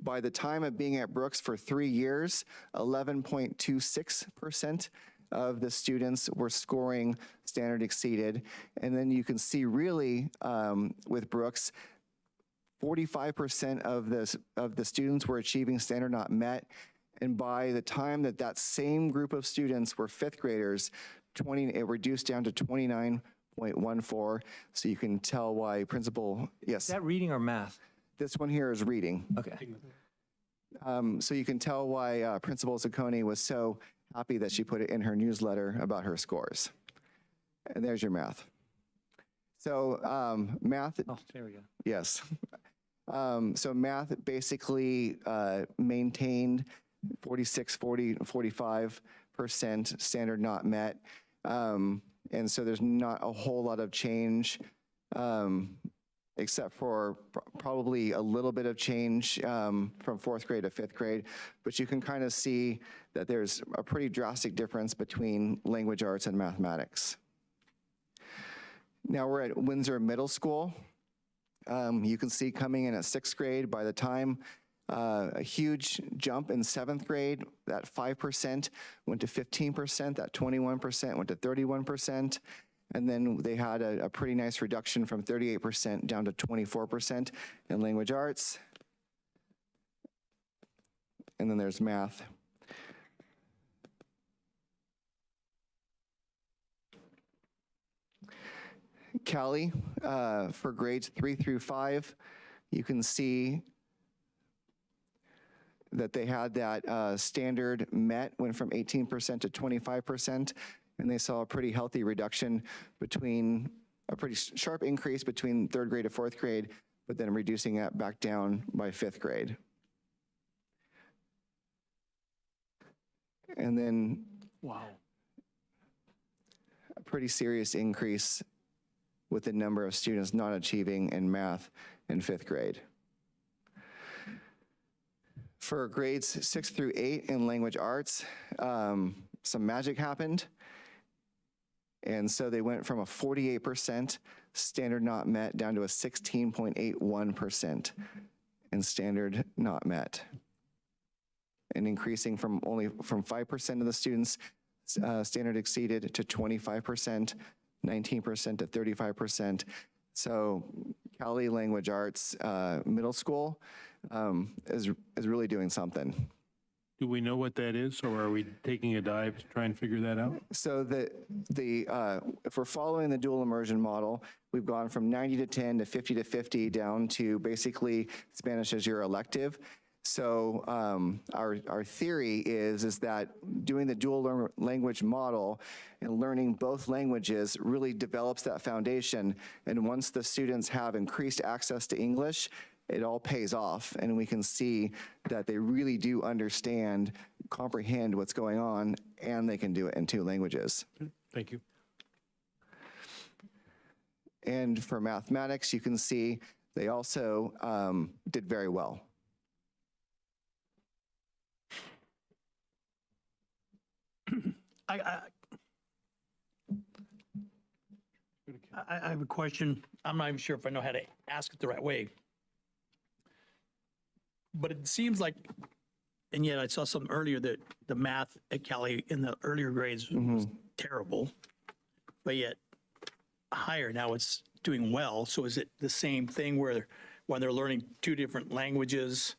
by the time of being at Brooks for 3 years, 11.26% of the students were scoring standard exceeded. And then you can see really with Brooks, 45% of the students were achieving standard not met. And by the time that same group of students were fifth graders, it reduced down to 29.14. So you can tell why principal, yes. Is that reading or math? This one here is reading. Okay. So you can tell why Principal Zacconi was so happy that she put it in her newsletter about her scores. And there's your math. So math. Oh, there we go. Yes. So math basically maintained 45% standard not met. And so there's not a whole lot of change except for probably a little bit of change from fourth grade to fifth grade. But you can kind of see that there's a pretty drastic difference between language arts and mathematics. Now we're at Windsor Middle School. You can see coming in at sixth grade, by the time a huge jump in seventh grade, that 5% went to 15%, that 21% went to 31%. And then they had a pretty nice reduction from 38% down to 24% in language arts. And then there's math. Cali, for grades 3 through 5, you can see that they had that standard met, went from 18% to 25%. And they saw a pretty healthy reduction between, a pretty sharp increase between third grade to fourth grade, but then reducing that back down by fifth grade. And then, wow, a pretty serious increase with the number of students not achieving in math in fifth grade. For grades 6 through 8 in language arts, some magic happened. And so they went from a 48% standard not met down to a 16.81% in standard not met. And increasing from 5% of the students standard exceeded to 25%, 19% to 35%. So Cali Language Arts Middle School is really doing something. Do we know what that is, or are we taking a dive to try and figure that out? So if we're following the dual immersion model, we've gone from 90 to 10 to 50 to 50 down to basically Spanish as your elective. So our theory is that doing the dual language model and learning both languages really develops that foundation. And once the students have increased access to English, it all pays off, and we can see that they really do understand, comprehend what's going on, and they can do it in 2 languages. Thank you. And for mathematics, you can see they also did very well. I have a question. I'm not even sure if I know how to ask it the right way. But it seems like, and yet I saw something earlier that the math at Cali in the earlier grades was terrible, but yet higher now it's doing well. So is it the same thing where when they're learning 2 different languages,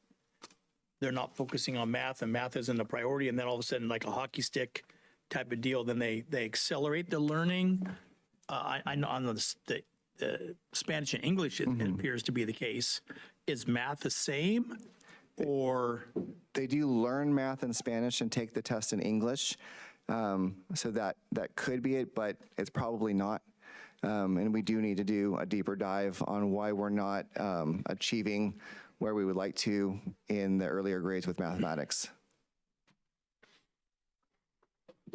they're not focusing on math and math isn't a priority, and then all of a sudden like a hockey stick type of deal, then they accelerate the learning? I know on the Spanish and English it appears to be the case. Is math the same? Or they do learn math and Spanish and take the test in English. So that could be it, but it's probably not. And we do need to do a deeper dive on why we're not achieving where we would like to in the earlier grades with mathematics.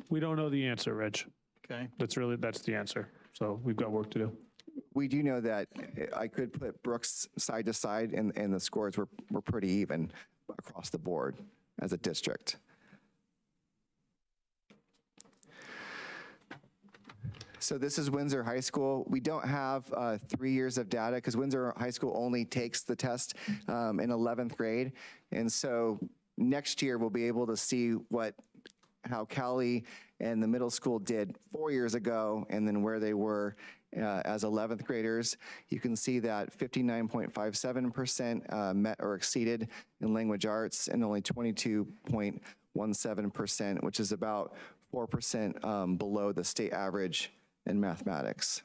We don't know the answer, Reg. Okay. That's the answer. So we've got work to do. We do know that I could put Brooks side to side, and the scores were pretty even across the board as a district. So this is Windsor High School. We don't have 3 years of data because Windsor High School only takes the test in 11th grade. And so next year we'll be able to see how Cali and the middle school did 4 years ago, and then where they were as 11th graders. You can see that 59.57% met or exceeded in language arts, and only 22.17%, which is about 4% below the state average in mathematics.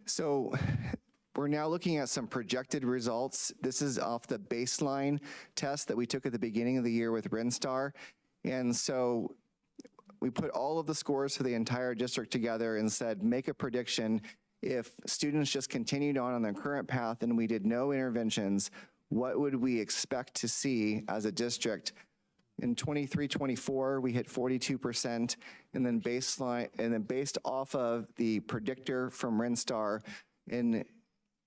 So we're now looking at some projected results. This is off the baseline test that we took at the beginning of the year with RenStar. And so we put all of the scores for the entire district together and said, make a prediction. If students just continued on their current path and we did no interventions, what would we expect to see as a district? In 23-24, we hit 42%, and then based off of the predictor from RenStar in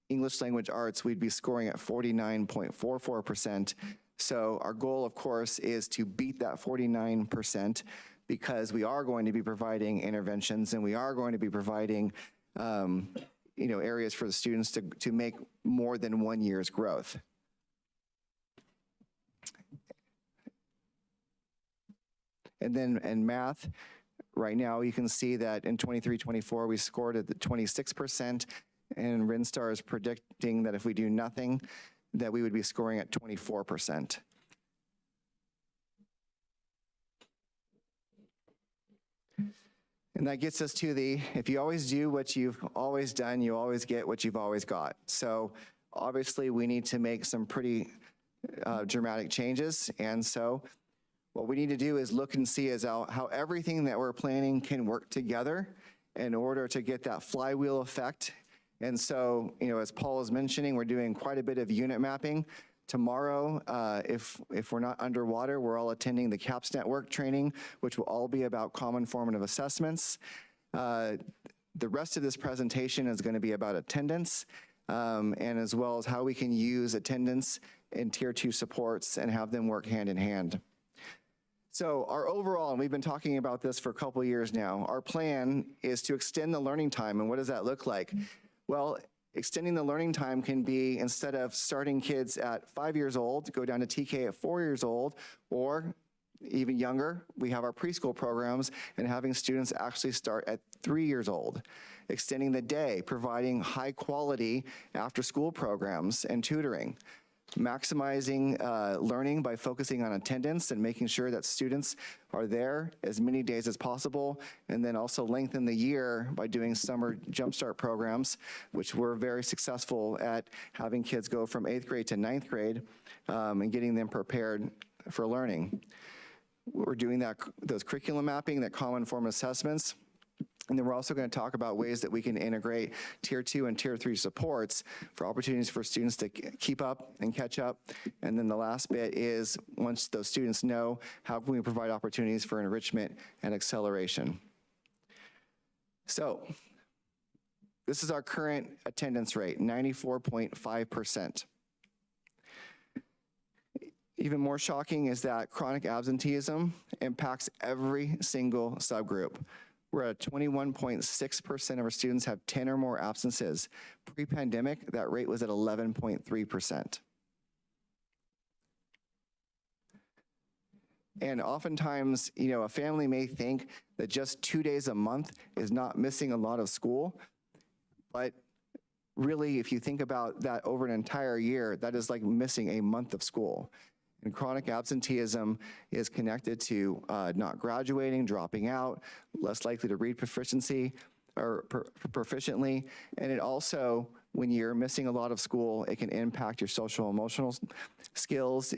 English language arts, we'd be scoring at 49.44%. So our goal, of course, is to beat that 49%, because we are going to be providing interventions, and we are going to be providing areas for the students to make more than 1 year's growth. And then in math, right now you can see that in 23-24 we scored at the 26%, and RenStar is predicting that if we do nothing, that we would be scoring at 24%. And that gets us to if you always do what you've always done, you always get what you've always got. So obviously we need to make some pretty dramatic changes. And so what we need to do is look and see how everything that we're planning can work together in order to get that flywheel effect. And so, as Paul is mentioning, we're doing quite a bit of unit mapping. Tomorrow, if we're not underwater, we're all attending the CAPS Network training, which will all be about common formative assessments. The rest of this presentation is going to be about attendance, and as well as how we can use attendance and tier 2 supports and have them work hand in hand. So our overall, and we've been talking about this for a couple of years now, our plan is to extend the learning time. And what does that look like? Well, extending the learning time can be, instead of starting kids at 5 years old, go down to TK at 4 years old, or even younger, we have our preschool programs, and having students actually start at 3 years old. Extending the day, providing high quality after school programs and tutoring. Maximizing learning by focusing on attendance and making sure that students are there as many days as possible, and then also lengthen the year by doing summer jumpstart programs, which we're very successful at having kids go from 8th grade to 9th grade and getting them prepared for learning. We're doing those curriculum mapping, that common form assessments. And then we're also going to talk about ways that we can integrate tier 2 and tier 3 supports for opportunities for students to keep up and catch up. And then the last bit is, once those students know, how can we provide opportunities for enrichment and acceleration? So this is our current attendance rate, 94.5%. Even more shocking is that chronic absenteeism impacts every single subgroup. We're at 21.6% of our students have 10 or more absences. Pre-pandemic, that rate was at 11.3%. And oftentimes, a family may think that just 2 days a month is not missing a lot of school, but really, if you think about that over an entire year, that is like missing a month of school. And chronic absenteeism is connected to not graduating, dropping out, less likely to read proficiently. And it also, when you're missing a lot of school, it can impact your social emotional skills,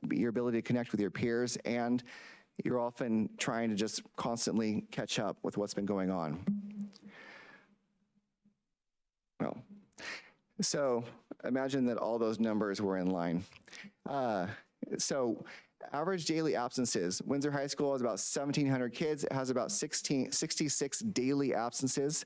your ability to connect with your peers, and you're often trying to just constantly catch up with what's been going on. Well, so imagine that all those numbers were in line. So average daily absences, Windsor High School has about 1,700 kids. It has about 66 daily absences.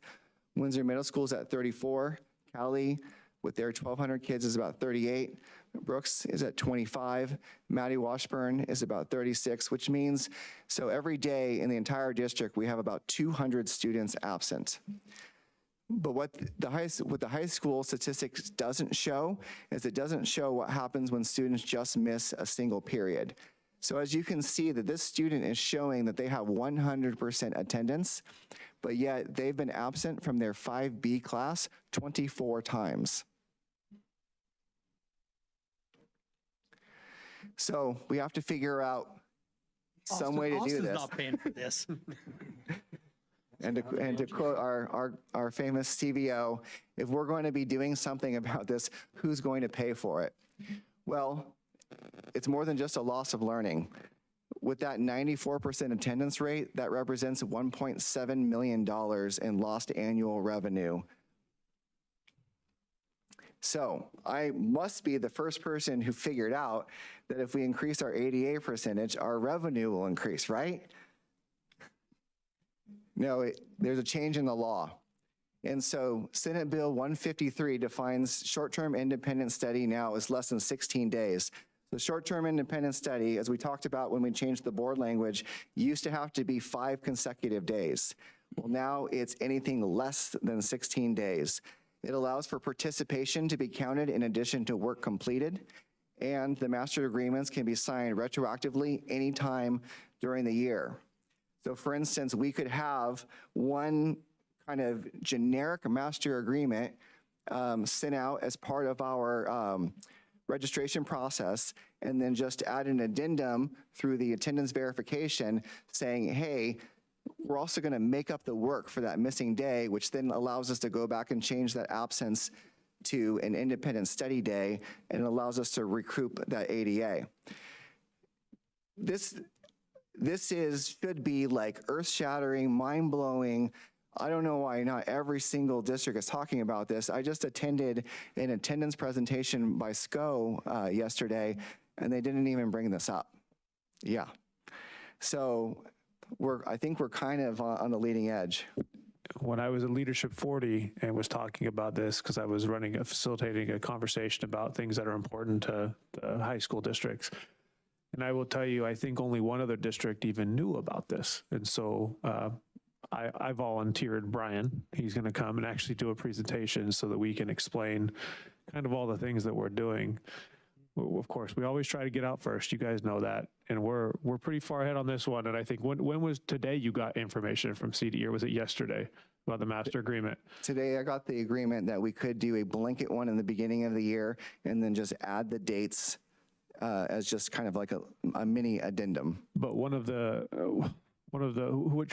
Windsor Middle School is at 34. Cali, with their 1,200 kids, is about 38. Brooks is at 25. Maddie Washburn is about 36, which means, so every day in the entire district, we have about 200 students absent. But what the high school statistics doesn't show is it doesn't show what happens when students just miss a single period. So as you can see, that this student is showing that they have 100% attendance, but yet they've been absent from their 5B class 24 times. So we have to figure out some way to do Austin's this. not paying for this. And to quote our famous CVO, if we're going to be doing something about this, who's going to pay for it? Well, it's more than just a loss of learning. With that 94% attendance rate, that represents $1.7 million in lost annual revenue. So I must be the first person who figured out that if we increase our ADA percentage, our revenue will increase, right? No, there's a change in the law. And so Senate Bill 153 defines short-term independent study now as less than 16 days. The short-term independent study, as we talked about when we changed the board language, used to have to be 5 consecutive days. Well, now it's anything less than 16 days. It allows for participation to be counted in addition to work completed, and the master agreements can be signed retroactively anytime during the year. So for instance, we could have one kind of generic master agreement sent out as part of our registration process, and then just add an addendum through the attendance verification saying, hey, we're also going to make up the work for that missing day, which then allows us to go back and change that absence to an independent study day, and it allows us to recoup that ADA. This should be like earth-shattering, mind-blowing. I don't know why not every single district is talking about this. I just attended an attendance presentation by SCO yesterday, and they didn't even bring this up. Yeah. So I think we're kind of on the leading edge. when I was at Leadership 40 and was talking about this, because I was facilitating a conversation about things that are important to high school districts. And I will tell you, I think only one other district even knew about this. And so I volunteered Brian. He's going to come and actually do a presentation so that we can explain kind of all the things that we're doing. Of course, we always try to get out first. You guys know that. And we're pretty far ahead on this one. And I think when was today you got information from CD, or was it yesterday about the master agreement? Today I got the agreement that we could do a blanket one in the beginning of the year and then just add the dates as just kind of like a mini addendum. But which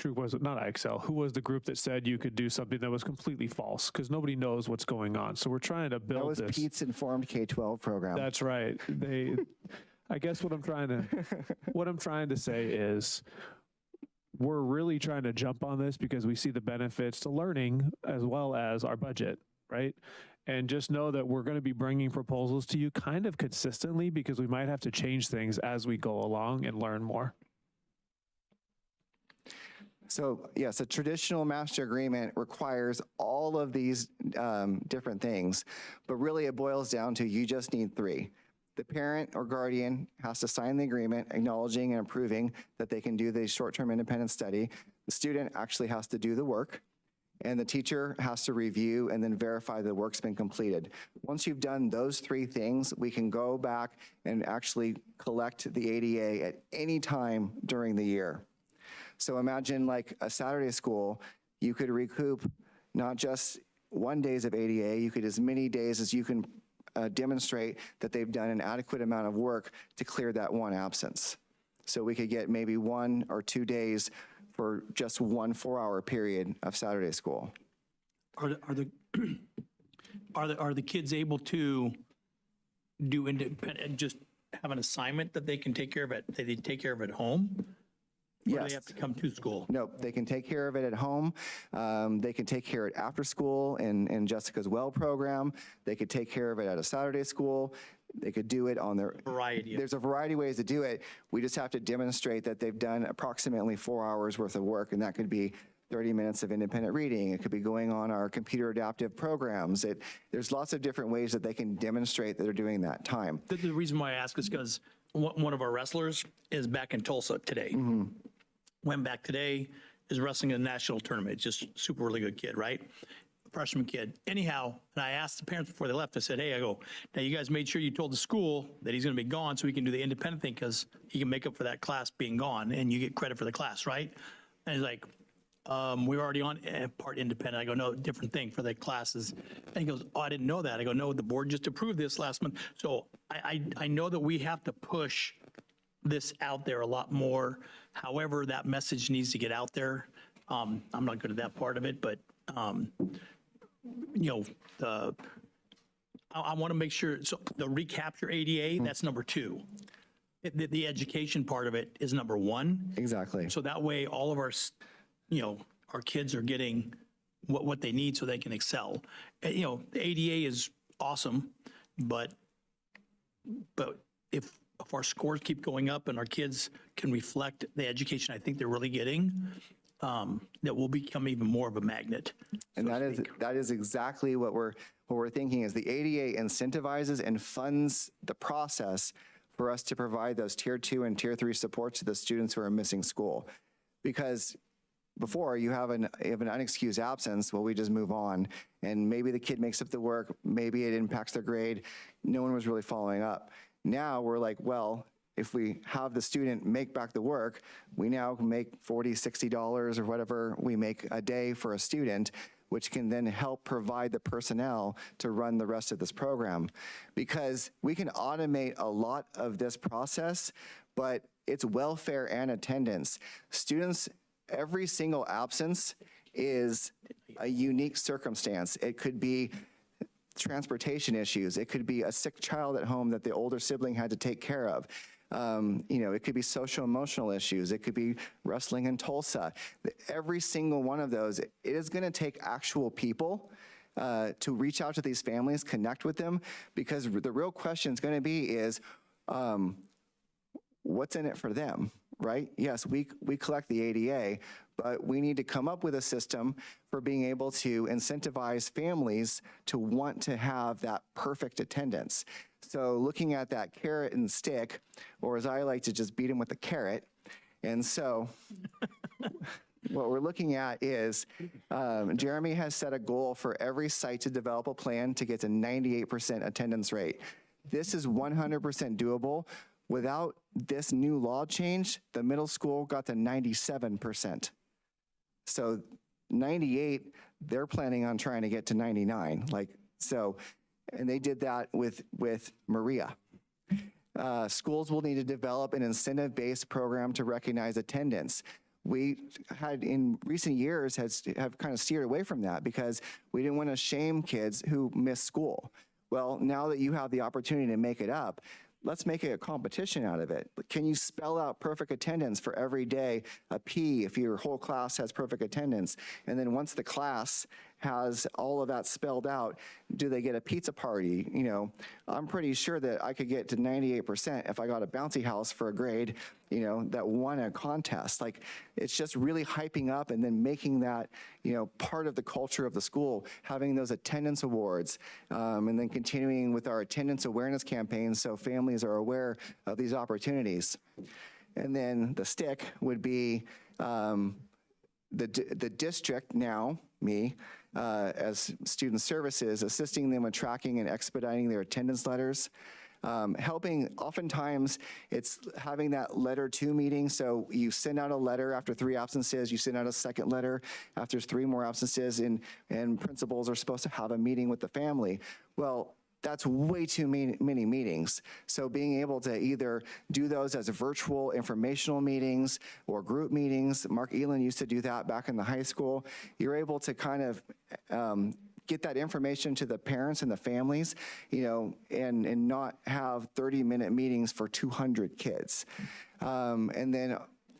group was it? Not IXL. Who was the group that said you could do something that was completely false? Because nobody knows what's going on. So we're trying to build this. That was Pete's Informed K-12 program. That's right. I guess what I'm trying to say is we're really trying to jump on this because we see the benefits to learning as well as our budget, right? And just know that we're going to be bringing proposals to you kind of consistently because we might have to change things as we go along and learn more. So yes, a traditional master agreement requires all of these different things, but really it boils down to you just need 3. The parent or guardian has to sign the agreement acknowledging and approving that they can do the short-term independent study. The student actually has to do the work, and the teacher has to review and then verify the work's been completed. Once you've done those 3 things, we can go back and actually collect the ADA at any time during the year. So imagine like a Saturday school, you could recoup not just 1 day of ADA, you could as many days as you can demonstrate that they've done an adequate amount of work to clear that one absence. So we could get maybe 1 or 2 days for just 1 4-hour period of Saturday school. Are the kids able to do independent, just have an assignment that they can take care of at, they take care of at home? Or Yes. do they have to come to school? Nope, they can take care of it at home. They can take care of it after school in Jessica's Well program. They could take care of it at a Saturday school. They could do it on their variety. There's a variety of ways to do it. We just have to demonstrate that they've done approximately 4 hours worth of work, and that could be 30 minutes of independent reading. It could be going on our computer adaptive programs. There's lots of different ways that they can demonstrate that they're doing that time. The reason why I ask is because one of our wrestlers is back in Tulsa today. Went back today, is wrestling in a national tournament. Just super really good kid, right? Freshman kid. Anyhow, and I asked the parents before they left, I said, hey, I go, now you guys made sure you told the school that he's going to be gone so he can do the independent thing because he can make up for that class being gone and you get credit for the class, right? And he's like, we're already on part independent. I go, no, different thing for the classes. And he goes, oh, I didn't know that. I go, no, the board just approved this last month. So I know that we have to push this out there a lot more. However, that message needs to get out there. I'm not good at that part of it, but you know, I want to make sure, so the recapture ADA, that's number 2. The education part of it is number 1. Exactly. So that way all of our, you know, our kids are getting what they need so they can excel. You know, the ADA is awesome, but if our scores keep going up and our kids can reflect the education I think they're really getting, that will become even more of a magnet. And that is exactly what we're thinking is the ADA incentivizes and funds the process for us to provide those tier 2 and tier 3 supports to the students who are missing school. Because before you have an unexcused absence, well, we just move on. And maybe the kid makes up the work, maybe it impacts their grade. No one was really following up. Now we're like, well, if we have the student make back the work, we now can make $40, $60 or whatever we make a day for a student, which can then help provide the personnel to run the rest of this program. Because we can automate a lot of this process, but it's welfare and attendance. Students, every single absence is a unique circumstance. It could be transportation issues. It could be a sick child at home that the older sibling had to take care of. You know, it could be social emotional issues. It could be wrestling in Tulsa. Every single one of those, it is going to take actual people to reach out to these families, connect with them, because the real question is going to be is, what's in it for them, right? Yes, we collect the ADA, but we need to come up with a system for being able to incentivize families to want to have that perfect attendance. So looking at that carrot and stick, or as I like to just beat them with a carrot. And so what we're looking at is Jeremy has set a goal for every site to develop a plan to get to 98% attendance rate. This is 100% doable. Without this new law change, the middle school got to 97%. So 98, they're planning on trying to get to 99. And they did that with Maria. Schools will need to develop an incentive-based program to recognize attendance. We had in recent years have kind of steered away from that because we didn't want to shame kids who miss school. Well, now that you have the opportunity to make it up, let's make it a competition out of it. Can you spell out perfect attendance for every day, a P if your whole class has perfect attendance? And then once the class has all of that spelled out, do they get a pizza party? You know, I'm pretty sure that I could get to 98% if I got a bouncy house for a grade, you know, that won a contest. Like, it's just really hyping up and then making that, you know, part of the culture of the school, having those attendance awards, and then continuing with our attendance awareness campaigns so families are aware of these opportunities. And then the stick would be the district now, me, as student services, assisting them with tracking and expediting their attendance letters. Helping, oftentimes it's having that letter to meeting. So you send out a letter after 3 absences, you send out a second letter after 3 more absences, and principals are supposed to have a meeting with the family. Well, that's way too many meetings. So being able to either do those as virtual informational meetings or group meetings, Mark Elin used to do that back in the high school. You're able to kind of get that information to the parents and the families, you know, and not have 30-minute meetings for 200 kids. And then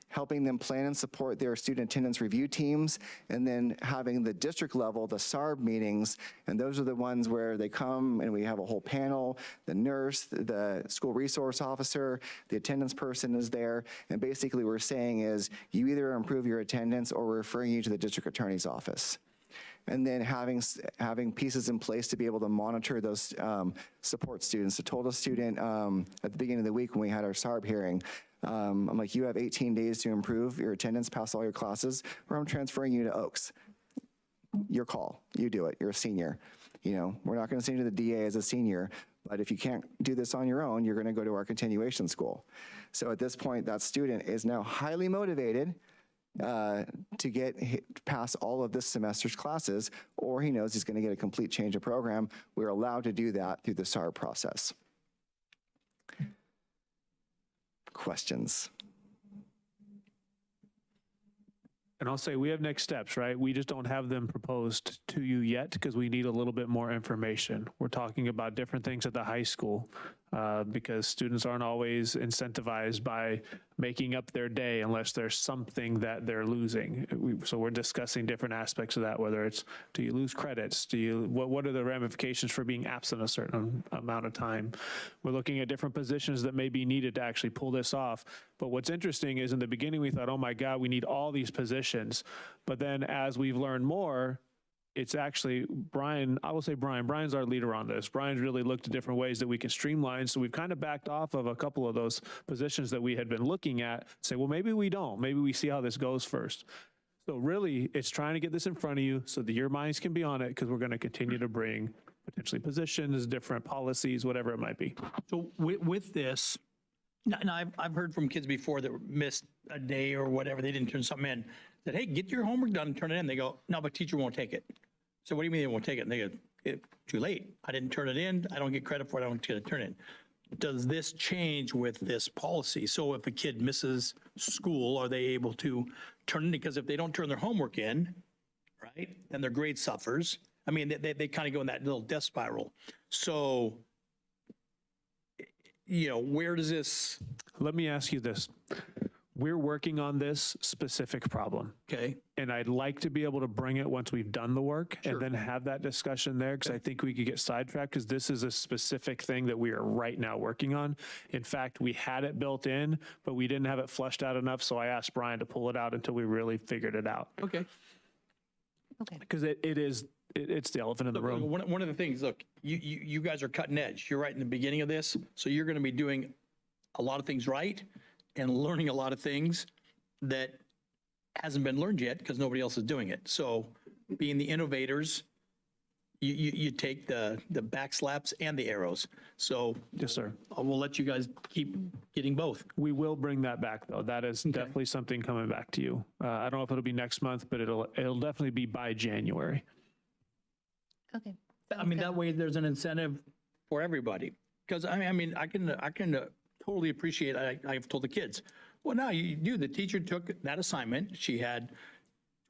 helping them plan and support their student attendance review teams, and then having the district level, the SARB meetings, and those are the ones where they come and we have a whole panel, the nurse, the school resource officer, the attendance person is there, and basically what we're saying is you either improve your attendance or we're referring you to the district attorney's office. And then having pieces in place to be able to monitor those support students. I told a student at the beginning of the week when we had our SARB hearing, I'm like, you have 18 days to improve your attendance, pass all your classes, or I'm transferring you to Oaks. Your call, you do it, you're a senior. You know, we're not gonna send you to the DA as a senior, but if you can't do this on your own, you're gonna go to our continuation school. So at this point, that student is now highly motivated to get past all of this semester's classes, or he knows he's gonna get a complete change of program. We're allowed to do that through the SARB process. Questions? And I'll say we have next steps, right? We just don't have them proposed to you yet because we need a little bit more information. We're talking about different things at the high school because students aren't always incentivized by making up their day unless there's something that they're losing. So we're discussing different aspects of that, whether it's, do you lose credits? What are the ramifications for being absent a certain amount of time? We're looking at different positions that may be needed to actually pull this off. But what's interesting is in the beginning we thought, oh my God, we need all these positions. But then as we've learned more, it's actually Brian, I will say Brian's our leader on this. Brian's really looked at different ways that we can streamline. So we've kind of backed off of a couple of those positions that we had been looking at, say, well, maybe we don't. Maybe we see how this goes first. So really, it's trying to get this in front of you so that your minds can be on it, because we're going to continue to bring potentially positions, different policies, whatever it might be. So with this, now I've heard from kids before that missed a day or whatever, they didn't turn something in, that, hey, get your homework done and turn it in. They go, no, but teacher won't take it. So what do you mean they won't take it? And they go, it's too late. I didn't turn it in. I don't get credit for it. I don't get to turn it in. Does this change with this policy? So if a kid misses school, are they able to turn it in? Because if they don't turn their homework in, right, then their grade suffers. I mean, they kind of go in that little death spiral. So, you know, where does this? Let me ask you this. We're working on this specific problem. Okay. And I'd like to be able to bring it once we've done the work and then have that discussion there, because I think we could get sidetracked, because this is a specific thing that we are right now working on. In fact, we had it built in, but we didn't have it fleshed out enough, so I asked Brian to pull it out until we really figured it out. Okay. Okay. Because it's the elephant in the room. One of the things, look, you guys are cutting edge. You're right in the beginning of this, so you're going to be doing a lot of things right and learning a lot of things that hasn't been learned yet because nobody else is doing it. So being the innovators, you take the backslaps and the arrows. So yes, sir. We'll let you guys keep getting both. We will bring that back, though. That is definitely something coming back to you. I don't know if it'll be next month, but it'll definitely be by January. Okay. I mean, that way there's an incentive for everybody. Because I mean, I can totally appreciate. I've told the kids, well, now you do. The teacher took that assignment. She had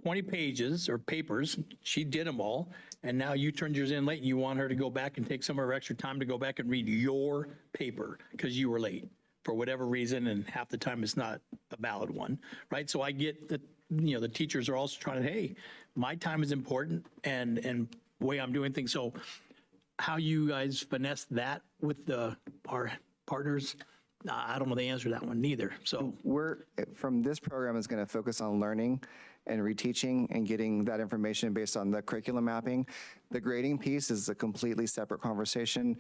20 pages or papers. She did them all, and now you turned yours in late, and you want her to go back and take some of her extra time to go back and read your paper because you were late for whatever reason, and half the time it's not a valid one, right? So I get that. The teachers are also trying to, hey, my time is important, and the way I'm doing things. So how you guys finesse that with our partners, I don't know the answer to that one neither. So from this program is going to focus on learning and reteaching and getting that information based on the curriculum mapping. The grading piece is a completely separate conversation.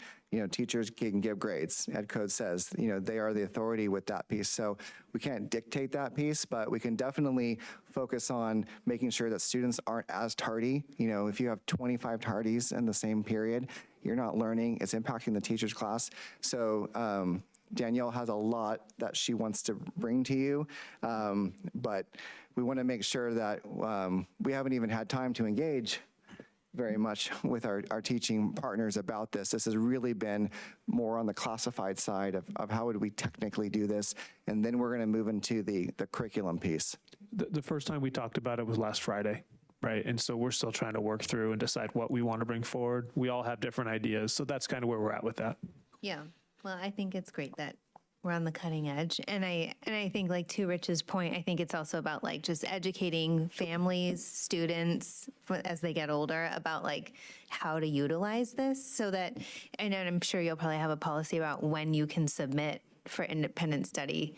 Teachers can give grades. Ed Code says, they are the authority with that piece. So we can't dictate that piece, but we can definitely focus on making sure that students aren't as tardy. If you have 25 tardies in the same period, you're not learning. It's impacting the teacher's class. So Danielle has a lot that she wants to bring to you, but we want to make sure that we haven't even had time to engage very much with our teaching partners about this. This has really been more on the classified side of how would we technically do this, and then we're going to move into the curriculum piece. The first time we talked about it was last Friday, right? And so we're still trying to work through and decide what we want to bring forward. We all have different ideas, so that's kind of where we're at with that. Yeah. Well, I think it's great that we're on the cutting edge. And I think, like, to Rich's point, I think it's also about, like, just educating families, students as they get older about, like, how to utilize this so that, and I'm sure you'll probably have a policy about when you can submit for independent study,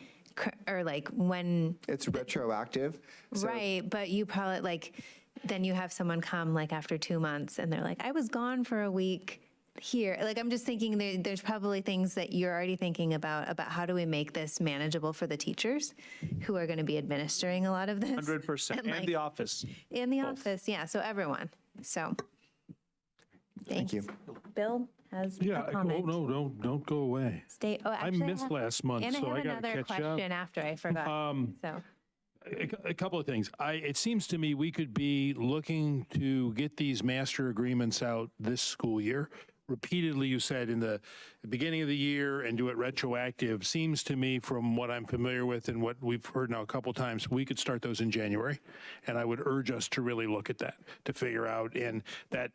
or like when it's retroactive. Right. But you probably, like, then you have someone come like after 2 months and they're like, I was gone for a week here. Like, I'm just thinking there's probably things that you're already thinking about how do we make this manageable for the teachers who are going to be administering a lot of this. 100%. And the office. In the office, yeah. So everyone. So thank you. Bill has a comment. No, don't go away. Stay. Oh, actually, I missed last month, and so I I have got to another catch up. question after I forgot. So. A couple of things. It seems to me we could be looking to get these master agreements out this school year. Repeatedly, you said in the beginning of the year and do it retroactive. Seems to me, from what I'm familiar with and what we've heard now a couple times, we could start those in January. And I would urge us to really look at that, to figure out. And that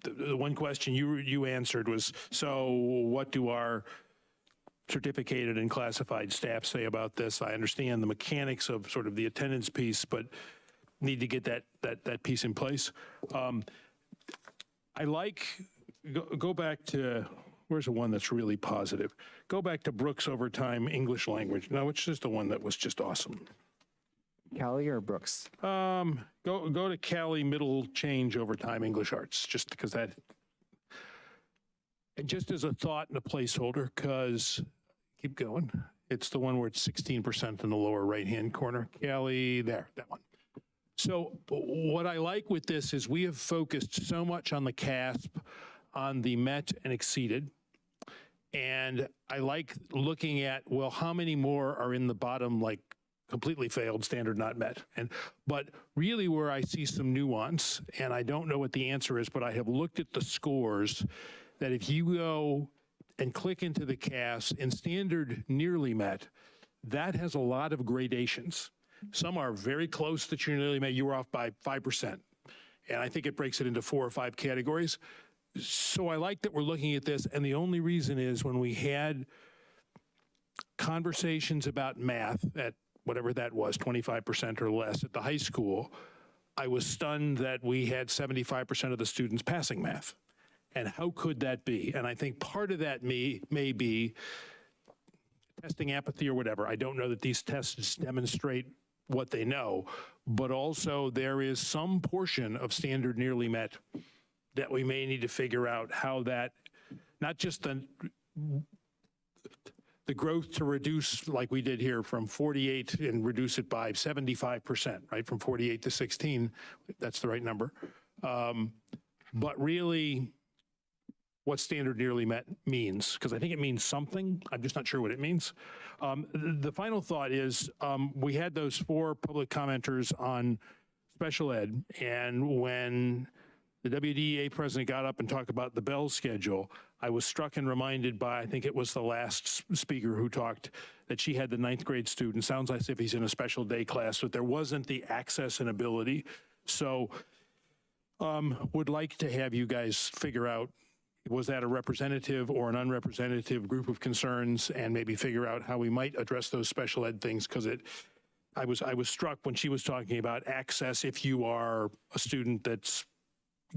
the one question you answered was, so what do our certificated and classified staff say about this? I understand the mechanics of sort of the attendance piece, but need to get that piece in place. I like, go back to, where's the one that's really positive? Go back to Brooks Overtime English Language. No, it's just the one that was just awesome. Callie or Brooks? Go to Callie Middle Change Overtime English Arts, just because that, and just as a thought and a placeholder, because, keep going. It's the one where it's 16% in the lower right-hand corner. Callie, there, that one. So what I like with this is we have focused so much on the CASP, on the met and exceeded. And I like looking at, well, how many more are in the bottom, like completely failed, standard not met? But really where I see some nuance, and I don't know what the answer is, but I have looked at the scores that if you go and click into the CAS in standard nearly met, that has a lot of gradations. Some are very close that you're nearly met. You were off by 5%. And I think it breaks it into 4 or 5 categories. So I like that we're looking at this. And the only reason is when we had conversations about math at whatever that was, 25% or less at the high school, I was stunned that we had 75% of the students passing math. And how could that be? And I think part of that may be testing apathy or whatever. I don't know that these tests demonstrate what they know, but also there is some portion of standard nearly met that we may need to figure out how that, not just the growth to reduce like we did here from 48 and reduce it by 75%, right? From 48 to 16, that's the right number. But really what standard nearly met means, because I think it means something. I'm just not sure what it means. The final thought is we had those 4 public commenters on special ed, and when the WDEA president got up and talked about the Bell schedule, I was struck and reminded by, I think it was the last speaker who talked, that she had the 9th grade student. Sounds like if he's in a special day class, but there wasn't the access and ability. So would like to have you guys figure out, was that a representative or an unrepresentative group of concerns, and maybe figure out how we might address those special ed things, because I was struck when she was talking about access if you are a student that's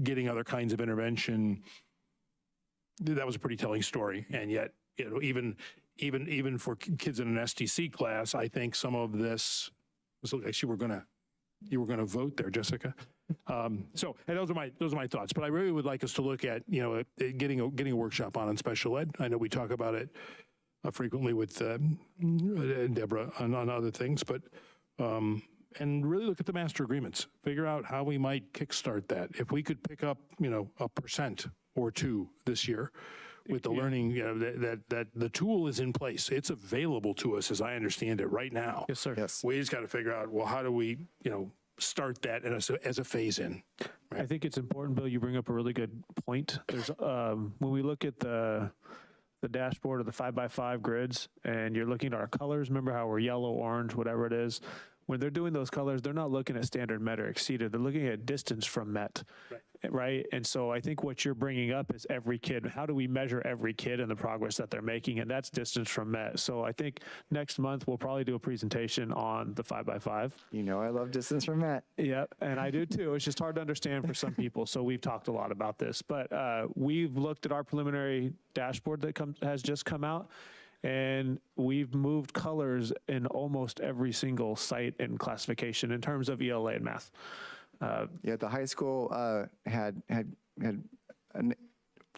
getting other kinds of intervention. That was a pretty telling story. And yet, you know, even for kids in an STC class, I think some of this, actually you were gonna vote there, Jessica. So, and those are my thoughts. But I really would like us to look at, you know, getting a workshop on special ed. I know we talk about it frequently with Deborah on other things, but and really look at the master agreements. Figure out how we might kickstart that. If we could pick up, you know, 1% or 2% this year with the learning, you know, that the tool is in place. It's available to us, as I understand it, right now. Yes, sir. Yes. We just got to figure out, well, how do we, you know, start that as a phase in? Right? I think it's important, Bill, you bring up a really good point. There's when we look at the dashboard of the 5x5 grids, and you're looking at our colors, remember how we're yellow, orange, whatever it is. When they're doing those colors, they're not looking at standard met or exceeded. They're looking at distance from met, right? And so I think what you're bringing up is every kid. How do we measure every kid and the progress that they're making? And that's distance from met. So I think next month we'll probably do a presentation on the 5x5. You know I love distance from Matt. Yep, and I do too. It's just hard to understand for some people. So we've talked a lot about this. But we've looked at our preliminary dashboard that has just come out. And we've moved colors in almost every single site and classification in terms of ELA and math. Yeah, the high school had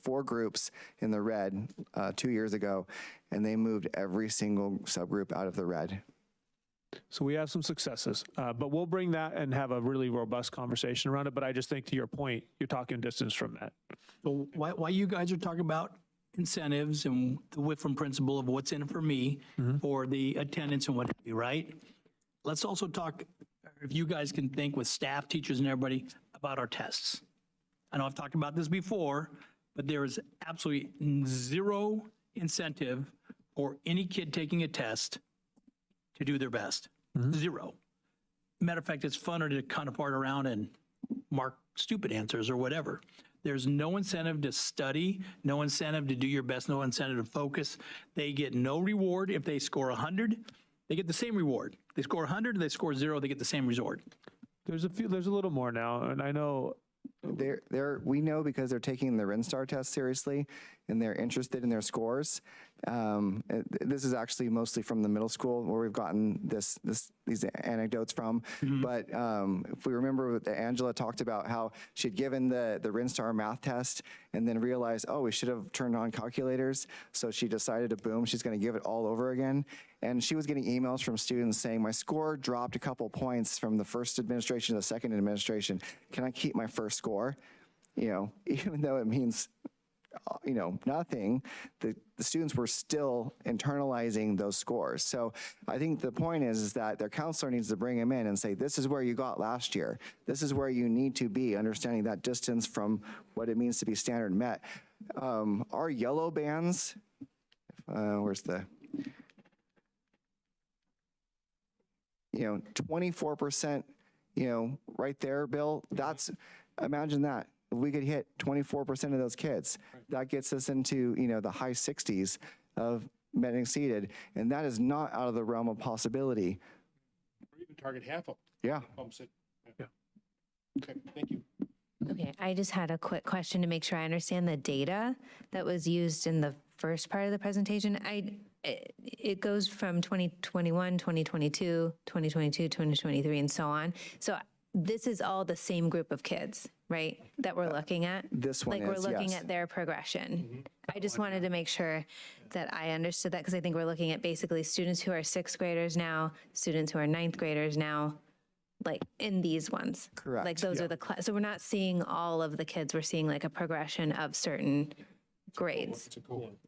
4 groups in the red 2 years ago, and they moved every single subgroup out of the red. So we have some successes, but we'll bring that and have a really robust conversation around it. But I just think, to your point, you're talking distance from that. So why you guys are talking about incentives and the Whitman principle of what's in it for me, for the attendance and what have you, right? Let's also talk, if you guys can think with staff, teachers, and everybody about our tests. I know I've talked about this before, but there is absolutely zero incentive for any kid taking a test to do their best. Zero. Matter of fact, it's funner to kind of fart around and mark stupid answers or whatever. There's no incentive to study, no incentive to do your best, no incentive to focus. They get no reward. If they score 100, they get the same reward. They score 100, they score 0, they get the same reward. There's a little more now, and I know. We know because they're taking the RINSTAR test seriously, and they're interested in their scores. This is actually mostly from the middle school where we've gotten these anecdotes from. But if we remember that Angela talked about how she'd given the RINSTAR math test and then realized, oh, we should have turned on calculators. So she decided to, boom, she's going to give it all over again. And she was getting emails from students saying, my score dropped a couple points from the first administration to the second administration. Can I keep my first score? You know, even though it means, you know, nothing, the students were still internalizing those scores. So I think the point is that their counselor needs to bring them in and say, this is where you got last year. This is where you need to be, understanding that distance from what it means to be standard met. Our yellow bands, where's the, 24%, right there, Bill, imagine that. If we could hit 24% of those kids, that gets us into, the high 60s of met and exceeded. And that is not out of the realm of possibility target half of. Yeah. Bumps it. Yeah. Okay, thank you. Okay, I just had a quick question to make sure I understand the data that was used in the first part of the presentation. It goes from 2021, 2022, 2022, 2023, and so on. So this is all the same group of kids, right, that we're looking at? This one Like we're is, looking yes. at their progression. I just wanted to make sure that I understood that because I think we're looking at basically students who are 6th graders now, students who are 9th graders now, like in these ones. Correct. Like those are the so we're not seeing all of the kids, we're seeing like a progression of certain grades.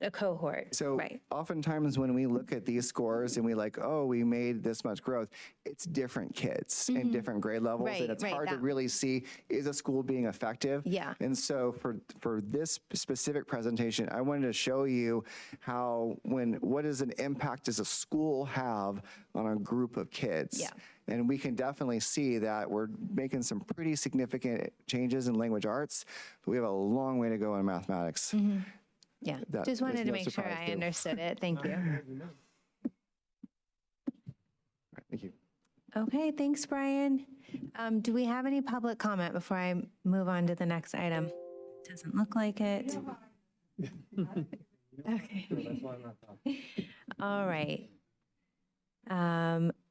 A cohort. So right. oftentimes when we look at these scores and we like, oh, we made this much growth, it's different kids in different grade levels. Right, and it's right, hard to that- really see, is a school being effective? Yeah. And so for this specific presentation, I wanted to show you how what is an impact does a school have on a group of kids? Yeah. And we can definitely see that we're making some pretty significant changes in language arts, but we have a long way to go in mathematics. Yeah, That just is wanted to no make sure surprise I to- understood it. Thank you. Thank you. Okay, thanks, Brian. Do we have any public comment before I move on to the next item? Doesn't look like it. Okay. All right.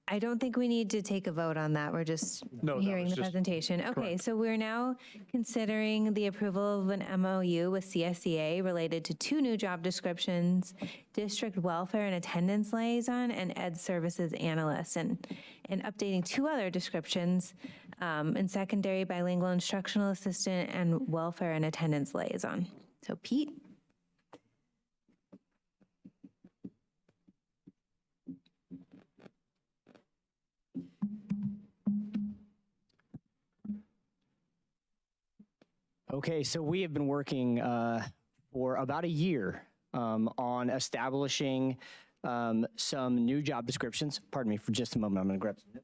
I don't think we need to take a vote on that. We're just No, that hearing was the just- presentation. Okay, correct. so we're now considering the approval of an MOU with CSEA related to 2 new job descriptions, district welfare and attendance liaison and ed services analyst, and updating 2 other descriptions in secondary bilingual instructional assistant and welfare and attendance liaison. So Pete? Okay, so we have been working for about a year on establishing some new job descriptions. Pardon me for just a moment. I'm going to grab some.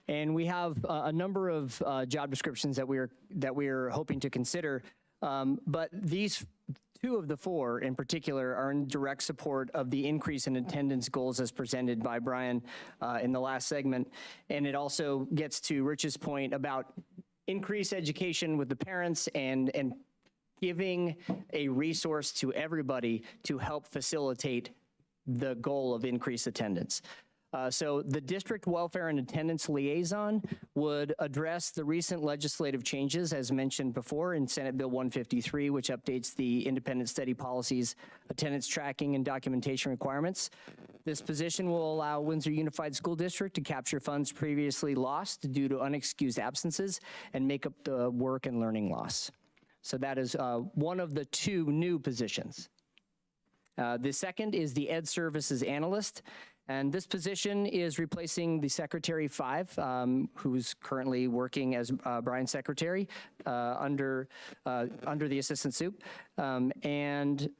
And we have a number of job descriptions that we're hoping to consider, but these 2 of the 4 in particular are in direct support of the increase in attendance goals as presented by Brian in the last segment. And it also gets to Rich's point about increased education with the parents and giving a resource to everybody to help facilitate the goal of increased attendance. So the district welfare and attendance liaison would address the recent legislative changes as mentioned before in Senate Bill 153, which updates the independent study policies, attendance tracking and documentation requirements. This position will allow Windsor Unified School District to capture funds previously lost due to unexcused absences and make up the work and learning loss. So that is one of the 2 new positions. The second is the Ed Services Analyst. And this position is replacing the Secretary 5, who's currently working as Brian's secretary under the Assistant Soup. And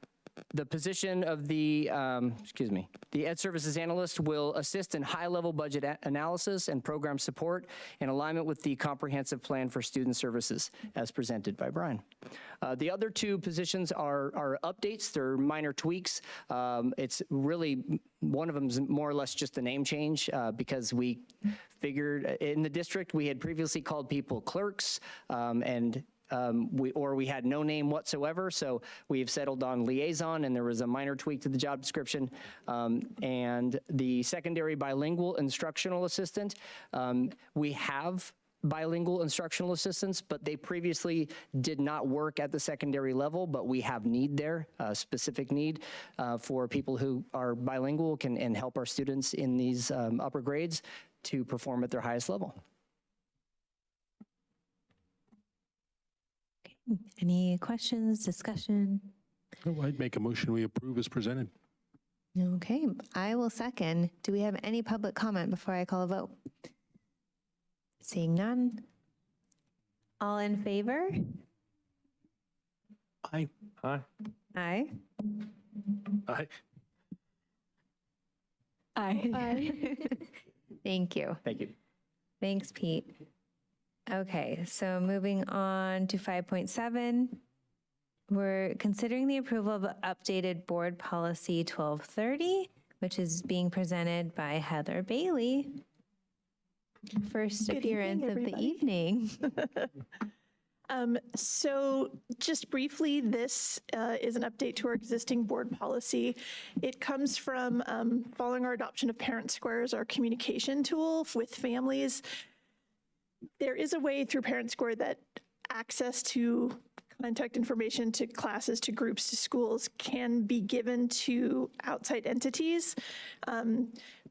the position of the Ed Services Analyst will assist in high-level budget analysis and program support in alignment with the comprehensive plan for student services as presented by Brian. The other 2 positions are updates. They're minor tweaks. It's really, one of them is more or less just a name change because we figured in the district we had previously called people clerks we had no name whatsoever, so we've settled on liaison, and there was a minor tweak to the job description. And the secondary bilingual instructional assistant, we have bilingual instructional assistants, but they previously did not work at the secondary level, but we have need there, a specific need for people who are bilingual and help our students in these upper grades to perform at their highest level. Any questions, discussion? Oh, I'd make a motion we approve as presented. Okay, I will second. Do we have any public comment before I call a vote? Seeing none. All in favor? Aye. Aye. Aye. Aye. Aye. Thank you. Thank you. Thanks, Pete. Okay, so moving on to 5.7, we're considering the approval of updated board policy 1230, which is being presented by Heather Bailey. First appearance of the evening. So just briefly, this is an update to our existing board policy. It comes from following our adoption of Parent Squares, our communication tool with families. There is a way through Parent Square that access to contact information to classes, to groups, to schools can be given to outside entities.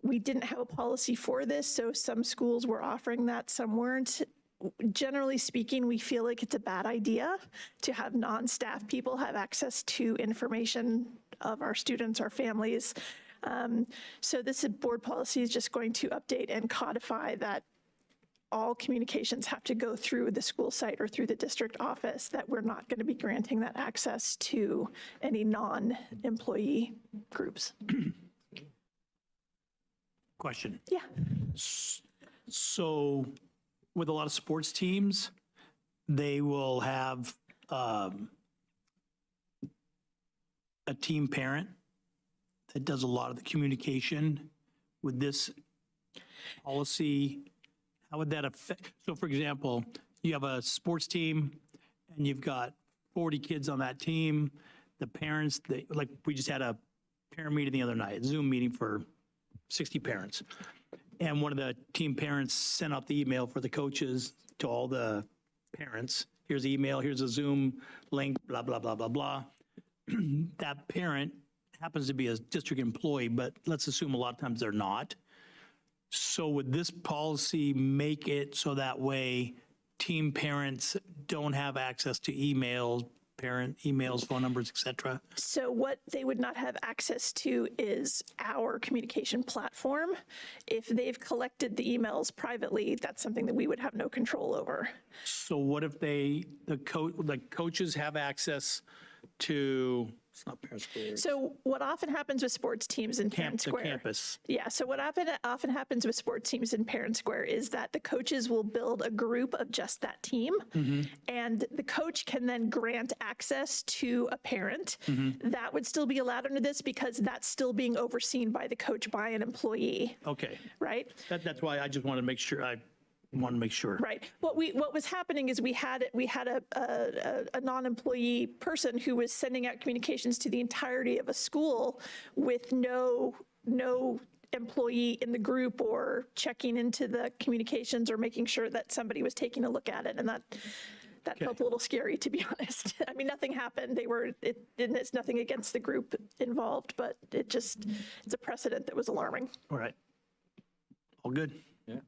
We didn't have a policy for this, so some schools were offering that, some weren't. Generally speaking, we feel like it's a bad idea to have non-staff people have access to information of our students, our families. So this board policy is just going to update and codify that all communications have to go through the school site or through the district office, that we're not going to be granting that access to any non-employee groups. Question. Yeah. So with a lot of sports teams, they will have a team parent that does a lot of the communication. With this policy, how would that affect? So for example, you have a sports team and you've got 40 kids on that team. The parents, like we just had a parent meeting the other night, Zoom meeting for 60 parents. And one of the team parents sent out the email for the coaches to all the parents. Here's the email, here's a Zoom link, blah, blah, blah, blah, blah. That parent happens to be a district employee, but let's assume a lot of times they're not. So would this policy make it so that way team parents don't have access to emails, parent emails, phone numbers, et cetera? So what they would not have access to is our communication platform. If they've collected the emails privately, that's something that we would have no control over. So what if the coaches have access to, it's not Parent Square. So what often happens with sports teams in Parent Square. Campus. Yeah, so what often happens with sports teams in Parent Square is that the coaches will build a group of just that team, and the coach can then grant access to a parent. That would still be allowed under this because that's still being overseen by the coach, by an employee. Okay. Right? That's why I just wanted to make sure, Right. What was happening is we had a non-employee person who was sending out communications to the entirety of a school with no employee in the group or checking into the communications or making sure that somebody was taking a look at it, and that felt a little scary, to be honest. I mean, nothing happened. It's nothing against the group involved, but it's a precedent that was alarming. All right. All good. Yeah.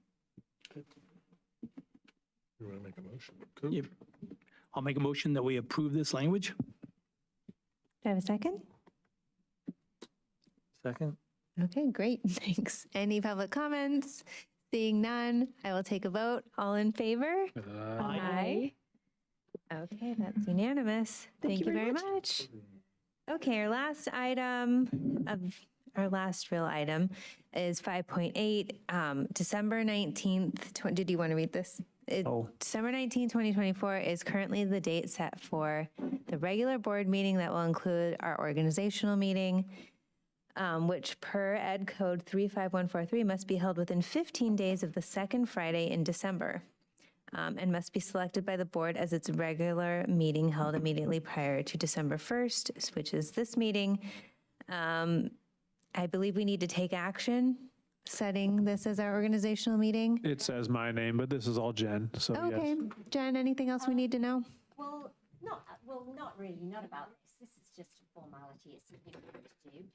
You want to make a motion? Cool. Yep. I'll make a motion that we approve this language. Do I have a second? Second. Okay, great. Thanks. Any public comments? Seeing none, I will take a vote. All in favor? Aye. Okay, that's unanimous. Thank you very much. Okay, our last real item is 5.8, December 19th. Did you want to read this? December 19, 2024 is currently the date set for the regular board meeting that will include our organizational meeting, which per Ed Code 35143 must be held within 15 days of the second Friday in December, and must be selected by the board as its regular meeting held immediately prior to December 1st, which is this meeting. I believe we need to take action setting this as our organizational meeting. It says my name, but this is all Jen, so Okay, yes. Jen, anything else we need to know? Well, not really, not about this. This is just a formality. It's something we have to do.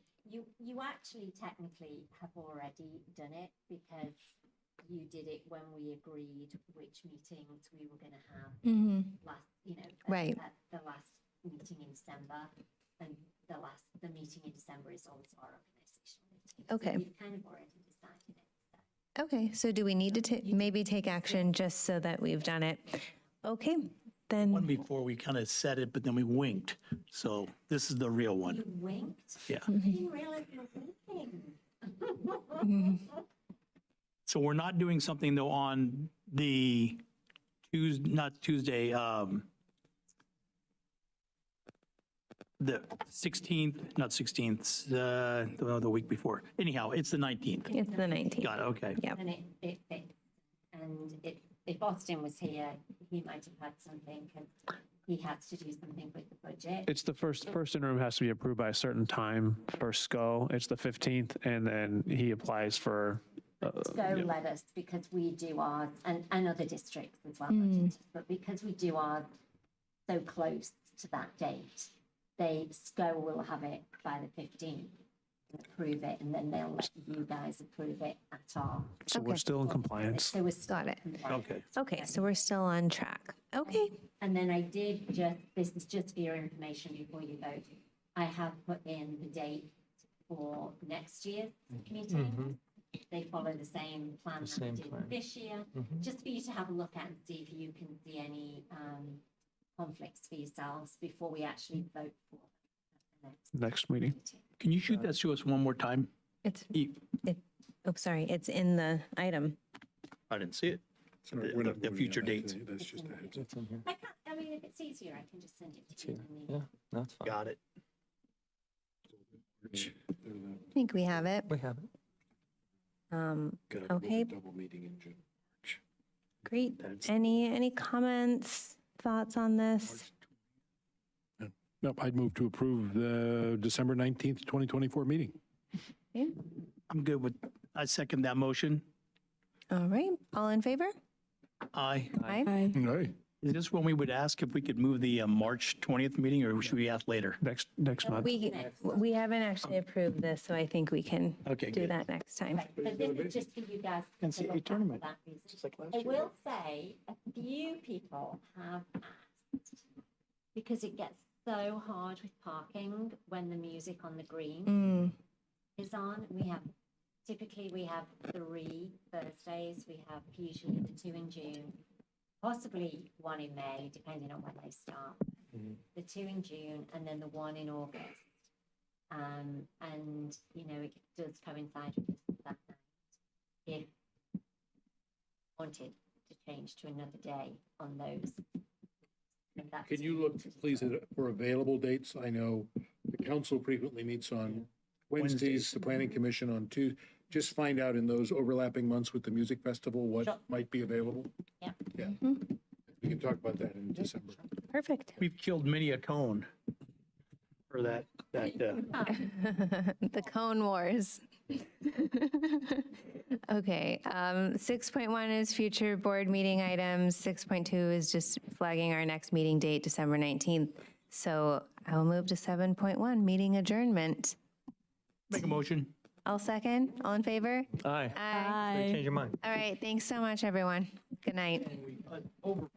You actually technically have already done it because you did it when we agreed which meetings we were going to have last, at the last meeting in December, and the meeting in December is also our organizational meeting. Okay. So we've kind of already decided it. So. Okay, so do we need to maybe take action just so that we've done it? Okay, then. One before we kind of said it, but then we winked. So this is the real one. You winked? Yeah. I didn't realize you were winking. So we're not doing something though on the Tuesday, The 16th, not 16th, the week before. Anyhow, it's the 19th. It's the 19th. Got it, okay. Yep. And it fits. And if Austin was here, he might have had something, because he has to do something with the budget. It's the first interim has to be approved by a certain time for SCO. It's the 15th, and then he applies for. Go let us, because we do ours, and other districts as well, not just us, but because we do ours so close to that date, SCO will have it by the 15th, and approve it, and then they'll let you guys approve it at our. So we're still in compliance. So we're Got it. Okay. Okay, so we're still on track. Okay. And then I did this is just for your information before you vote. I have put in the date for next year's meeting. They follow the same plan that we did this year, just for you to have a look at and see if you can see any conflicts for yourselves before we actually vote for the Next meeting. Can you shoot that to us one more time? It's sorry, it's in the item. I didn't see it. The future dates. That's just a heads up. I mean, if it's easier, I can just send it to you. Yeah, that's fine. Got it. I think we have it. We have it. Okay, Double meeting in June. great. Any comments, thoughts on this? Nope, I'd move to approve the December 19th, 2024 meeting. Okay. I'm good with, I second that motion. All right, all in favor? Aye. Aye. Aye. Is this when we would ask if we could move the March 20th meeting, or should we ask later? Next month. We haven't actually approved this, so I think we can Okay, do good. that next time. But this is just for you guys to NCAA look at for tournament. that reason. Just like last I year. will say a few people have asked, because it gets so hard with parking when the music on the green is on. Typically we have 3 Thursdays. We have usually the 2 in June, possibly 1 in May, depending on when they start. The 2 in June, and then the 1 in August. And it does coincide with that night. If wanted to change to another day on those. Can you look, please, for available dates? I know the council frequently meets on Wednesdays, the planning commission on Tuesday. Just find out in those overlapping months with the music festival what might be available. Yeah. Yeah. We can talk about that in December. Perfect. We've killed many a cone for that. The Cone Wars. Okay, 6.1 is future board meeting items. 6.2 is just flagging our next meeting date, December 19th. So I will move to 7.1, meeting adjournment. Make a motion. I'll second. All in favor? Aye. Aye. Change your mind. All right, thanks so much, everyone. Good night. Over